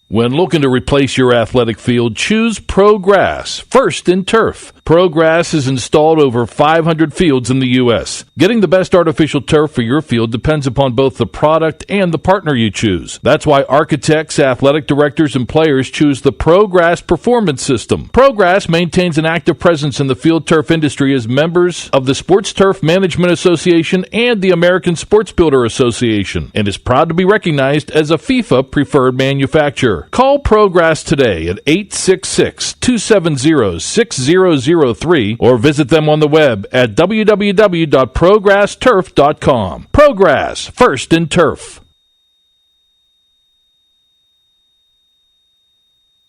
When looking to replace your athletic field, choose ProGrass, first in turf. ProGrass has installed over 500 fields in the U.S. Getting the best artificial turf for your field depends upon both the product and the partner you choose. That's why architects, athletic directors, and players choose the ProGrass Performance System. ProGrass maintains an active presence in the field turf industry as members of the Sports Turf Management Association and the American Sports Builder Association, and is proud to be recognized as a FIFA preferred manufacturer. Call ProGrass today at 866-270-6003 or visit them on the web at www.progressturf.com. ProGrass, first in turf.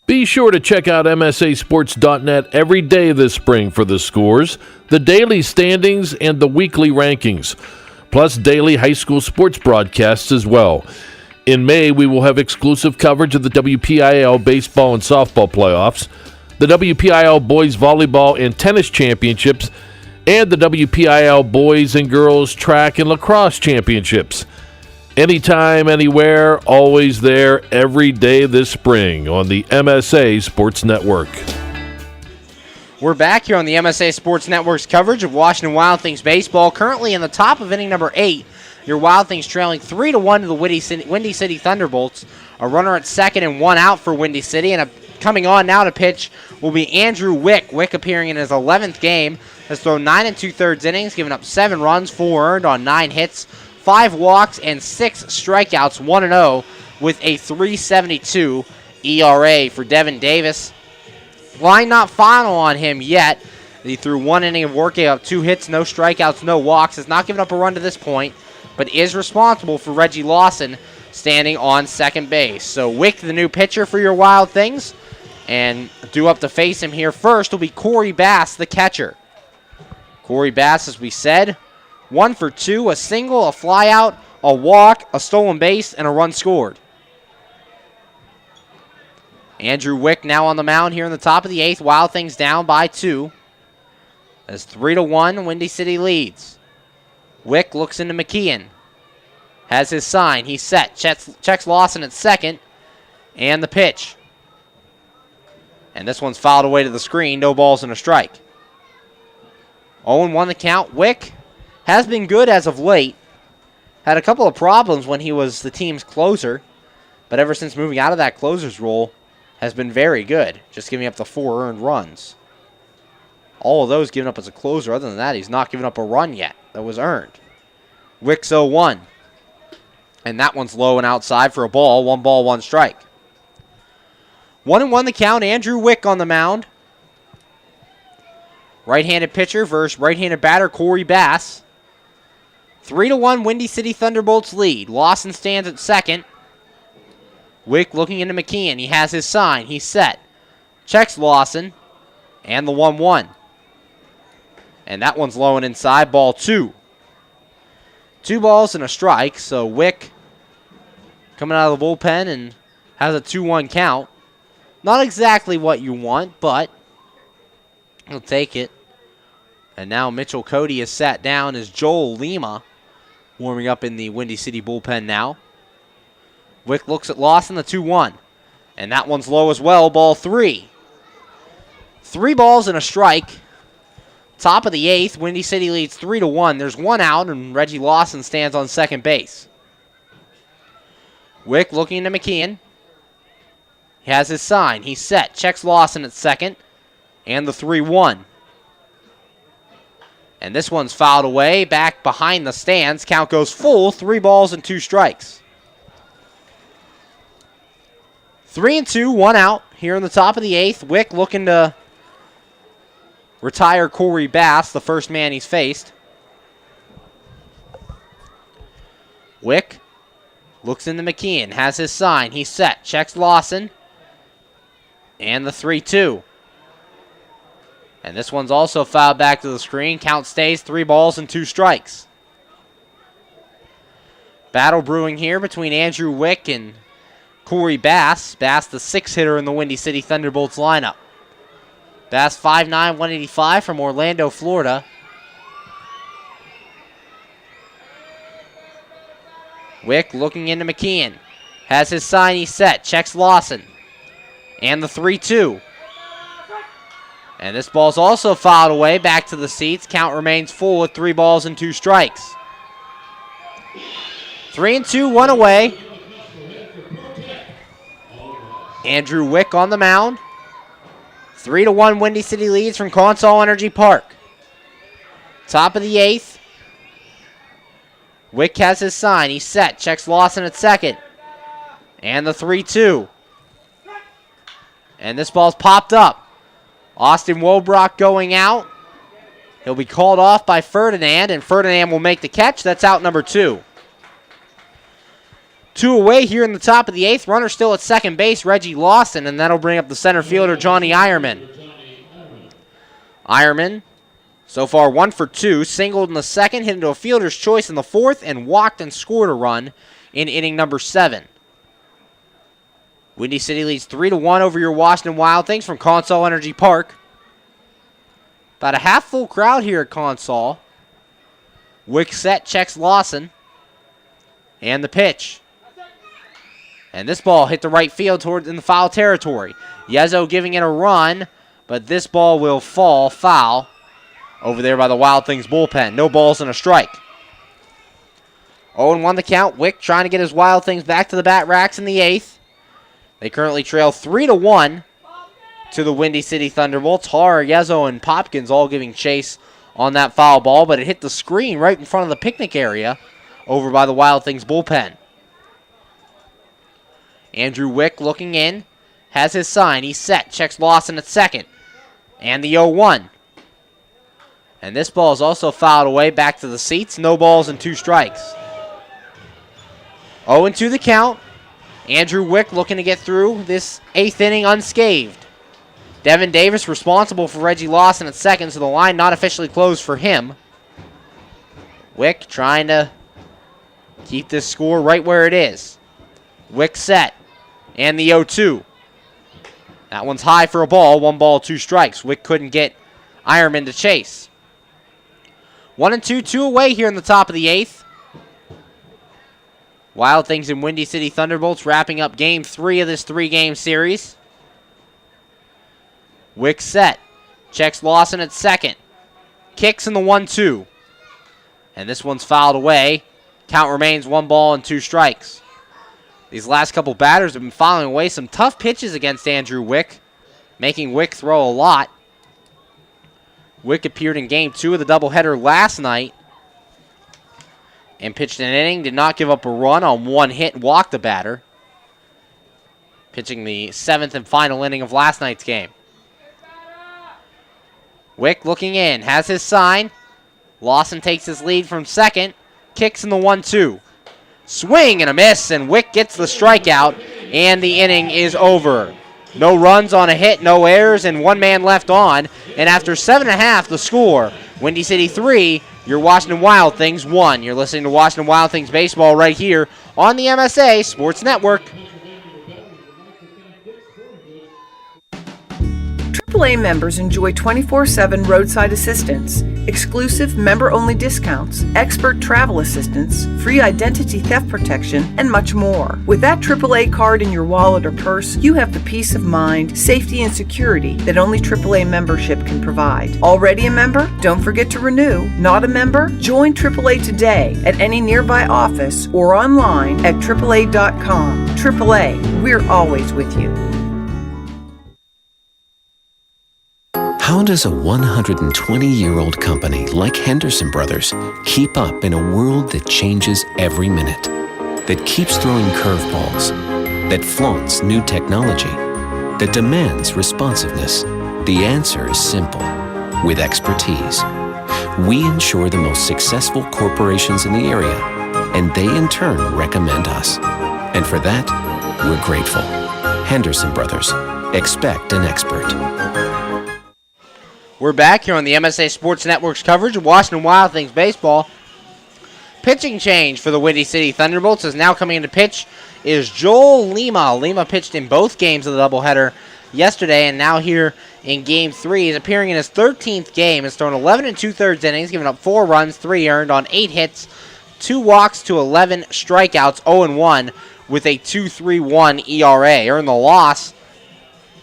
Be sure to check out MSASports.net every day this spring for the scores, the daily standings, and the weekly rankings, plus daily high school sports broadcasts as well. In May, we will have exclusive coverage of the WPIAL baseball and softball playoffs, the WPIAL boys volleyball and tennis championships, and the WPIAL boys and girls track and lacrosse championships. Anytime, anywhere, always there, every day this spring on the MSA Sports Network. We're back here on the MSA Sports Network's coverage of Washington Wild Things baseball. Currently in the top of inning number 8, your Wild Things trailing 3-1 to the Windy City Thunderbolts. A runner at second and 1 out for Windy City. And coming on now to pitch will be Andrew Wick. Wick appearing in his 11th game. Has thrown 9 2/3 innings, given up 7 runs, 4 earned on 9 hits, 5 walks, and 6 strikeouts, 1-0 with a 3.72 ERA for Devin Davis. Line not final on him yet. He threw 1 inning of work, gave up 2 hits, no strikeouts, no walks. Has not given up a run to this point, but is responsible for Reggie Lawson standing on second base. So Wick, the new pitcher for your Wild Things, and due up to face him here first will be Corey Bass, the catcher. Corey Bass, as we said, 1 for 2, a single, a flyout, a walk, a stolen base, and a run scored. Andrew Wick now on the mound here in the top of the 8th. Wild Things down by 2. As 3-1, Windy City leads. Wick looks into McKeon. Has his sign. He's set. Checks Lawson at second. And the pitch. And this one's fouled away to the screen. No balls and a strike. 0-1 the count. Wick has been good as of late. Had a couple of problems when he was the team's closer. But ever since moving out of that closer's role, has been very good. Just giving up the 4 earned runs. All of those given up as a closer. Other than that, he's not given up a run yet that was earned. Wick's 0-1. And that one's low and outside for a ball. 1 ball, 1 strike. 1-1 the count. Andrew Wick on the mound. Right-handed pitcher versus right-handed batter Corey Bass. 3-1 Windy City Thunderbolts lead. Lawson stands at second. Wick looking into McKeon. He has his sign. He's set. Checks Lawson. And the 1-1. And that one's low and inside. Ball 2. 2 balls and a strike. So Wick coming out of the bullpen and has a 2-1 count. Not exactly what you want, but he'll take it. And now Mitchell Cody is sat down as Joel Lima warming up in the Windy City bullpen now. Wick looks at Lawson, the 2-1. And that one's low as well, ball 3. 3 balls and a strike. Top of the 8th, Windy City leads 3-1. There's 1 out, and Reggie Lawson stands on second base. Wick looking into McKeon. He has his sign. He's set. Checks Lawson at second. And the 3-1. And this one's fouled away, back behind the stands. Count goes full, 3 balls and 2 strikes. 3-2, 1 out here in the top of the 8th. Wick looking to retire Corey Bass, the first man he's faced. Wick looks into McKeon, has his sign. He's set, checks Lawson. And the 3-2. And this one's also fouled back to the screen. Count stays, 3 balls and 2 strikes. Battle brewing here between Andrew Wick and Corey Bass. Bass, the 6th hitter in the Windy City Thunderbolts lineup. Bass 5'9", 185 from Orlando, Florida. Wick looking into McKeon. Has his sign, he's set. Checks Lawson. And the 3-2. And this ball's also fouled away, back to the seats. Count remains full with 3 balls and 2 strikes. 3-2, 1 away. Andrew Wick on the mound. 3-1 Windy City leads from Consol Energy Park. Top of the 8th. Wick has his sign. He's set. Checks Lawson at second. And the 3-2. And this ball's popped up. Austin Wobrock going out. He'll be called off by Ferdinand, and Ferdinand will make the catch. That's out number 2. 2 away here in the top of the 8th. Runner still at second base, Reggie Lawson, and that'll bring up the center fielder, Johnny Ironman. Ironman, so far 1 for 2, singled in the 2nd, hit into a fielder's choice in the 4th, and walked and scored a run in inning number 7. Windy City leads 3-1 over your Washington Wild Things from Consol Energy Park. About a half-full crowd here at Consol. Wick set, checks Lawson. And the pitch. And this ball hit the right field in the foul territory. Yezo giving it a run, but this ball will fall foul over there by the Wild Things bullpen. No balls and a strike. 0-1 the count. Wick trying to get his Wild Things back to the bat racks in the 8th. They currently trail 3-1 to the Windy City Thunderbolts. Har, Yezo, and Popkins all giving chase on that foul ball, but it hit the screen right in front of the picnic area over by the Wild Things bullpen. Andrew Wick looking in, has his sign. He's set, checks Lawson at second. And the 0-1. And this ball is also fouled away, back to the seats. No balls and 2 strikes. 0-2 the count. Andrew Wick looking to get through this 8th inning unscathed. Devin Davis responsible for Reggie Lawson at second, so the line not officially closed for him. Wick trying to keep this score right where it is. Wick set. And the 0-2. That one's high for a ball. 1 ball, 2 strikes. Wick couldn't get Ironman to chase. 1-2, 2 away here in the top of the 8th. Wild Things and Windy City Thunderbolts wrapping up Game 3 of this 3-game series. Wick set. Checks Lawson at second. Kicks in the 1-2. And this one's fouled away. Count remains 1 ball and 2 strikes. These last couple batters have been fouling away some tough pitches against Andrew Wick, making Wick throw a lot. Wick appeared in Game 2 of the doubleheader last night and pitched an inning, did not give up a run on 1 hit, walked the batter, pitching the 7th and final inning of last night's game. Wick looking in, has his sign. Lawson takes his lead from second, kicks in the 1-2. Swing and a miss, and Wick gets the strikeout, and the inning is over. No runs on a hit, no errors, and 1 man left on. And after 7.5, the score, Windy City 3, your Washington Wild Things 1. You're listening to Washington Wild Things baseball right here on the MSA Sports Network. AAA members enjoy 24/7 roadside assistance, exclusive member-only discounts, expert travel assistance, free identity theft protection, and much more. With that AAA card in your wallet or purse, you have the peace of mind, safety, and security that only AAA membership can provide. Already a member? Don't forget to renew. Not a member? Join AAA today at any nearby office or online at AAA.com. AAA, we're always with you. How does a 120-year-old company like Henderson Brothers keep up in a world that changes every minute, that keeps throwing curveballs, that flaunts new technology, that demands responsiveness? The answer is simple. With expertise, we ensure the most successful corporations in the area, and they in turn recommend us. And for that, we're grateful. Henderson Brothers. Expect an expert. We're back here on the MSA Sports Network's coverage of Washington Wild Things baseball. Pitching change for the Windy City Thunderbolts is now coming into pitch is Joel Lima. Lima pitched in both games of the doubleheader yesterday, and now here in Game 3. He's appearing in his 13th game. He's thrown 11 2/3 innings, giving up 4 runs, 3 earned on 8 hits, 2 walks to 11 strikeouts, 0-1 with a 2.31 ERA. Earned the loss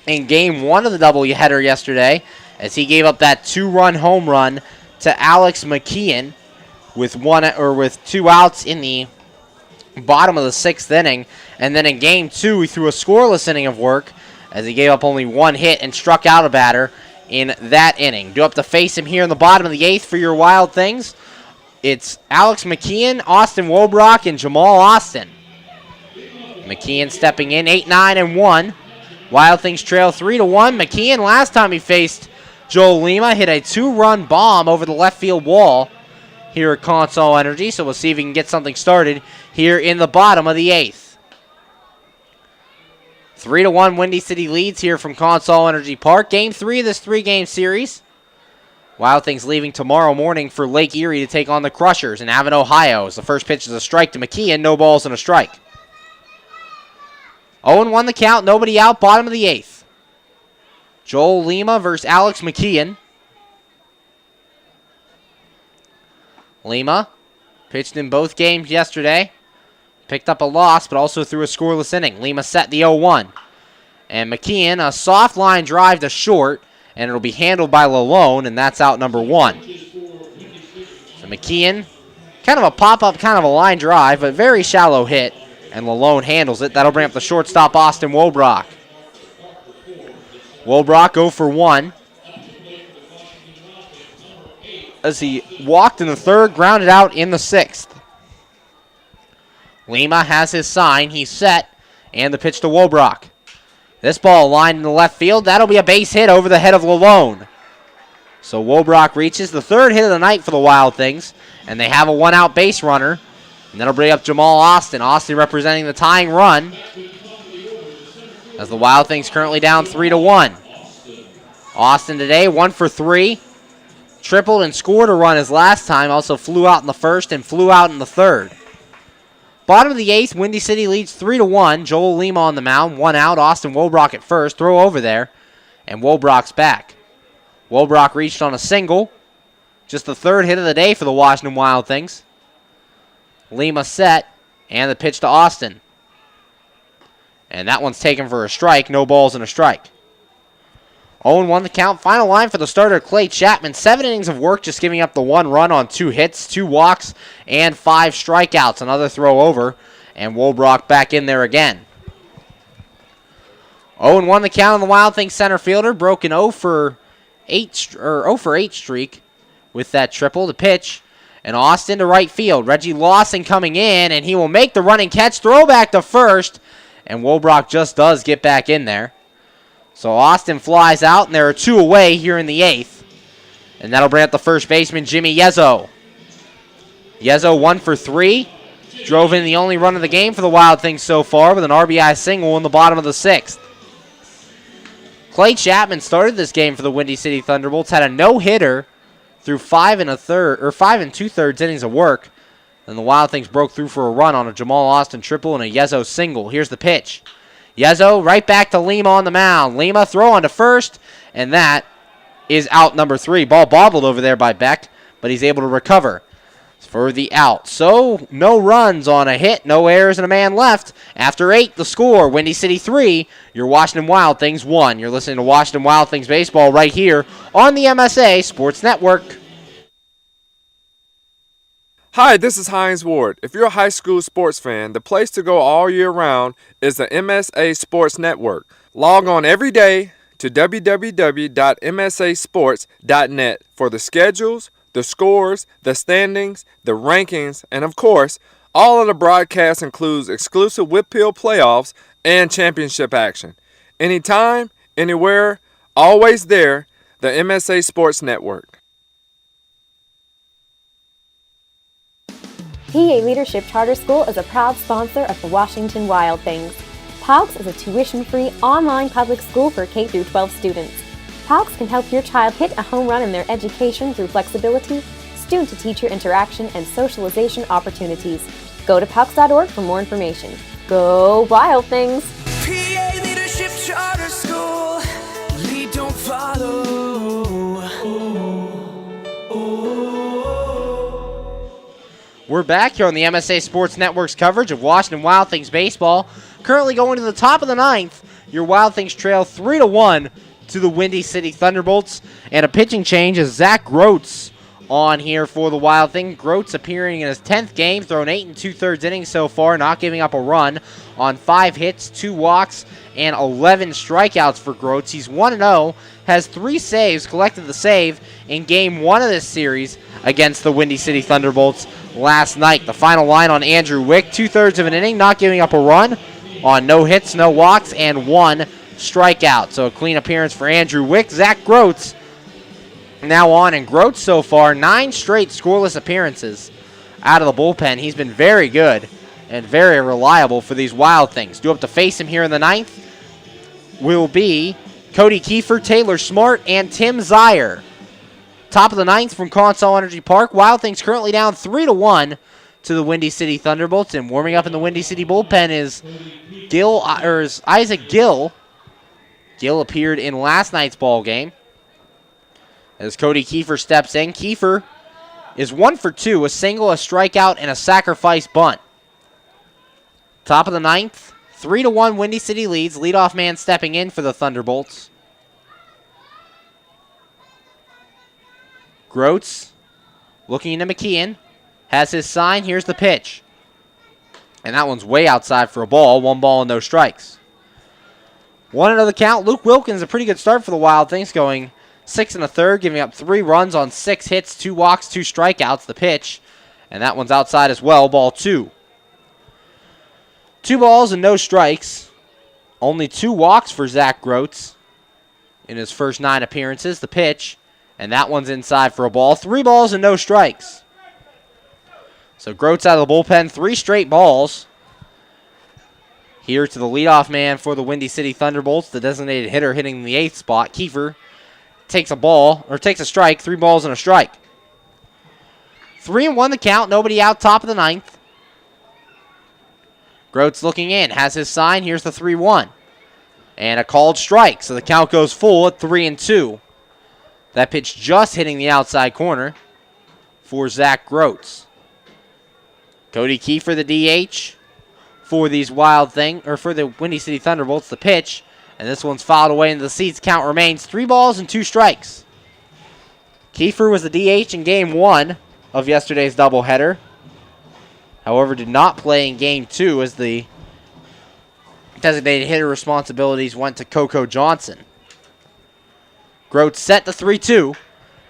in Game 1 of the doubleheader yesterday, as he gave up that 2-run home run to Alex McKeon with 2 outs in the bottom of the 6th inning. And then in Game 2, he threw a scoreless inning of work as he gave up only 1 hit and struck out a batter in that inning. Do up to face him here in the bottom of the 8th for your Wild Things. It's Alex McKeon, Austin Wobrock, and Jamal Austin. McKeon stepping in, 8-9-1. Wild Things trail 3-1. McKeon, last time he faced Joel Lima, hit a 2-run bomb over the left field wall here at Consol Energy, so we'll see if he can get something started here in the bottom of the 8th. 3-1 Windy City leads here from Consol Energy Park. Game 3 of this 3-game series. Wild Things leaving tomorrow morning for Lake Erie to take on the Crushers in Avon, Ohio. As the first pitch is a strike to McKeon, no balls and a strike. 0-1 the count, nobody out, bottom of the 8th. Joel Lima versus Alex McKeon. Lima pitched in both games yesterday. Picked up a loss, but also threw a scoreless inning. Lima set the 0-1. And McKeon, a soft line drive to short, and it'll be handled by Lalone, and that's out number 1. So McKeon, kind of a pop-up, kind of a line drive, but very shallow hit, and Lalone handles it. That'll bring up the shortstop, Austin Wobrock. Wobrock 0 for 1. As he walked in the 3rd, grounded out in the 6th. Lima has his sign. He's set. And the pitch to Wobrock. This ball lined in the left field. That'll be a base hit over the head of Lalone. So Wobrock reaches the 3rd hit of the night for the Wild Things. And they have a 1-out base runner. And that'll bring up Jamal Austin. Austin representing the tying run, as the Wild Things currently down 3-1. Austin today, 1 for 3. Tripled and scored a run his last time. Also flew out in the 1st and flew out in the 3rd. Bottom of the 8th, Windy City leads 3-1. Joel Lima on the mound, 1 out. Austin Wobrock at first. Throw over there, and Wobrock's back. Wobrock reached on a single. Just the third hit of the day for the Washington Wild Things. Lima set, and the pitch to Austin. And that one's taken for a strike. No balls and a strike. 0-1 the count. Final line for the starter, Clay Chapman. 7 innings of work, just giving up the 1 run on 2 hits, 2 walks, and 5 strikeouts. Another throw over, and Wobrock back in there again. 0-1 the count on the Wild Things center fielder. Broken 0 for 8 streak with that triple. The pitch, and Austin to right field. Reggie Lawson coming in, and he will make the running catch. Throw back to first, and Wobrock just does get back in there. So Austin flies out, and there are 2 away here in the 8th. And that'll bring up the first baseman, Jimmy Yezzo. Yezzo 1 for 3. Drove in the only run of the game for the Wild Things so far with an RBI single in the bottom of the 6th. Clay Chapman started this game for the Windy City Thunderbolts. Had a no-hitter through 5 2/3 innings of work. And the Wild Things broke through for a run on a Jamal Austin triple and a Yezzo single. Here's the pitch. Yezzo right back to Lima on the mound. Lima throw on to first, and that is out number 3. Ball bobbled over there by Beck, but he's able to recover for the out. So no runs on a hit, no errors, and a man left. After 8, the score, Windy City 3, your Washington Wild Things 1. You're listening to Washington Wild Things baseball right here on the MSA Sports Network. Hi, this is Hines Ward. If you're a high school sports fan, the place to go all year round is the MSA Sports Network. Log on every day to www.msasports.net for the schedules, the scores, the standings, the rankings, and of course, all of the broadcasts includes exclusive Whitfield playoffs and championship action. Anytime, anywhere, always there, the MSA Sports Network. PA Leadership Charter School is a proud sponsor of the Washington Wild Things. PALCS is a tuition-free online public school for K-12 students. PALCS can help your child hit a home run in their education through flexibility, student-to-teacher interaction, and socialization opportunities. Go to PALCS.org for more information. Go Wild Things! PA Leadership Charter School. Lead, don't follow. We're back here on the MSA Sports Network's coverage of Washington Wild Things baseball. Currently going to the top of the 9th. Your Wild Things trail 3-1 to the Windy City Thunderbolts. And a pitching change is Zach Groats on here for the Wild Things. Groats appearing in his 10th game, thrown 8 2/3 innings so far, not giving up a run on 5 hits, 2 walks, and 11 strikeouts for Groats. He's 1-0, has 3 saves, collected the save in Game 1 of this series against the Windy City Thunderbolts last night. The final line on Andrew Wick, 2/3 of an inning, not giving up a run on no hits, no walks, and 1 strikeout. So a clean appearance for Andrew Wick. Zach Groats now on, and Groats so far 9 straight scoreless appearances out of the bullpen. He's been very good and very reliable for these Wild Things. Due up to face him here in the 9th will be Cody Kiefer, Taylor Smart, and Tim Zier. Top of the 9th from Consol Energy Park. Wild Things currently down 3-1 to the Windy City Thunderbolts, and warming up in the Windy City bullpen is Isaac Gill. Gill appeared in last night's ball game. As Cody Kiefer steps in, Kiefer is 1 for 2, a single, a strikeout, and a sacrifice bunt. Top of the 9th, 3-1 Windy City leads. Leadoff man stepping in for the Thunderbolts. Groats looking into McKeon. Has his sign. Here's the pitch. And that one's way outside for a ball. 1 ball and no strikes. 1-0 the count. Luke Wilkins, a pretty good start for the Wild Things, going 6 1/3, giving up 3 runs on 6 hits, 2 walks, 2 strikeouts. The pitch. And that one's outside as well. Ball 2. 2 balls and no strikes. Only 2 walks for Zach Groats in his first 9 appearances. The pitch. And that one's inside for a ball. 3 balls and no strikes. So Groats out of the bullpen, 3 straight balls. Here to the leadoff man for the Windy City Thunderbolts, the designated hitter hitting in the 8th spot. Kiefer takes a strike, 3 balls and a strike. 3-1 the count, nobody out, top of the 9th. Groats looking in, has his sign. Here's the 3-1. And a called strike, so the count goes full at 3-2. That pitch just hitting the outside corner for Zach Groats. Cody Kiefer, the DH, for these for the Windy City Thunderbolts, the pitch. And this one's fouled away into the seats. Count remains 3 balls and 2 strikes. Kiefer was the DH in Game 1 of yesterday's doubleheader. However, did not play in Game 2 as the designated hitter responsibilities went to Coco Johnson. Groats set the 3-2.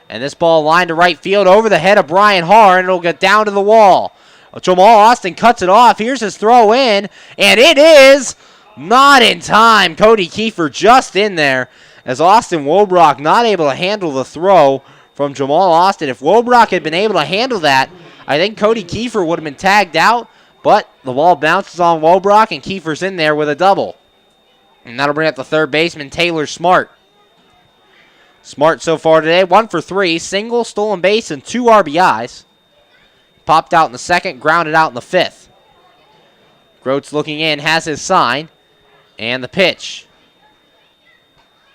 And this ball lined to right field over the head of Brian Harr, and it'll get down to the wall. Jamal Austin cuts it off. Here's his throw in, and it is not in time. Cody Kiefer just in there as Austin Wobrock not able to handle the throw from Jamal Austin. If Wobrock had been able to handle that, I think Cody Kiefer would have been tagged out, but the ball bounces on Wobrock, and Kiefer's in there with a double. And that'll bring up the third baseman, Taylor Smart. Smart so far today, 1 for 3, single, stolen base, and 2 RBIs. Popped out in the second, grounded out in the fifth. Groats looking in, has his sign, and the pitch.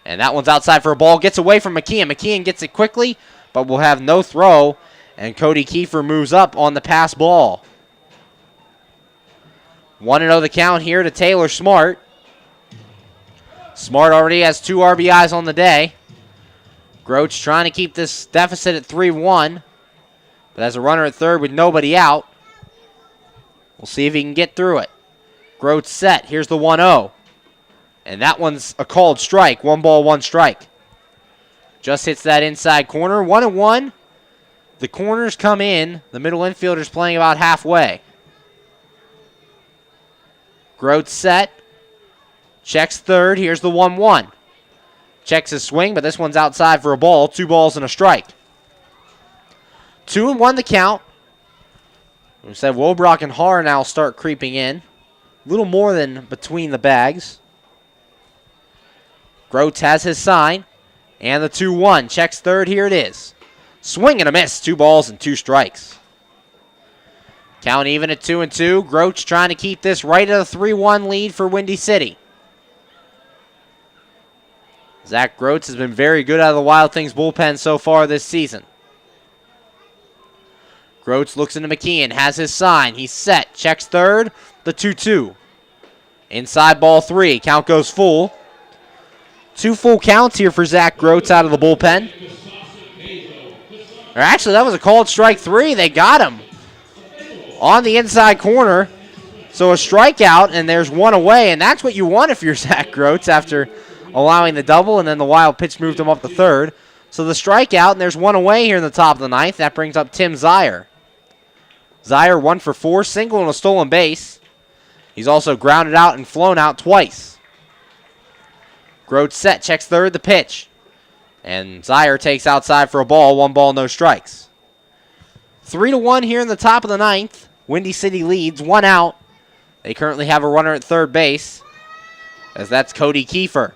And that one's outside for a ball, gets away from McKeon. McKeon gets it quickly, but will have no throw, and Cody Kiefer moves up on the pass ball. 1-0 the count here to Taylor Smart. Smart already has 2 RBIs on the day. Groats trying to keep this deficit at 3-1. But as a runner at third with nobody out, we'll see if he can get through it. Groats set. Here's the 1-0. And that one's a called strike. 1 ball, 1 strike. Just hits that inside corner. 1-1. The corners come in. The middle infielder's playing about halfway. Groats set. Checks third. Here's the 1-1. Checks his swing, but this one's outside for a ball. 2 balls and a strike. 2-1 the count. We said Wobrock and Harr now start creeping in. A little more than between the bags. Groats has his sign. And the 2-1. Checks third. Here it is. Swing and a miss. 2 balls and 2 strikes. Count even at 2-2. Groats trying to keep this right at a 3-1 lead for Windy City. Zach Groats has been very good out of the Wild Things bullpen so far this season. Groats looks into McKeon, has his sign. He's set. Checks third. The 2-2. Inside ball 3. Count goes full. 2 full counts here for Zach Groats out of the bullpen. Or actually, that was a called strike 3. They got him on the inside corner. So a strikeout, and there's 1 away, and that's what you want if you're Zach Groats after allowing the double, and then the wild pitch moved him up to third. So the strikeout, and there's 1 away here in the top of the 9th. That brings up Tim Zier. Zier 1 for 4, single and a stolen base. He's also grounded out and flown out twice. Groats set, checks third, the pitch. And Zier takes outside for a ball, 1 ball, no strikes. 3-1 here in the top of the 9th. Windy City leads, 1 out. They currently have a runner at third base, as that's Cody Kiefer.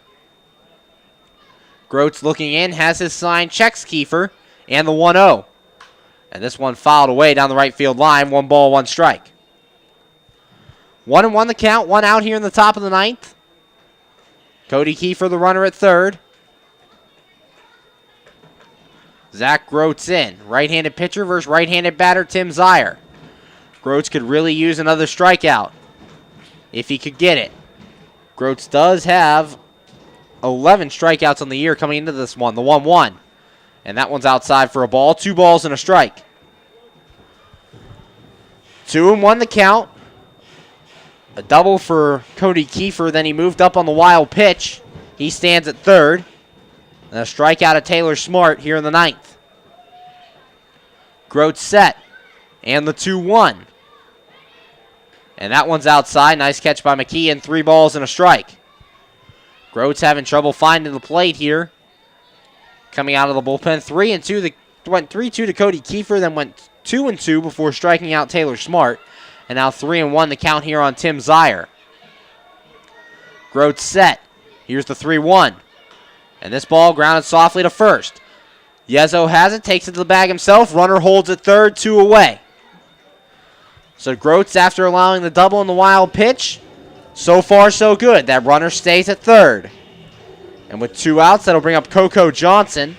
Groats looking in, has his sign, checks Kiefer, and the 1-0. And this one fouled away down the right field line. 1 ball, 1 strike. 1-1 the count, 1 out here in the top of the 9th. Cody Kiefer, the runner at third. Zach Groats in. Right-handed pitcher versus right-handed batter Tim Zier. Groats could really use another strikeout if he could get it. Groats does have 11 strikeouts on the year coming into this one, the 1-1. And that one's outside for a ball. 2 balls and a strike. 2-1 the count. A double for Cody Kiefer. Then he moved up on the wild pitch. He stands at third. And a strikeout of Taylor Smart here in the 9th. Groats set. And the 2-1. And that one's outside. Nice catch by McKeon. 3 balls and a strike. Groats having trouble finding the plate here. Coming out of the bullpen. 3-2. Went 3-2 to Cody Kiefer. Then went 2-2 before striking out Taylor Smart. And now 3-1 the count here on Tim Zier. Groats set. Here's the 3-1. And this ball grounded softly to first. Yezo has it. Takes it to the bag himself. Runner holds at third. 2 away. So Groats, after allowing the double in the wild pitch, so far so good. That runner stays at third. And with 2 outs, that'll bring up Coco Johnson.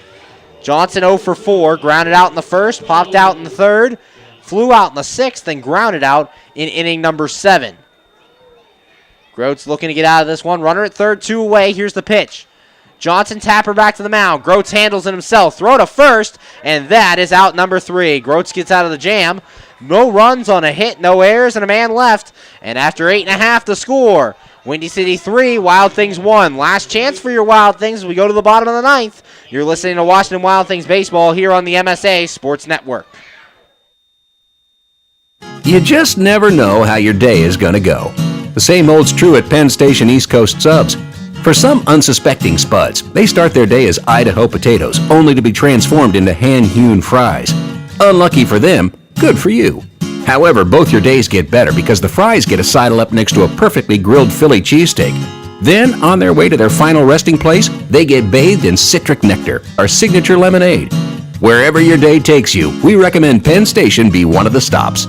Johnson 0 for 4, grounded out in the first, popped out in the third, flew out in the sixth, then grounded out in inning number 7. Groats looking to get out of this one. Runner at third, 2 away. Here's the pitch. Johnson tapper back to the mound. Groats handles it himself. Throw to first, and that is out number 3. Groats gets out of the jam. No runs on a hit, no errors, and a man left. And after 8.5 to score, Windy City 3, Wild Things 1. Last chance for your Wild Things as we go to the bottom of the 9th. You're listening to Washington Wild Things Baseball here on the MSA Sports Network. You just never know how your day is going to go. The same holds true at Penn Station East Coast Subs. For some unsuspecting spuds, they start their day as Idaho potatoes, only to be transformed into hand-hewn fries. Unlucky for them, good for you. However, both your days get better because the fries get to sidle up next to a perfectly grilled Philly cheesesteak. Then, on their way to their final resting place, they get bathed in citric nectar, our signature lemonade. Wherever your day takes you, we recommend Penn Station be one of the stops.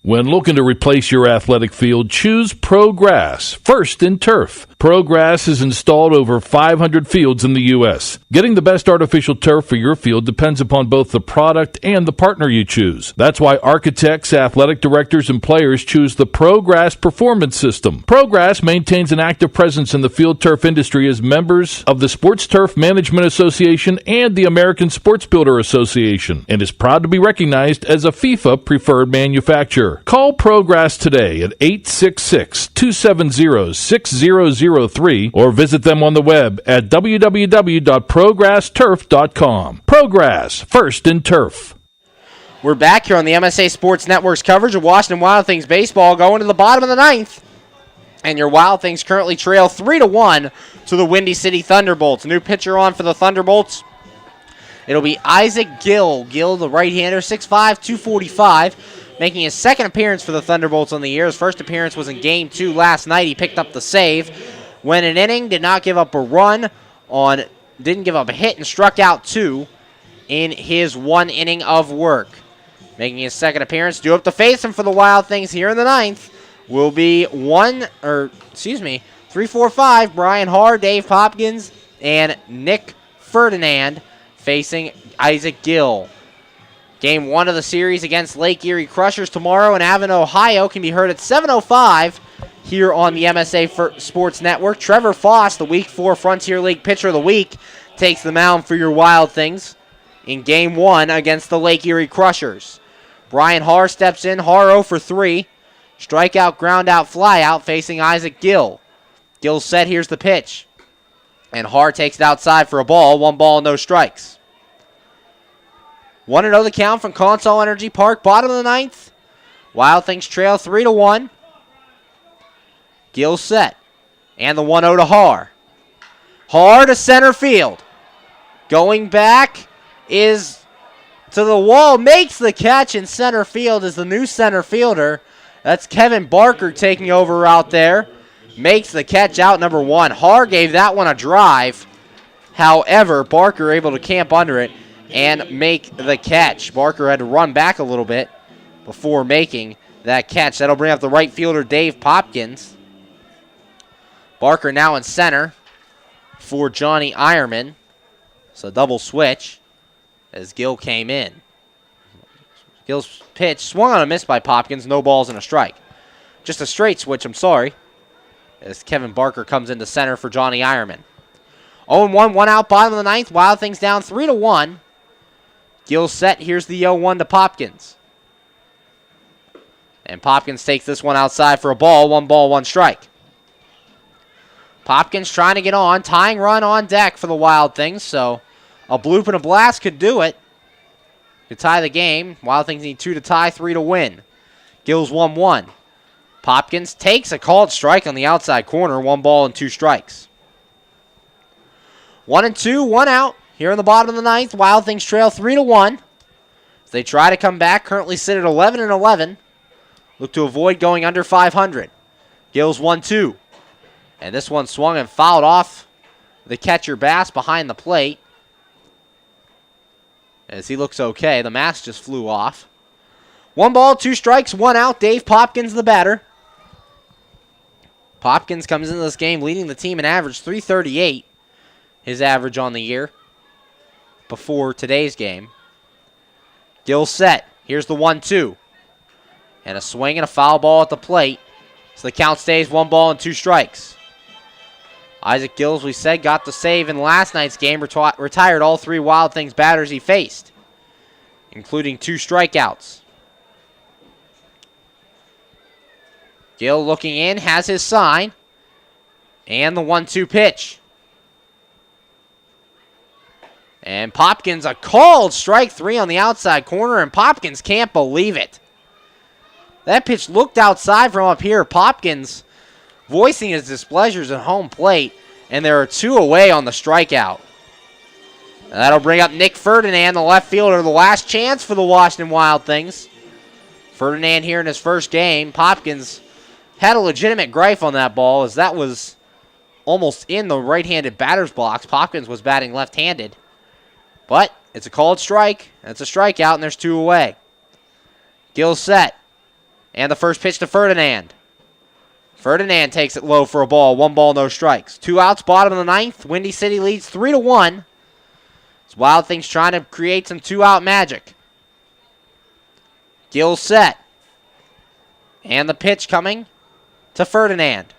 When looking to replace your athletic field, choose ProGrass, first in turf. ProGrass has installed over 500 fields in the U.S. Getting the best artificial turf for your field depends upon both the product and the partner you choose. That's why architects, athletic directors, and players choose the ProGrass Performance System. ProGrass maintains an active presence in the field turf industry as members of the Sports Turf Management Association and the American Sports Builder Association, and is proud to be recognized as a FIFA preferred manufacturer. Call ProGrass today at 866-270-6003 or visit them on the web at www.progressturf.com. ProGrass, first in turf. We're back here on the MSA Sports Network's coverage of Washington Wild Things baseball, going to the bottom of the 9th. And your Wild Things currently trail 3-1 to the Windy City Thunderbolts. New pitcher on for the Thunderbolts. It'll be Isaac Gill. Gill, the right-hander, 6'5", 245. Making his second appearance for the Thunderbolts on the year. His first appearance was in Game 2 last night. He picked up the save. Went an inning, did not give up a run, didn't give up a hit, and struck out 2 in his 1 inning of work. Making his second appearance, due up to face him for the Wild Things here in the 9th will be 3, 4, 5, Brian Haar, Dave Hopkins, and Nick Ferdinand facing Isaac Gill. Game 1 of the series against Lake Erie Crushers tomorrow in Avon, Ohio can be heard at 7:05 here on the MSA Sports Network. Trevor Foss, the Week 4 Frontier League Pitcher of the Week, takes the mound for your Wild Things in Game 1 against the Lake Erie Crushers. Brian Haar steps in. Haar 0 for 3. Strikeout, ground out, fly out facing Isaac Gill. Gill's set. Here's the pitch. And Haar takes it outside for a ball. 1 ball, no strikes. 1-0 the count from Consol Energy Park. Bottom of the 9th. Wild Things trail 3-1. Gill set. And the 1-0 to Haar. Haar to center field. Going back is to the wall. Makes the catch in center field as the new center fielder. That's Kevin Barker taking over out there. Makes the catch out number 1. Haar gave that one a drive. However, Barker able to camp under it and make the catch. Barker had to run back a little bit before making that catch. That'll bring up the right fielder, Dave Popkins. Barker now in center for Johnny Ironman. So double switch as Gill came in. Gill's pitch swung on a miss by Popkins. No balls and a strike. Just a straight switch, I'm sorry, as Kevin Barker comes into center for Johnny Ironman. 0-1, 1 out, bottom of the 9th. Wild Things down 3-1. Gill set. Here's the 0-1 to Popkins. And Popkins takes this one outside for a ball. 1 ball, 1 strike. Popkins trying to get on. Tying run on deck for the Wild Things. So a bloop and a blast could do it. Could tie the game. Wild Things need 2 to tie, 3 to win. Gill's 1-1. Popkins takes a called strike on the outside corner. 1 ball and 2 strikes. 1-2, 1 out. Here in the bottom of the 9th, Wild Things trail 3-1. As they try to come back, currently sit at 11-11. Look to avoid going under 500. Gill's 1-2. And this one swung and fouled off the catcher Bass behind the plate. As he looks okay. The mask just flew off. 1 ball, 2 strikes, 1 out. Dave Popkins, the batter. Popkins comes into this game leading the team in average, .338. His average on the year before today's game. Gill set. Here's the 1-2. And a swing and a foul ball at the plate. So the count stays 1 ball and 2 strikes. Isaac Gill, as we said, got the save in last night's game, retired all 3 Wild Things batters he faced, including 2 strikeouts. Gill looking in, has his sign, and the 1-2 pitch. And Popkins, a called strike 3 on the outside corner, and Popkins can't believe it. That pitch looked outside from up here. Popkins voicing his displeasures at home plate, and there are 2 away on the strikeout. And that'll bring up Nick Ferdinand, the left fielder, the last chance for the Washington Wild Things. Ferdinand here in his first game. Popkins had a legitimate gripe on that ball, as that was almost in the right-handed batter's box. Popkins was batting left-handed. But it's a called strike, and it's a strikeout, and there's 2 away. Gill set. And the first pitch to Ferdinand. Ferdinand takes it low for a ball. 1 ball, no strikes. 2 outs, bottom of the 9th. Windy City leads 3-1. It's Wild Things trying to create some 2-out magic. Gill set. And the pitch coming to Ferdinand.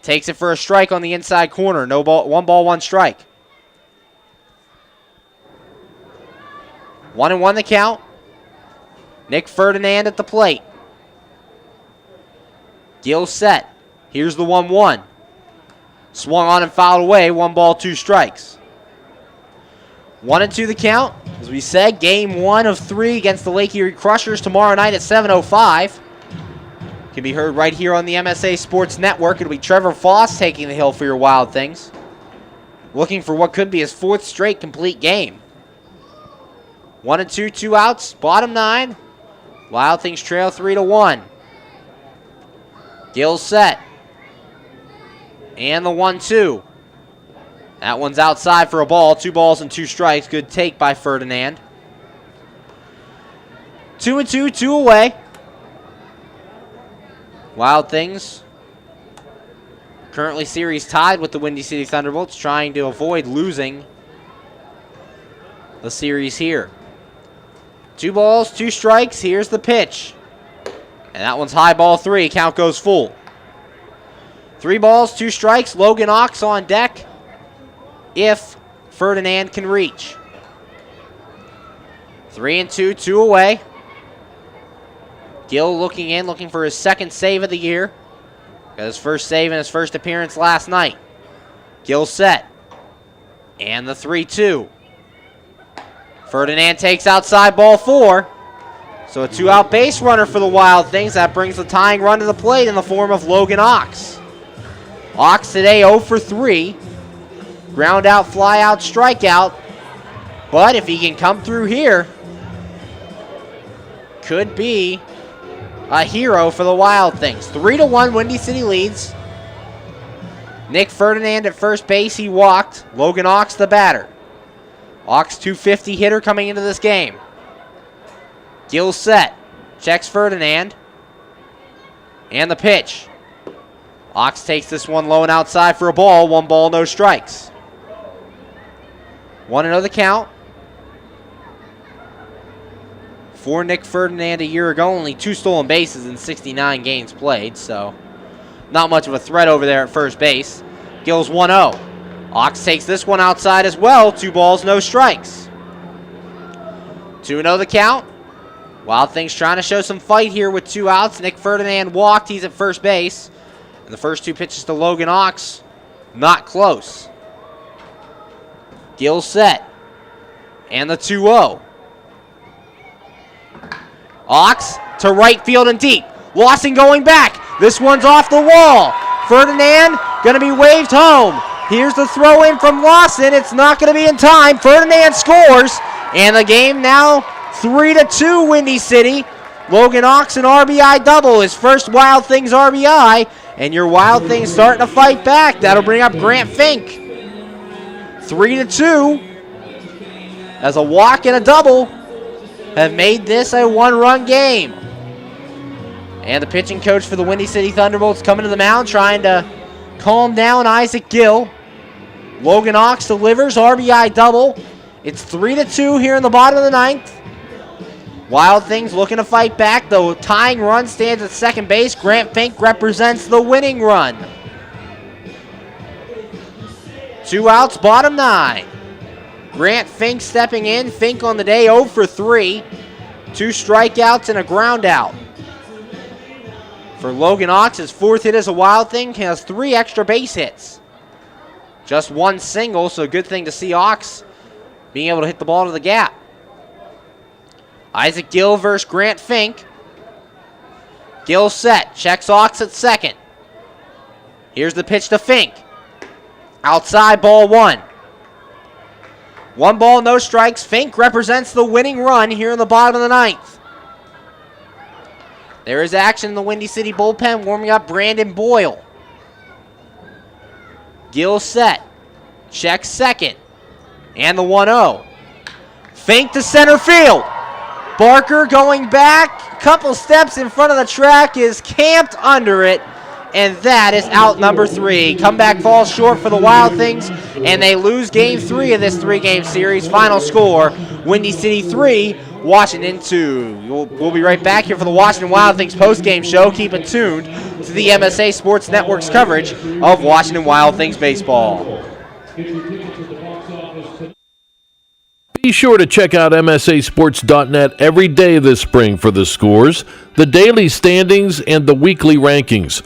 Takes it for a strike on the inside corner. No ball, 1 ball, 1 strike. 1-1 the count. Nick Ferdinand at the plate. Gill set. Here's the 1-1. Swung on and fouled away. 1 ball, 2 strikes. 1-2 the count. As we said, game 1 of 3 against the Lake Erie Crushers tomorrow night at 7:05. Can be heard right here on the MSA Sports Network. It'll be Trevor Foss taking the hill for your Wild Things, looking for what could be his 4th straight complete game. 1-2, 2 outs, bottom 9. Wild Things trail 3-1. Gill set. And the 1-2. That one's outside for a ball. 2 balls and 2 strikes. Good take by Ferdinand. 2-2, 2 away. Wild Things currently series tied with the Windy City Thunderbolts, trying to avoid losing the series here. 2 balls, 2 strikes. Here's the pitch. And that one's high, ball 3. Count goes full. 3 balls, 2 strikes. Logan Ox on deck if Ferdinand can reach. 3-2, 2 away. Gill looking in, looking for his 2nd save of the year. Got his first save in his first appearance last night. Gill set. And the 3-2. Ferdinand takes outside, ball 4. So a 2-out base runner for the Wild Things. That brings the tying run to the plate in the form of Logan Ox. Ox today 0 for 3. Ground out, fly out, strikeout. But if he can come through here, could be a hero for the Wild Things. 3-1, Windy City leads. Nick Ferdinand at first base, he walked. Logan Ox the batter. Ox 250 hitter coming into this game. Gill set. Checks Ferdinand. And the pitch. Ox takes this one low and outside for a ball. 1 ball, no strikes. 1-0 the count. For Nick Ferdinand a year ago, only 2 stolen bases in 69 games played, so not much of a threat over there at first base. Gill's 1-0. Ox takes this one outside as well. 2 balls, no strikes. 2-0 the count. Wild Things trying to show some fight here with 2 outs. Nick Ferdinand walked. He's at first base. And the first 2 pitches to Logan Ox, not close. Gill set. And the 2-0. Ox to right field and deep. Lawson going back. This one's off the wall. Ferdinand going to be waved home. Here's the throw in from Lawson. It's not going to be in time. Ferdinand scores. And the game now 3-2 Windy City. Logan Ox an RBI double. His first Wild Things RBI. And your Wild Things starting to fight back. That'll bring up Grant Fink. 3-2. As a walk and a double have made this a one-run game. And the pitching coach for the Windy City Thunderbolts coming to the mound, trying to calm down Isaac Gill. Logan Ox delivers, RBI double. It's 3-2 here in the bottom of the ninth. Wild Things looking to fight back. The tying run stands at second base. Grant Fink represents the winning run. 2 outs, bottom 9. Grant Fink stepping in. Fink on the day 0 for 3. 2 strikeouts and a ground out. For Logan Ox, his 4th hit as a Wild Thing, has 3 extra base hits. Just 1 single, so good thing to see Ox being able to hit the ball to the gap. Isaac Gill versus Grant Fink. Gill set, checks Ox at second. Here's the pitch to Fink. Outside, ball 1. 1 ball, no strikes. Fink represents the winning run here in the bottom of the ninth. There is action in the Windy City bullpen, warming up Brandon Boyle. Gill set, checks second, and the 1-0. Fink to center field. Barker going back, couple steps in front of the track, is camped under it, and that is out number 3. Comeback falls short for the Wild Things, and they lose game 3 of this 3-game series. Final score, Windy City 3, Washington 2. We'll be right back here for the Washington Wild Things post-game show. Keep it tuned to the MSA Sports Network's coverage of Washington Wild Things baseball. Be sure to check out MSASports.net every day this spring for the scores, the daily standings, and the weekly rankings,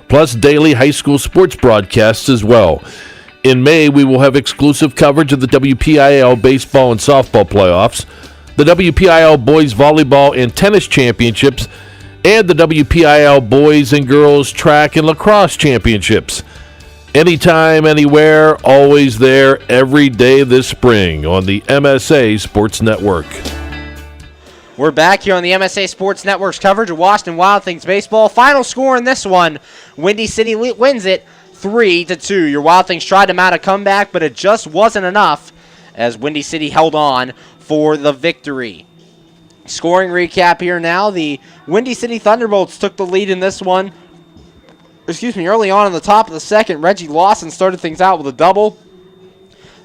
plus daily high school sports broadcasts as well. In May, we will have exclusive coverage of the WPIAL baseball and softball playoffs, the WPIAL boys volleyball and tennis championships, and the WPIAL boys and girls track and lacrosse championships. Anytime, anywhere, always there, every day this spring on the MSA Sports Network. We're back here on the MSA Sports Network's coverage of Washington Wild Things baseball. Final score in this one, Windy City wins it 3-2. Your Wild Things tried to mount a comeback, but it just wasn't enough as Windy City held on for the victory. Scoring recap here now. The Windy City Thunderbolts took the lead in this one. Early on in the top of the second, Reggie Lawson started things out with a double.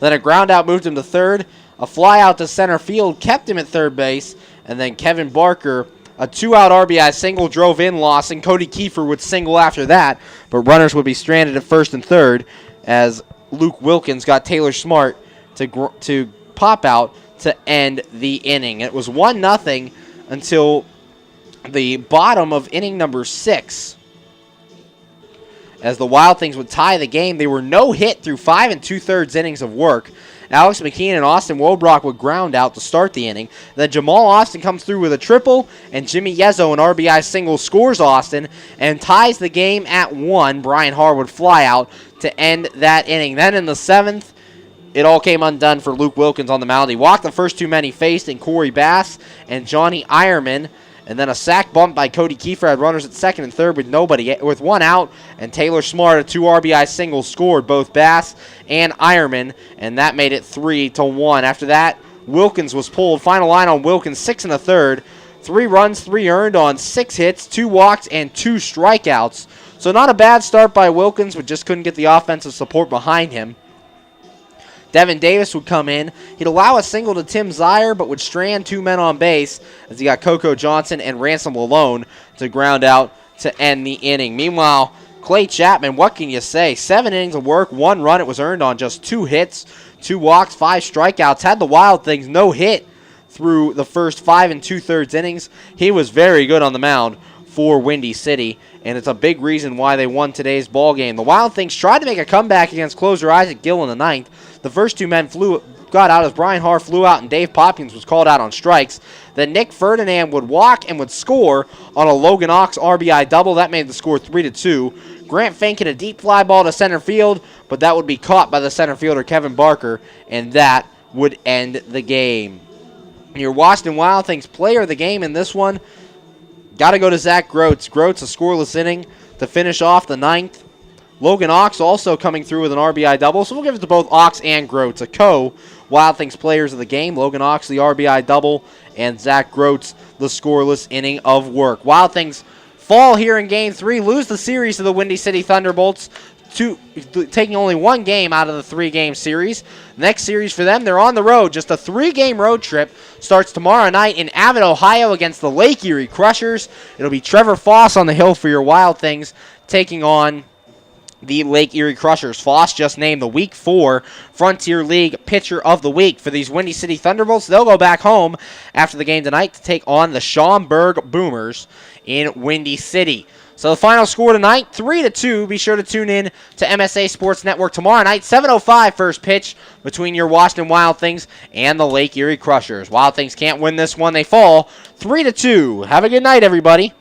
Then a ground out moved him to third. A fly out to center field kept him at third base. And then Kevin Barker, a 2-out RBI single, drove in Lawson. Cody Kiefer would single after that, but runners would be stranded at first and third as Luke Wilkins got Taylor Smart to pop out to end the inning. It was 1-0 until the bottom of inning number 6. As the Wild Things would tie the game, they were no hit through 5 2/3 innings of work. Alex McKean and Austin Wobrock would ground out to start the inning. Then Jamal Austin comes through with a triple, and Jimmy Yezzo, an RBI single, scores Austin and ties the game at 1. Brian Harr would fly out to end that inning. Then in the 7th, it all came undone for Luke Wilkins on the mound. He walked the first 2 men he faced in Corey Bass and Johnny Ironman. And then a sack bump by Cody Kiefer had runners at second and third with 1 out. And Taylor Smart, a 2 RBI singles, scored both Bass and Ironman. And that made it 3-1. After that, Wilkins was pulled. Final line on Wilkins, 6 1/3. 3 runs, 3 earned on 6 hits, 2 walks, and 2 strikeouts. So not a bad start by Wilkins, but just couldn't get the offensive support behind him. Devin Davis would come in. He'd allow a single to Tim Zier, but would strand 2 men on base as he got Coco Johnson and Ransom Lalone to ground out to end the inning. Meanwhile, Clay Chapman, what can you say? 7 innings of work, 1 run. It was earned on just 2 hits, 2 walks, 5 strikeouts. Had the Wild Things no hit through the first 5 2/3 innings. He was very good on the mound for Windy City, and it's a big reason why they won today's ball game. The Wild Things tried to make a comeback against closer Isaac Gill in the 9th. The first 2 men got out as Brian Harr flew out and Dave Popkins was called out on strikes. Then Nick Ferdinand would walk and would score on a Logan Ox RBI double. That made the score 3-2. Grant Fink hit a deep fly ball to center field, but that would be caught by the center fielder Kevin Barker, and that would end the game. Your Washington Wild Things player of the game in this one, got to go to Zach Groats. Groats, a scoreless inning to finish off the 9th. Logan Ox also coming through with an RBI double, so we'll give it to both Ox and Groats. A Wild Things players of the game. Logan Oxley, RBI double, and Zach Groats, the scoreless inning of work. Wild Things fall here in Game 3, lose the series to the Windy City Thunderbolts, taking only one game out of the 3-game series. Next series for them, they're on the road. Just a 3-game road trip. Starts tomorrow night in Abbott, Ohio against the Lake Erie Crushers. It'll be Trevor Foss on the hill for your Wild Things, taking on the Lake Erie Crushers. Foss just named the Week 4 Frontier League Pitcher of the Week. For these Windy City Thunderbolts, they'll go back home after the game tonight to take on the Schaumburg Boomers in Windy City. So the final score tonight, 3-2. Be sure to tune in to MSA Sports Network tomorrow night, 7:05 first pitch between your Washington Wild Things and the Lake Erie Crushers. Wild Things can't win this one. They fall 3-2. Have a good night, everybody.